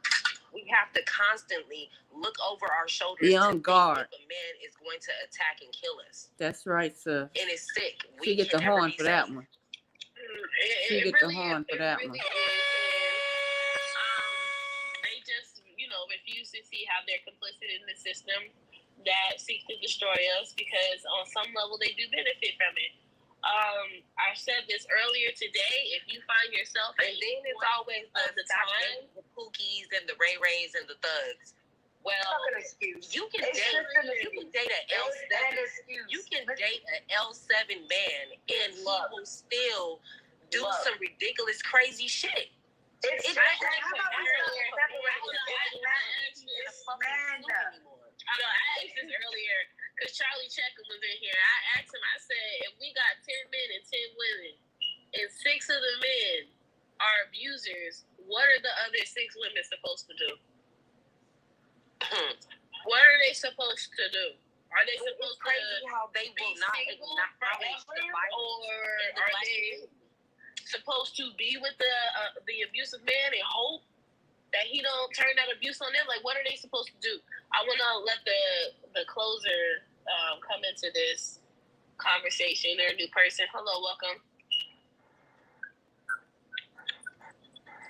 We have to constantly look over our shoulders. Be on guard. If a man is going to attack and kill us. That's right, sir. And it's sick. She get the horn for that one. She get the horn for that one. They just, refuse to see how they're complicit in the system that seeks to destroy us, because on some level they do benefit from it. I said this earlier today. If you find yourself, and then it's always the time, the Pookies and the Ray Rays and the thugs. Well, you can date an L7 man, and he will still do some ridiculous, crazy shit. I asked this earlier because Charlie Checker was in here. I asked him, I said, if we got 10 men and 10 women, and 6 of the men are abusers, what are the other 6 women supposed to do? What are they supposed to do? Are they supposed to how they will not acknowledge the violence, or are they supposed to be with the abusive man and hope that he don't turn that abuse on them? Like, what are they supposed to do? I want to let the closer come into this conversation. They're a new person. Hello, welcome.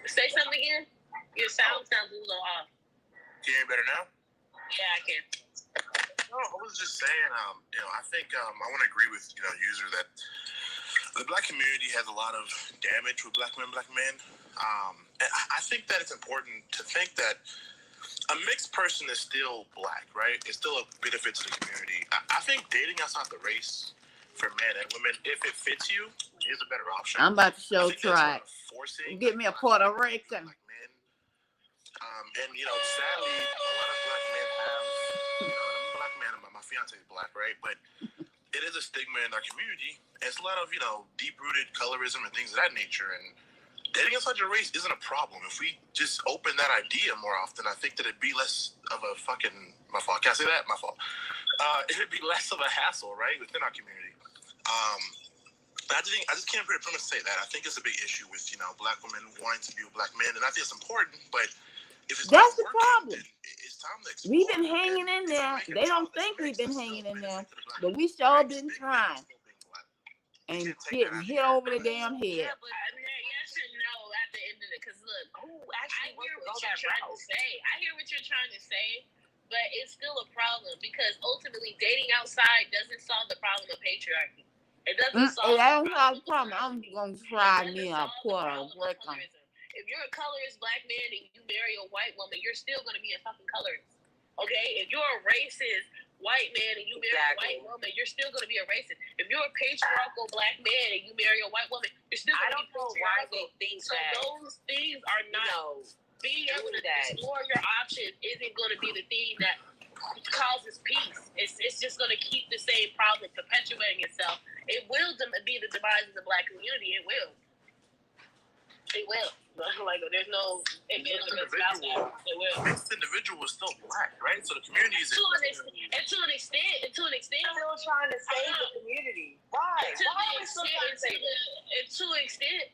Say something again. Your sound sounds a little off. Can you hear me better now? Yeah, I can. No, I was just saying, I think I want to agree with, user that the black community has a lot of damage with black women, black men. And I think that it's important to think that a mixed person is still black, right? It's still a benefit to the community. I think dating outside the race for men and women, if it fits you, is a better option. I'm about to show try. Get me a Puerto Rican. And sadly, a lot of black men have, I'm a black man, my fiance is black, right? But it is a stigma in our community. And it's a lot of, deep-rooted colorism and things of that nature. And dating outside your race isn't a problem. If we just open that idea more often, I think that it'd be less of a my fault. Can I say that? My fault. It'd be less of a hassle, right, within our community. I just can't pretty much say that. I think it's a big issue with, black women wanting to be with black men. And I think it's important, but if it's that's the working, problem. It's time to we've been hanging in there. They don't think we've been hanging in there, but we sure been trying and getting hit over the damn head. Yeah, but yes and no at the end of it. Because look, I hear what you're trying to say. I hear what you're trying to say, but it's still a problem because ultimately dating outside doesn't solve the problem of patriarchy. It doesn't solve the problem. I'm gonna try me a Puerto Rican. If you're a colorist black man and you marry a white woman, you're still going to be a fucking colorist. Okay? If you're a racist white man and you marry a white woman, you're still going to be a racist. If you're a patriarchal black man and you marry a white woman, you're still going to be patriarchal. So those things are not... being able to explore your options isn't going to be the thing that causes peace. It's just going to keep the same problem perpetuating itself. It will be the demise of the black community. It will. It will. Like, there's no about that. It will. This individual is still black, right? So the community is... To an extent. I'm still trying to save the community. Why? To an extent,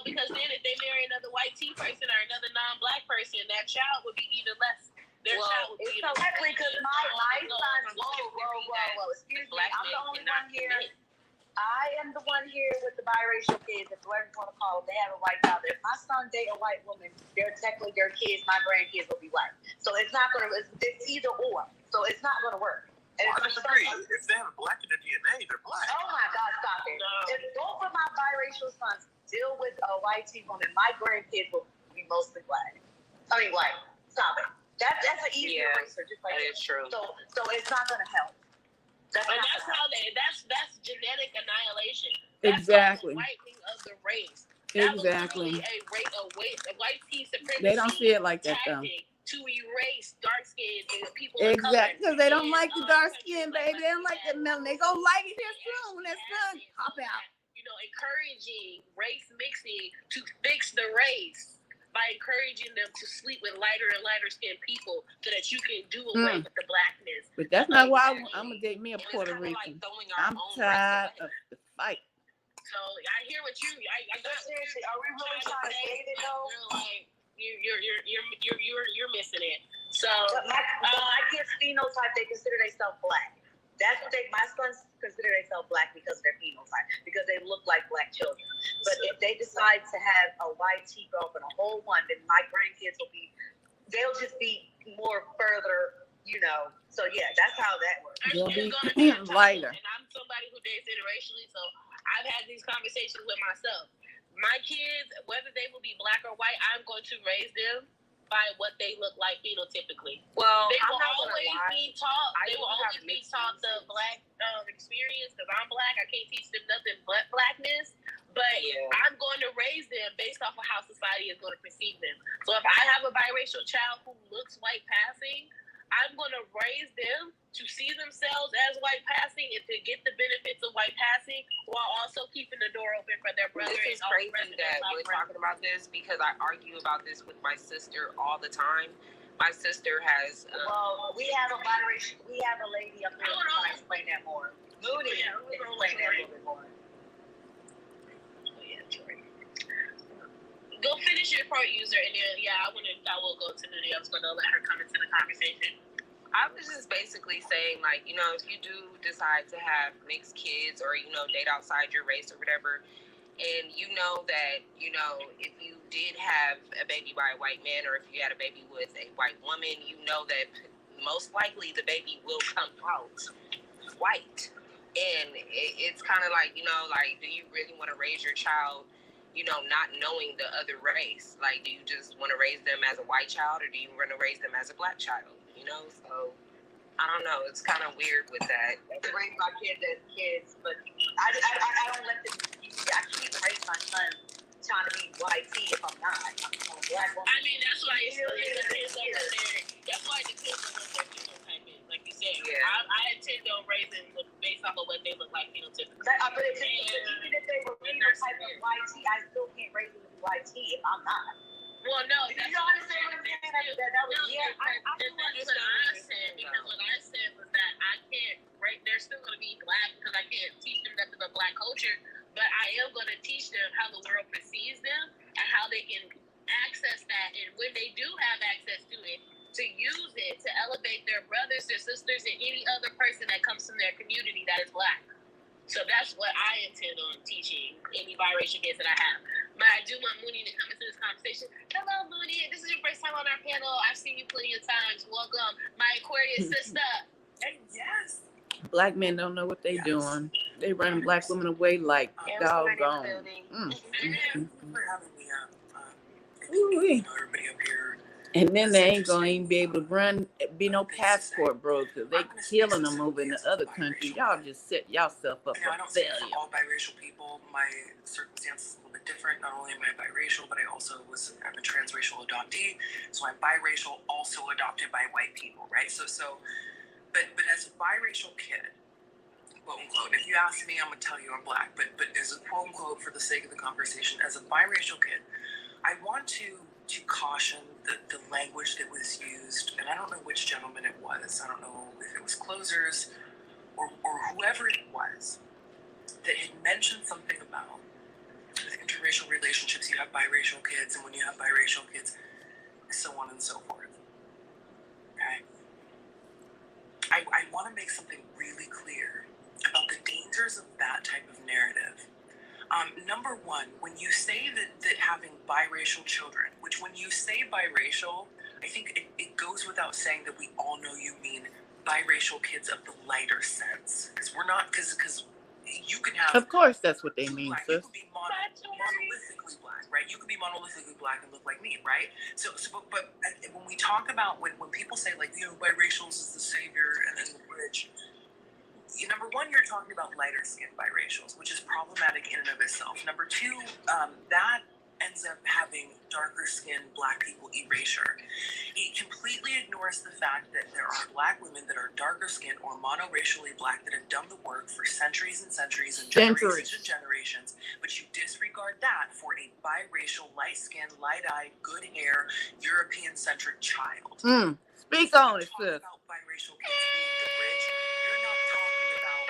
because then if they marry another white tea person or another non-black person, that child would be even less. Their child would be even less. Exactly, because my son... Whoa. Excuse me. I'm the only one here. I am the one here with the biracial kids, if whoever you want to call them, they have a white father. If my son date a white woman, they're technically their kids, my grandkids will be white. So it's not going to, it's either or. So it's not going to work. And I disagree. If they have black in their DNA, they're black. Oh my God, stop it. If both of my biracial sons deal with a white tea woman, my grandkids will be mostly black. I mean white. Stop it. That's an easy eraser. Just like that is true. So it's not going to help. That's genetic annihilation. That's exactly. Whitening of the race. Exactly. A white tea supremacy. They don't see it like that though. To erase dark skin and people. Exactly, because they don't like the dark skin, baby. They don't like the melon. They gonna like it here soon when that sun pop out. Encouraging race mixing to fix the race. By encouraging them to sleep with lighter and lighter skinned people so that you can do away with the blackness. But that's not why I'm going to date me a Puerto Rican. I'm tired of the fight. So I hear what you... seriously, are we really trying to save it though? You're missing it. So... my kids' phenotype, they consider themselves black. That's what my sons consider themselves black because of their phenotype, because they look like black children. But if they decide to have a white tea girlfriend, a whole one, then my grandkids they'll just be more further, So yeah, that's how that works. They'll be lighter. And I'm somebody who dates interracially, so I've had these conversations with myself. My kids, whether they will be black or white, I'm going to raise them by what they look like phenotypically. Well, they will always be taught. They will always be taught the black experience because I'm black. I can't teach them nothing but blackness. But I'm going to raise them based off of how society is going to perceive them. So if I have a biracial child who looks white passing, I'm going to raise them to see themselves as white passing and to get the benefits of white passing while also keeping the door open for their brother. This is crazy that we're talking about this because I argue about this with my sister all the time. My sister has. We have a biracial. We have a lady up there who can explain that more. Moody, explain that a little bit more. Go finish your part, user, and then I will go to Moody. I was going to let her come into the conversation. I was just basically saying, like, you know, if you do decide to have mixed kids or, you know, date outside your race or whatever, and you know that, you know, if you did have a baby by a white man or if you had a baby with a white woman, you know that most likely the baby will come out white. And it's kind of like, you know, like, do you really want to raise your child, you know, not knowing the other race? Like, do you just want to raise them as a white child or do you want to raise them as a black child? You know, so I don't know. It's kind of weird with that. I raise my kids as kids, but I don't let them. I can't raise my son trying to be white if I'm not. I'm a black woman. I mean, that's why it's the kids over there. That's why the kids are what their phenotype is. Like you said, I intend on raising them based off of what they look like phenotypically. But even if they were phenotype of white I still can't raise them to be white if I'm not. Well, no, you don't understand what I'm saying? That's what I said, because what I said was that I can't, right, they're still going to be black because I can't teach them nothing but black culture, but I am going to teach them how the world perceives them and how they can access that, and when they do have access to it, to use it to elevate their brothers, their sisters, and any other person that comes from their community that is black. So that's what I intend on teaching any biracial kids that I have. But I do want Mooney to come into this conversation. Hello, Mooney. This is your first time on our panel. I've seen you plenty of times. Welcome, my Aquarius sister. Yes. Black men don't know what they're doing. They run black women away like doggone. Everybody up here. And then they ain't gonna even be able to be no passport bros, because they killing them over in the other country. Y'all just set yourself up for failure. For all biracial people, my circumstance is a little bit different. Not only am I biracial, but I'm a transracial adoptee. So I'm biracial, also adopted by white people, right? But as a biracial kid, quote unquote, if you ask me, I'm gonna tell you I'm black. But as a quote unquote, for the sake of the conversation, as a biracial kid, I want to caution the language that was used, and I don't know which gentleman it was. I don't know if it was Closers or whoever it was that had mentioned something about with interracial relationships. You have biracial kids, and when you have biracial kids, so on and so forth. Okay? I want to make something really clear about the dangers of that type of narrative. Number one, when you say that having biracial children, which when you say biracial, I think it goes without saying that we all know you mean biracial kids of the lighter sense. Because we're not, because you can have... Of course that's what they mean, black. sis. You could be monolithically black, right? You could be monolithically black and look like me, right? But when we talk about, when people say, like, you know, biracials is the savior and the bridge... Number one, you're talking about lighter skinned biracials, which is problematic in and of itself. Number two, that ends up having darker skinned black people erasure. It completely ignores the fact that there are black women that are darker skinned or monoracially black that have done the work for centuries and centuries and generations and generations, but you disregard that for a biracial, light skinned, light eyed, good hair, European centric child. Speak on it, sis. About biracial kids being the bridge, you're not talking about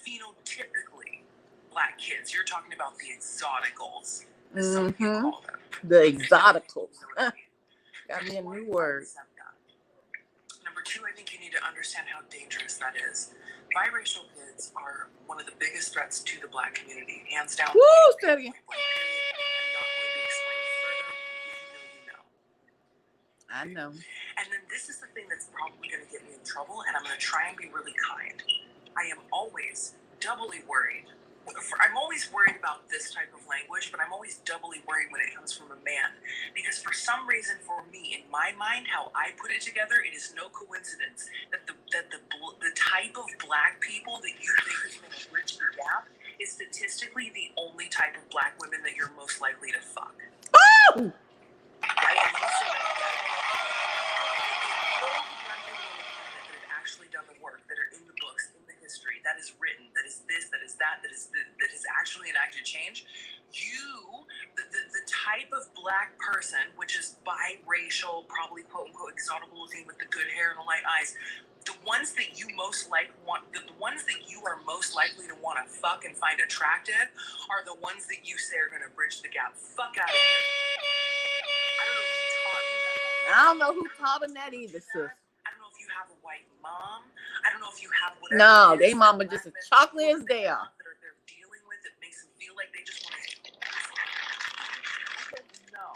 phenotypically black kids. You're talking about the exoticals. Some people call them. The exoticals. Got me a new word. Number two, I think you need to understand how dangerous that is. Biracial kids are one of the biggest threats to the black community, hands down. Woo, steady. I'm not going to explain further. If you know, you know. I know. And then this is the thing that's probably going to get me in trouble, and I'm going to try and be really kind. I am always doubly worried I'm always worried about this type of language, but I'm always doubly worried when it comes from a man. Because for some reason, for me, in my mind, how I put it together, it is no coincidence that the type of black people that you think is going to bridge the gap is statistically the only type of black women that you're most likely to fuck. Woo! Right? And you say that have actually done the work, that are in the books, in the history, that is written, that is this, that is that, that has actually enacted change. The type of black person, which is biracial, probably quote unquote exotic looking with the good hair and the light eyes, the ones that you most the ones that you are most likely to want to fuck and find attractive are the ones that you say are going to bridge the gap. Fuck out of here. I don't know who taught him that either, sis. I don't know if you have a white mom. I don't know if you have whatever. No, they mama just as chocolate as they are. That they're dealing with it makes them feel like they just want to. No.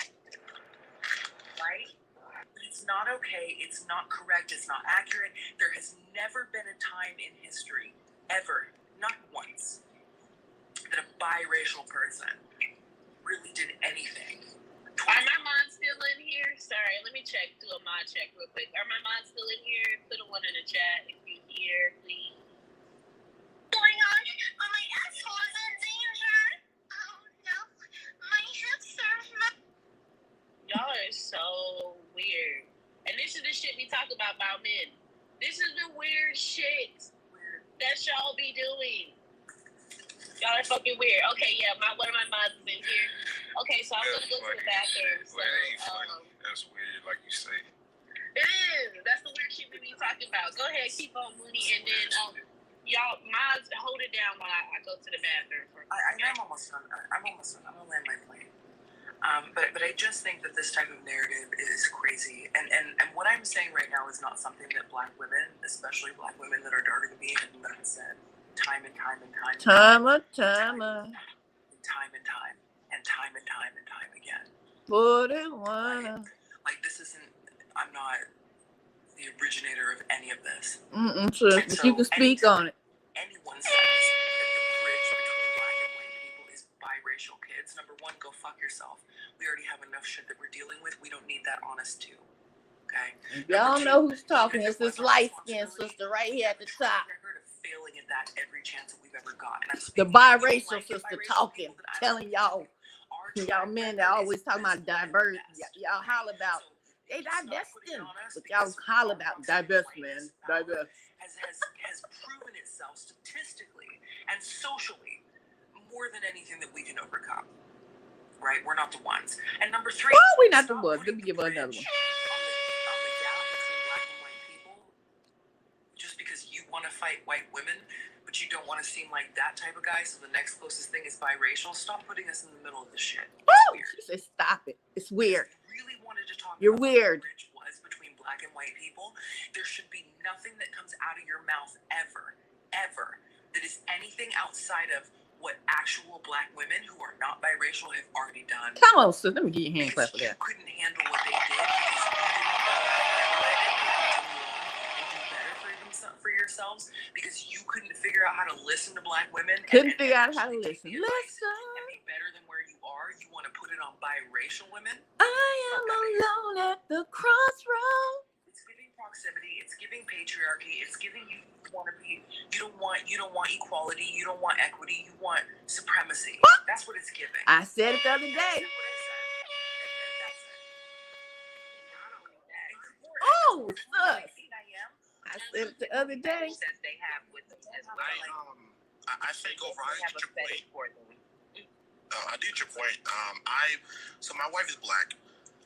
Right? But it's not okay. It's not correct. It's not accurate. There has never been a time in history, ever, not once, that a biracial person really did anything. Are my moms still in here? Sorry, let me check. Do a mod check real quick. Are my moms still in here? Put a one in the chat if you hear, please. Going on? Oh, my asshole is in danger. Oh no, my hamster. Y'all are so weird. And this is the shit we talk about men. This is the weird shit that y'all be doing. Y'all are fucking weird. Okay, yeah, one of my moms is in here. Okay, so I'm gonna go to the bathroom. So, that's weird, like you say. It is. That's the weird shit we be talking about. Go ahead, keep on, Mooney, and then y'all, moms, hold it down while I go to the bathroom. I'm almost done. I'm gonna land my plane. But I just think that this type of narrative is crazy. And what I'm saying right now is not something that black women, especially black women that are darker than me, have never said time and time again. Like this isn't. I'm not the originator of any of this. Sure, but you can speak on it. Anyone says that the bridge between black and white people is biracial kids, number one, go fuck yourself. We already have enough shit that we're dealing with. We don't need that on us too. Okay? Y'all know who's talking. It's this light-skinned sister right here at the top. Failing at that every chance that we've ever got. The biracial sister talking, telling y'all men that always talking about diverse. Y'all holler about they divesting, but y'all holler about divestment. Has proven itself statistically and socially more than anything that we can overcome. Right? We're not the ones. And number three, we're not the ones. Let me give her another one. On the gap between black and white people, just because you want to fight white women, but you don't want to seem like that type of guy, so the next closest thing is biracial. Stop putting us in the middle of the shit. She said, stop it. It's weird. If you really wanted to talk You're about weird. what the bridge was between black and white people, there should be nothing that comes out of your mouth ever, that is anything outside of what actual black women who are not biracial have already done. Come on, sis. Let me give you a hand clap for that. You couldn't handle what they did because you didn't know how to handle it and do better for yourselves because you couldn't figure out how to listen to black women. Couldn't figure out how to listen. And be better than where you are. You want to put it on biracial women? I am alone at the crossroads. It's giving proximity. It's giving patriarchy. It's giving you want to be. You don't want equality. You don't want equity. You want supremacy. What? That's what it's giving. I said it the other day. Oh, sus. I said it the other day. I think overall, I get your point. I get your point. So my wife is black.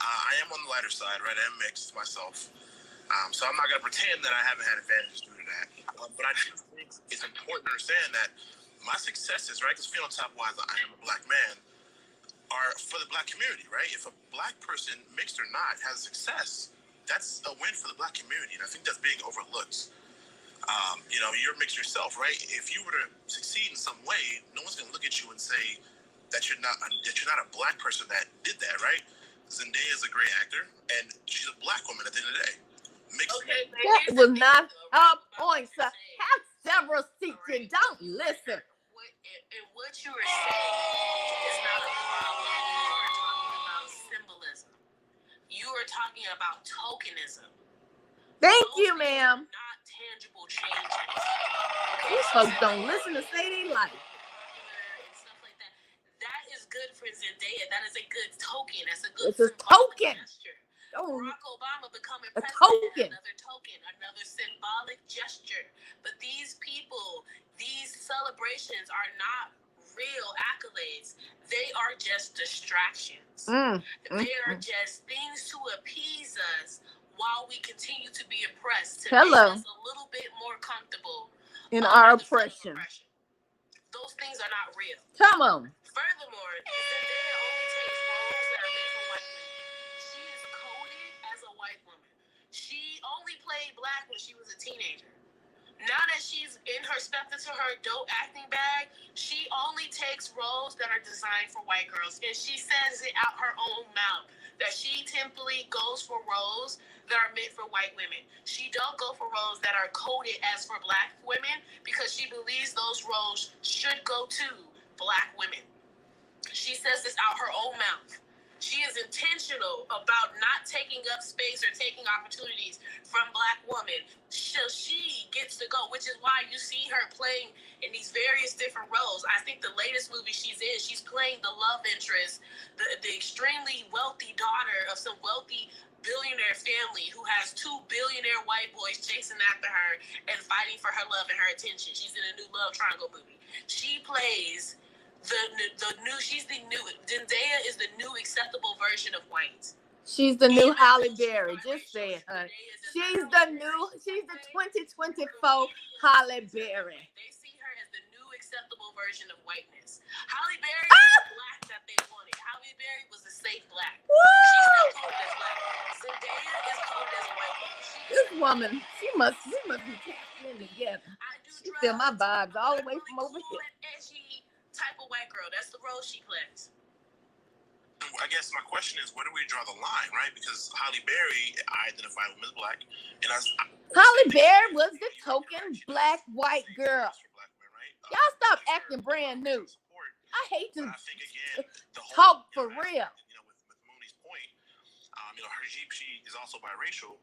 I am on the lighter side, right? I am mixed myself. So I'm not going to pretend that I haven't had advantages due to that. But I do think it's important to understand that my successes, right, because phenotype-wise I am a black man, are for the black community, right? If a black person, mixed or not, has success, that's a win for the black community. And I think that's being overlooked. You're mixed yourself, right? If you were to succeed in some way, no one's going to look at you and say that you're not a black person that did that, right? Zendaya is a great actor, and she's a black woman at the end of the day. That was not her point, sir. Have several seats and don't listen. And what you are saying is not a problem. You are talking about symbolism. You are talking about tokenism. Thank you, ma'am. Not tangible changes. These folks don't listen to say they like. And stuff like that. That is good for Zendaya. That is a good token. That's a good It's a token. gesture. Oh, Barack Obama becoming a president, token. another symbolic gesture. But these people, these celebrations are not real accolades. They are just distractions. They are just things to appease us while we continue to be oppressed, to make us a little bit more comfortable in our oppression. Those things are not real. Come on. Furthermore, Zendaya only takes roles that are made for white women. She is coded as a white woman. She only played black when she was a teenager. Now that she's stepped into her dope acting bag, she only takes roles that are designed for white girls. And she says it out her own mouth that she typically goes for roles that are meant for white women. She don't go for roles that are coded as for black women because she believes those roles should go to black women. She says this out her own mouth. She is intentional about not taking up space or taking opportunities from black women. So she gets to go, which is why you see her playing in these various different roles. I think the latest movie she's in, she's playing the love interest, the extremely wealthy daughter of some wealthy billionaire family who has 2 billionaire white boys chasing after her and fighting for her love and her attention. She's in a new love triangle movie. She plays Zendaya is the new acceptable version of white. She's the new Halle Berry. Just say it, honey. She's the 2024 Halle Berry. They see her as the new acceptable version of whiteness. Halle Berry is the black that they wanted. Halle Berry was the safe black. She's not coded as black. Zendaya is coded as white. This woman, we must be tapped in together. She feel my vibes all the way from over here. Edgy type of white girl. That's the role she plays. I guess my question is, where do we draw the line, right? Because Halle Berry, I identify with as black, and Halle Berry was the token black white girl. Y'all stop acting brand new. I hate to talk for real. With Mooney's point, she is also biracial.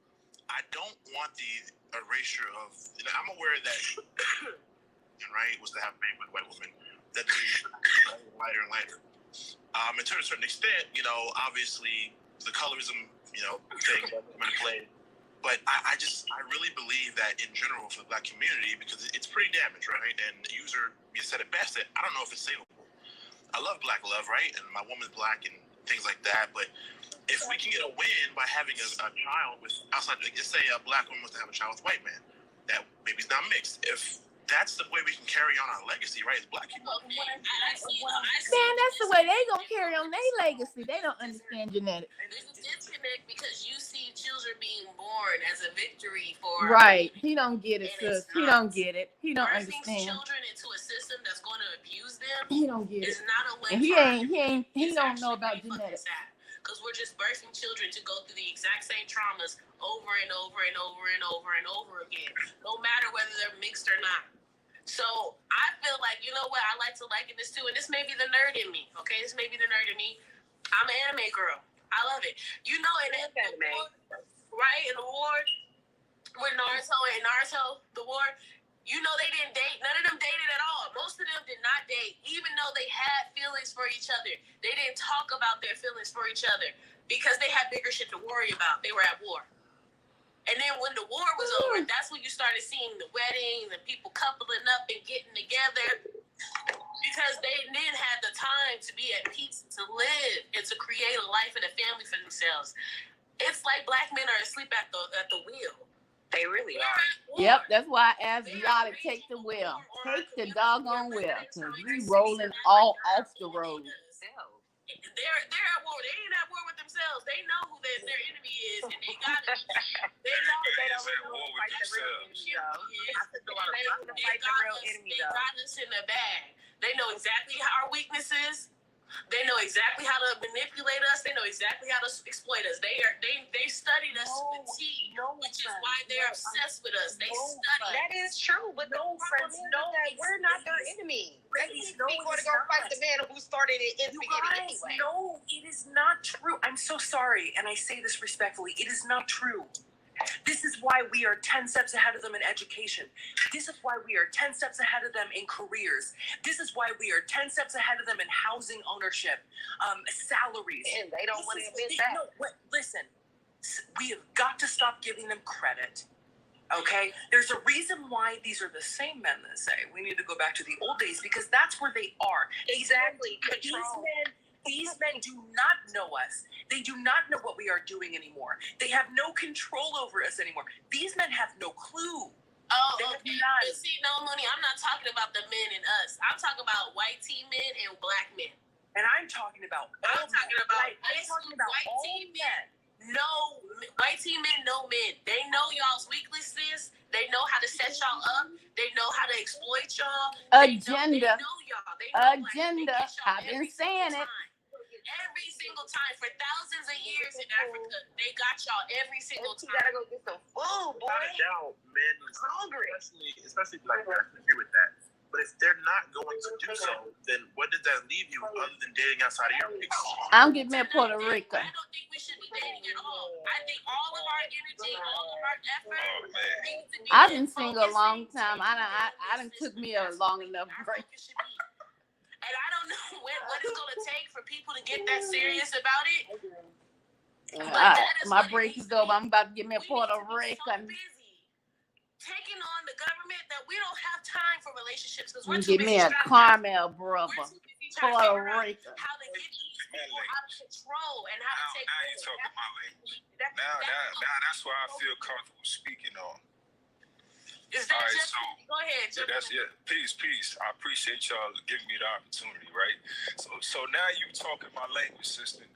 I don't want the erasure of. I'm aware that right was to have a baby with a white woman. That lighter and lighter. And to a certain extent, obviously the colorism, thing that women play. But I really believe that in general for the black community, because it's pretty damaged, right? And you said it best, that I don't know if it's savable. I love black love, right? And my woman's black and things like that. But if we can get a win by having a child with outside, let's say a black woman wants to have a child with a white man, that maybe is not mixed. If that's the way we can carry on our legacy, right? As black people. Man, that's the way they gonna carry on their legacy. They don't understand genetics. There's a disconnect because you see children being born as a victory for. Right. He don't get it, sis. He don't get it. He don't understand. Children into a system that's going to abuse them. He don't get it. Is not a way. And he don't know about genetics. Because we're just birthing children to go through the exact same traumas over and over and over and over and over again, no matter whether they're mixed or not. So I feel like, you know what, I like to liken this to, and this may be the nerd in me, okay? This may be the nerd in me. I'm an anime girl. I love it. In anime, right? In the war, with Naruto, the war, they didn't date. None of them dated at all. Most of them did not date, even though they had feelings for each other. They didn't talk about their feelings for each other because they had bigger shit to worry about. They were at war. And then when the war was over, that's when you started seeing the weddings and people coupling up and getting together because they didn't have the time to be at peace, to live, and to create a life and a family for themselves. It's like black men are asleep at the wheel. They really are. Yep, that's why I asked y'all to take the wheel. Take the doggone wheel, because we rolling all off the road. They're at war. They ain't at war with themselves. They know who their enemy is, and they got it. They know they don't really want to fight the real enemy, though. They got us in the bag. They know exactly our weaknesses. They know exactly how to manipulate us. They know exactly how to exploit us. They studied us with tea, which is why they're obsessed with us. They study. That is true, but the problem is that we're not their enemy. Ladies, we going to go fight the man who started it in the beginning anyway. No, it is not true. I'm so sorry, and I say this respectfully. It is not true. This is why we are 10 steps ahead of them in education. This is why we are 10 steps ahead of them in careers. This is why we are 10 steps ahead of them in housing ownership, salaries. And they don't want to admit that. No, listen, we have got to stop giving them credit. Okay? There's a reason why these are the same men that say we need to go back to the old days, because that's where they are. Exactly. Control. These men do not know us. They do not know what we are doing anymore. They have no control over us anymore. These men have no clue. Oh, okay. But see, no, Mooney, I'm not talking about the men and us. I'm talking about white tea men and black men. And I'm talking about white tea men. No, white tea men, no men. They know y'all's weaknesses. They know how to set y'all up. They know how to exploit y'all. Agenda. They know y'all. They know, agenda. I've been saying it. Every single time for thousands of years in Africa, they got y'all every single time. You gotta go get some food, boy. Without a doubt, men, hungry. Especially black men, I agree with that. But if they're not going to do so, then what does that leave you other than dating outside of your race? I'm getting me a Puerto Rican. I don't think we should be dating at all. I think all of our energy, all of our effort needs to be. I've been single a long time. I done took me a long enough break. And I don't know what it's going to take for people to get that serious about it. My break is over. I'm about to get me a Puerto Rican. Taking on the government that we don't have time for relationships because we're too busy. Give me a Carmel brother. Puerto Rican. How to get these people out of control and how to take. Now you're talking my language. Now that's why I feel comfortable speaking on. Is that all right, just, so go ahead. Peace. I appreciate y'all giving me the opportunity, right? So now you talking my language, sister.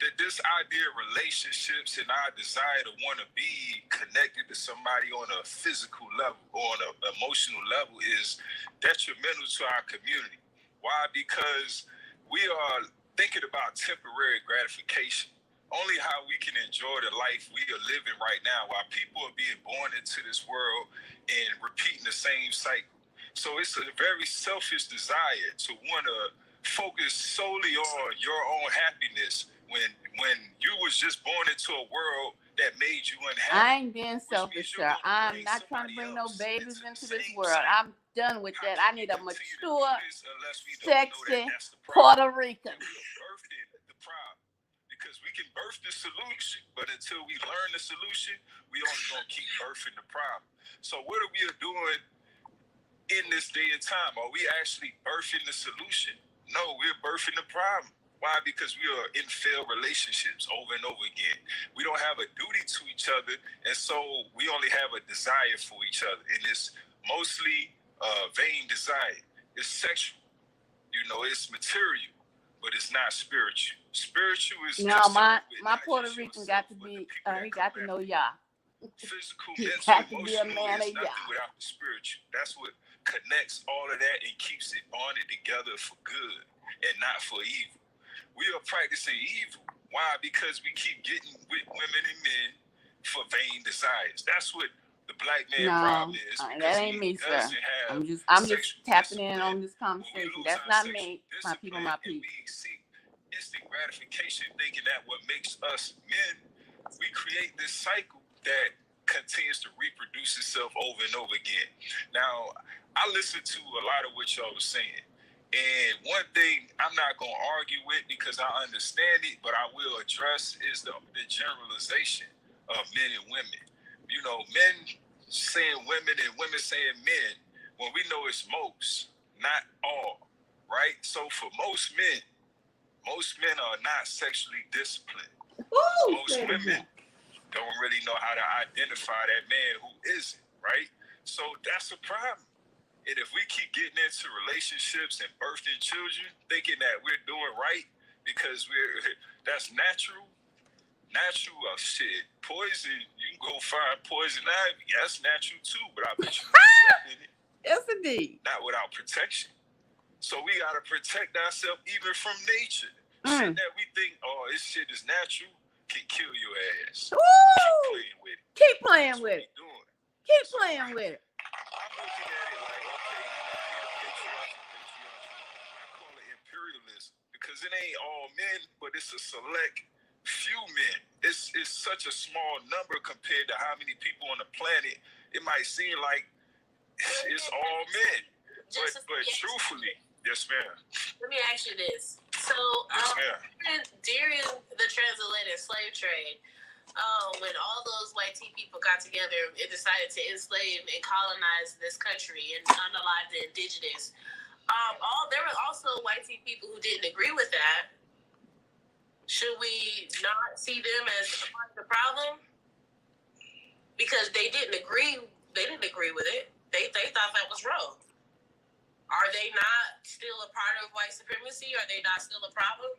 That this idea of relationships and our desire to want to be connected to somebody on a physical level or on an emotional level is detrimental to our community. Why? Because we are thinking about temporary gratification. Only how we can enjoy the life we are living right now while people are being born into this world and repeating the same cycle. So it's a very selfish desire to want to focus solely on your own happiness when you was just born into a world that made you unhappy. I ain't being selfish, sir. I'm not trying to bring no babies into this world. I'm done with that. I need a mature, sexy Puerto Rican. Because we can birth the solution, but until we learn the solution, we only gonna keep birthing the problem. So what are we doing in this day and time? Are we actually birthing the solution? No, we're birthing the problem. Why? Because we are in failed relationships over and over again. We don't have a duty to each other, and so we only have a desire for each other. And it's mostly vain desire. It's sexual. It's material, but it's not spiritual. Spiritual is my Puerto Rican got to be. He got to know Yah. Physical, mental, emotional is nothing without the spiritual. That's what connects all of that and keeps it bonded together for good and not for evil. We are practicing evil. Why? Because we keep getting with women and men for vain desires. That's what the black man problem is. That ain't me, sir. I'm just tapping in on this conversation. That's not me. My people, my people. We seek instant gratification, thinking that what makes us men, we create this cycle that continues to reproduce itself over and over again. Now, I listened to a lot of what y'all was saying. And one thing I'm not going to argue with because I understand it, but I will address is the generalization of men and women. Men saying women and women saying men when we know it's most, not all, right? So for most men are not sexually disciplined. Most women don't really know how to identify that man who isn't, right? So that's a problem. And if we keep getting into relationships and birthing children, thinking that we're doing right because that's natural shit. Poison, you can go find poison ivy. That's natural too, but I bet you in it. Yes, indeed. Not without protection. So we gotta protect ourselves even from nature. Shit that we think, oh, this shit is natural, can kill your ass. Woo! Keep playing with it. Keep playing with it. I'm looking at it like, okay, I call it imperialism because it ain't all men, but it's a select few men. It's such a small number compared to how many people on the planet. It might seem like it's all men, but truthfully, yes, ma'am. Let me ask you this. So, during the transatlantic slave trade, when all those white people got together and decided to enslave and colonize this country and unalive the indigenous, there were also white people who didn't agree with that. Should we not see them as a part of the problem? Because they didn't agree. They didn't agree with it. They thought that was wrong. Are they not still a part of white supremacy? Are they not still a problem?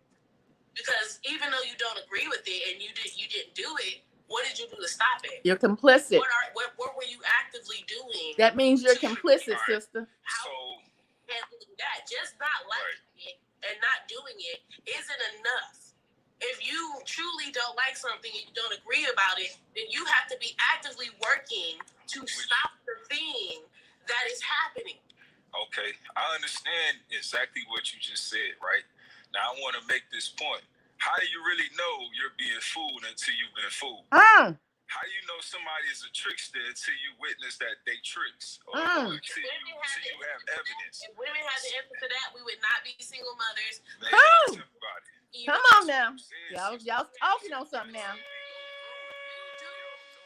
Because even though you don't agree with it and you didn't do it, what did you do to stop it? You're complicit. What were you actively doing? That means you're complicit, sister. How handling that? Just not liking it and not doing it isn't enough. If you truly don't like something and you don't agree about it, then you have to be actively working to stop the thing that is happening. Okay, I understand exactly what you just said, right? Now, I want to make this point. How do you really know you're being fooled until you've been fooled? How do you know somebody is a trickster until you witness that they tricks? Or until you have evidence? If women had the answer to that, we would not be single mothers. Come on now. Y'all talking on something now.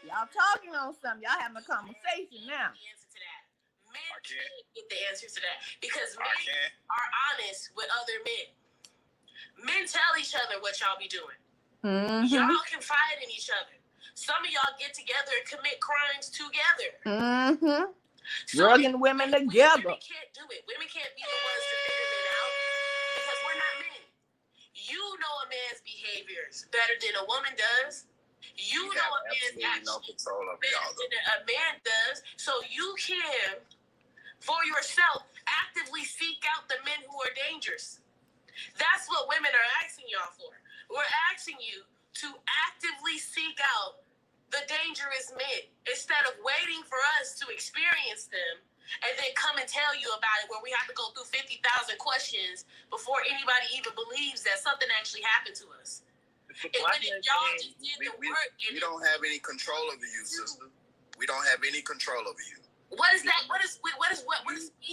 Y'all talking on something. Y'all having a conversation now. Men can't get the answer to that because men are honest with other men. Men tell each other what y'all be doing. Y'all confide in each other. Some of y'all get together and commit crimes together. Drugging women together. Women can't do it. Women can't be the ones to figure it out because we're not men. You know a man's behaviors better than a woman does. You know a man's actions better than a man does. So you can, for yourself, actively seek out the men who are dangerous. That's what women are asking y'all for. We're asking you to actively seek out the dangerous men instead of waiting for us to experience them and then come and tell you about it where we have to go through 50,000 questions before anybody even believes that something actually happened to us. Y'all just did the work. We don't have any control over you, sister. We don't have any control over you. What is that? What does we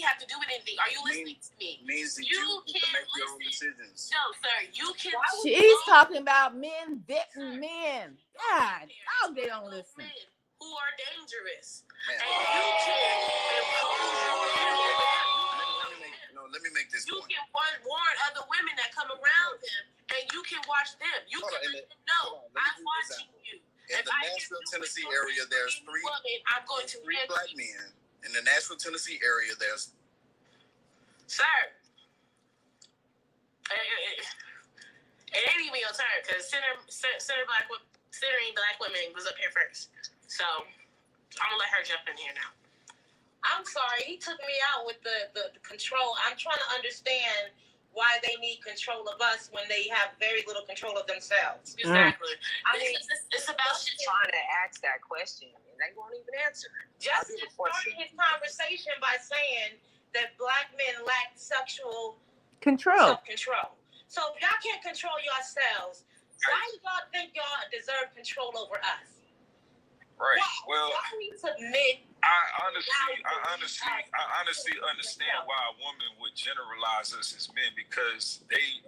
have to do with anything? Are you listening to me? Means that you can make your own decisions. No, sir. You can. She's talking about men vetting men. God, oh, they don't listen. Who are dangerous, and you can impose your will over them. Let me make this point. You can warn other women that come around them, and you can watch them. You can let them know I'm watching you. In the Nashville, Tennessee area, there's three black men. In the Nashville, Tennessee area, there's... Sir. It ain't even your turn, because centering black women was up here first. So, I'm going to let her jump in here now. I'm sorry, he took me out with the control. I'm trying to understand why they need control of us when they have very little control of themselves. Exactly. I mean, it's about shit. Trying to ask that question, and they won't even answer. Justin started his conversation by saying that black men lack sexual self-control. So if y'all can't control yourselves, why do y'all think y'all deserve control over us? Right. Well, why we submit? I honestly understand why a woman would generalize us as men because they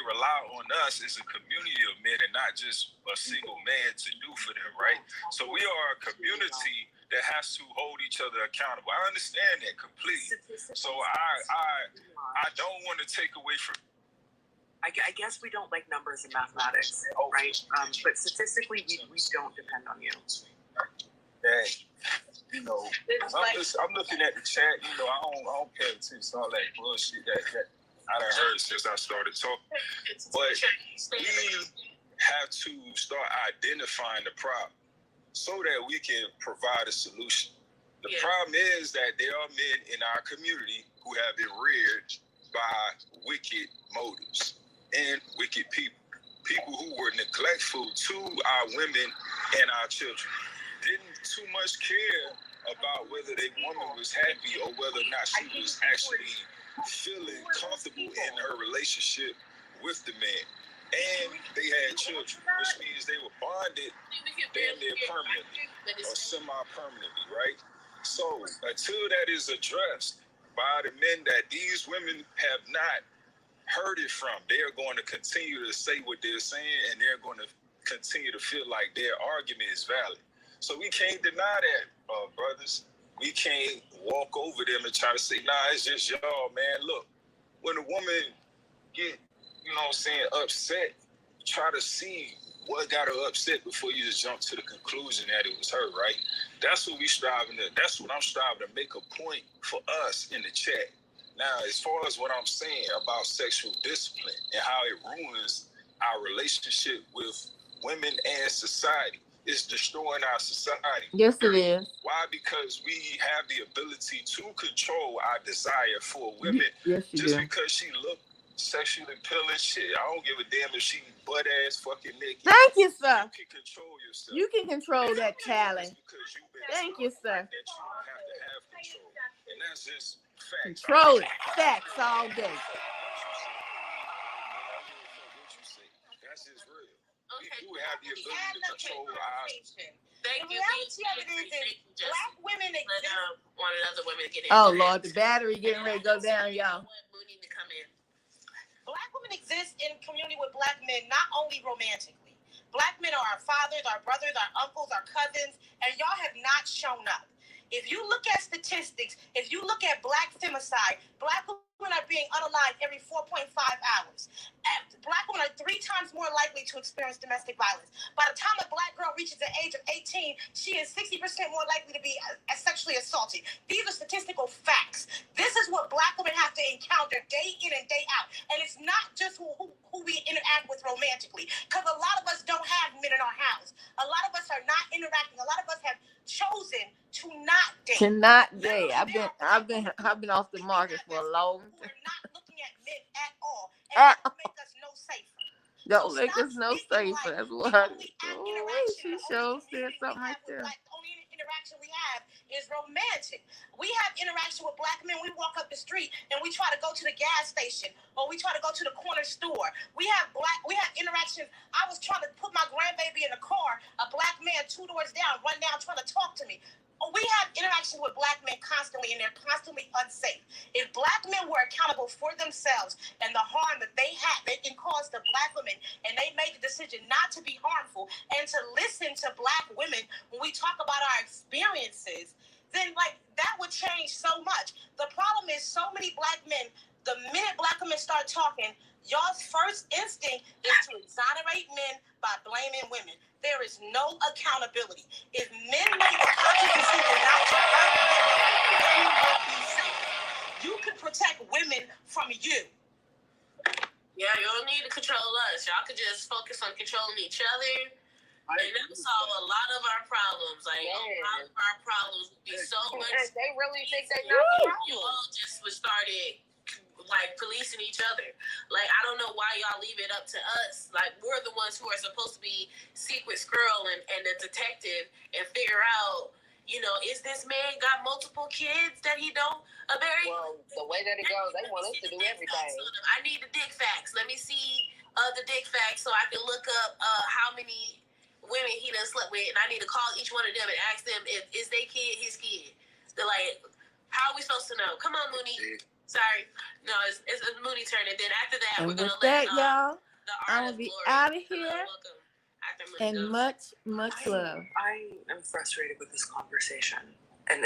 rely on us as a community of men and not just a single man to do for them, right? So we are a community that has to hold each other accountable. I understand that completely. So I don't want to take away from. I guess we don't like numbers and mathematics, right? But statistically, we don't depend on you. I'm looking at the chat. I don't pay attention to all that bullshit that I done heard since I started talking. But we have to start identifying the problem so that we can provide a solution. The problem is that there are men in our community who have been reared by wicked motives and wicked people. People who were neglectful to our women and our children. Didn't too much care about whether their woman was happy or whether or not she was actually feeling comfortable in her relationship with the man. And they had children, which means they were bonded damn near permanently or semi-permanently, right? So until that is addressed by the men that these women have not heard it from, they are going to continue to say what they're saying, and they're going to continue to feel like their argument is valid. So we can't deny that, brothers. We can't walk over them and try to say, nah, it's just y'all, man. Look, when a woman get, upset, try to see what got her upset before you just jump to the conclusion that it was her, right? That's what that's what I'm striving to make a point for us in the chat. Now, as far as what I'm saying about sexual discipline and how it ruins our relationship with women and society, it's destroying our society. Yes, it is. Why? Because we have the ability to control our desire for women. Yes, just because she look sexually appealing, shit. I don't give a damn if she butt ass fucking naked. Thank you, sir. You can control yourself. You can control that talent. Thank you, sir. That you don't have to have control. And that's just facts. Control it. Facts all day. That's just real. We do have the ability to control our... Thank you. Black women exist. Wanted other women to get in. Oh, Lord, the battery getting ready to go down, y'all. Black women exist in community with black men, not only romantically. Black men are our fathers, our brothers, our uncles, our cousins, and y'all have not shown up. If you look at statistics, if you look at black femicide, black women are being unalived every 4.5 hours. Black women are 3 times more likely to experience domestic violence. By the time a black girl reaches the age of 18, she is 60% more likely to be sexually assaulted. These are statistical facts. This is what black women have to encounter day in and day out. And it's not just who we interact with romantically, because a lot of us don't have men in our house. A lot of us are not interacting. A lot of us have chosen to not date. To not date. I've been off the market for a long time. We're not looking at men at all, and that make us no safer. Don't make us no safer. That's what. She sure said something right there. The only interaction we have is romantic. We have interaction with black men. We walk up the street and we try to go to the gas station, or we try to go to the corner store. We have interactions. I was trying to put my grandbaby in a car. A black man 2 doors down, run down, trying to talk to me. We have interactions with black men constantly, and they're constantly unsafe. If black men were accountable for themselves and the harm that they can cause to black women, and they made the decision not to be harmful and to listen to black women when we talk about our experiences, then that would change so much. The problem is so many black men, the minute black women start talking, y'all's first instinct is to exonerate men by blaming women. There is no accountability. If men make a conscious decision not to hurt women, they will be safe. You can protect women from you. Yeah, you don't need to control us. Y'all could just focus on controlling each other. And that would solve a lot of our problems. A lot of our problems would be so much. They really think they not the problem. Y'all just started policing each other. I don't know why y'all leave it up to us. We're the ones who are supposed to be secret squirrel and the detective and figure out, is this man got multiple kids that he don't marry? Well, the way that it goes, they want us to do everything. I need the dick facts. Let me see the dick facts so I can look up how many women he done slept with, and I need to call each one of them and ask them if is they kid his kid. They're how are we supposed to know? Come on, Mooney. Sorry. No, it's Mooney turn. And then after that, And we're going to let y'all, I'm going to be out of here. And much, much love. I am frustrated with this conversation. And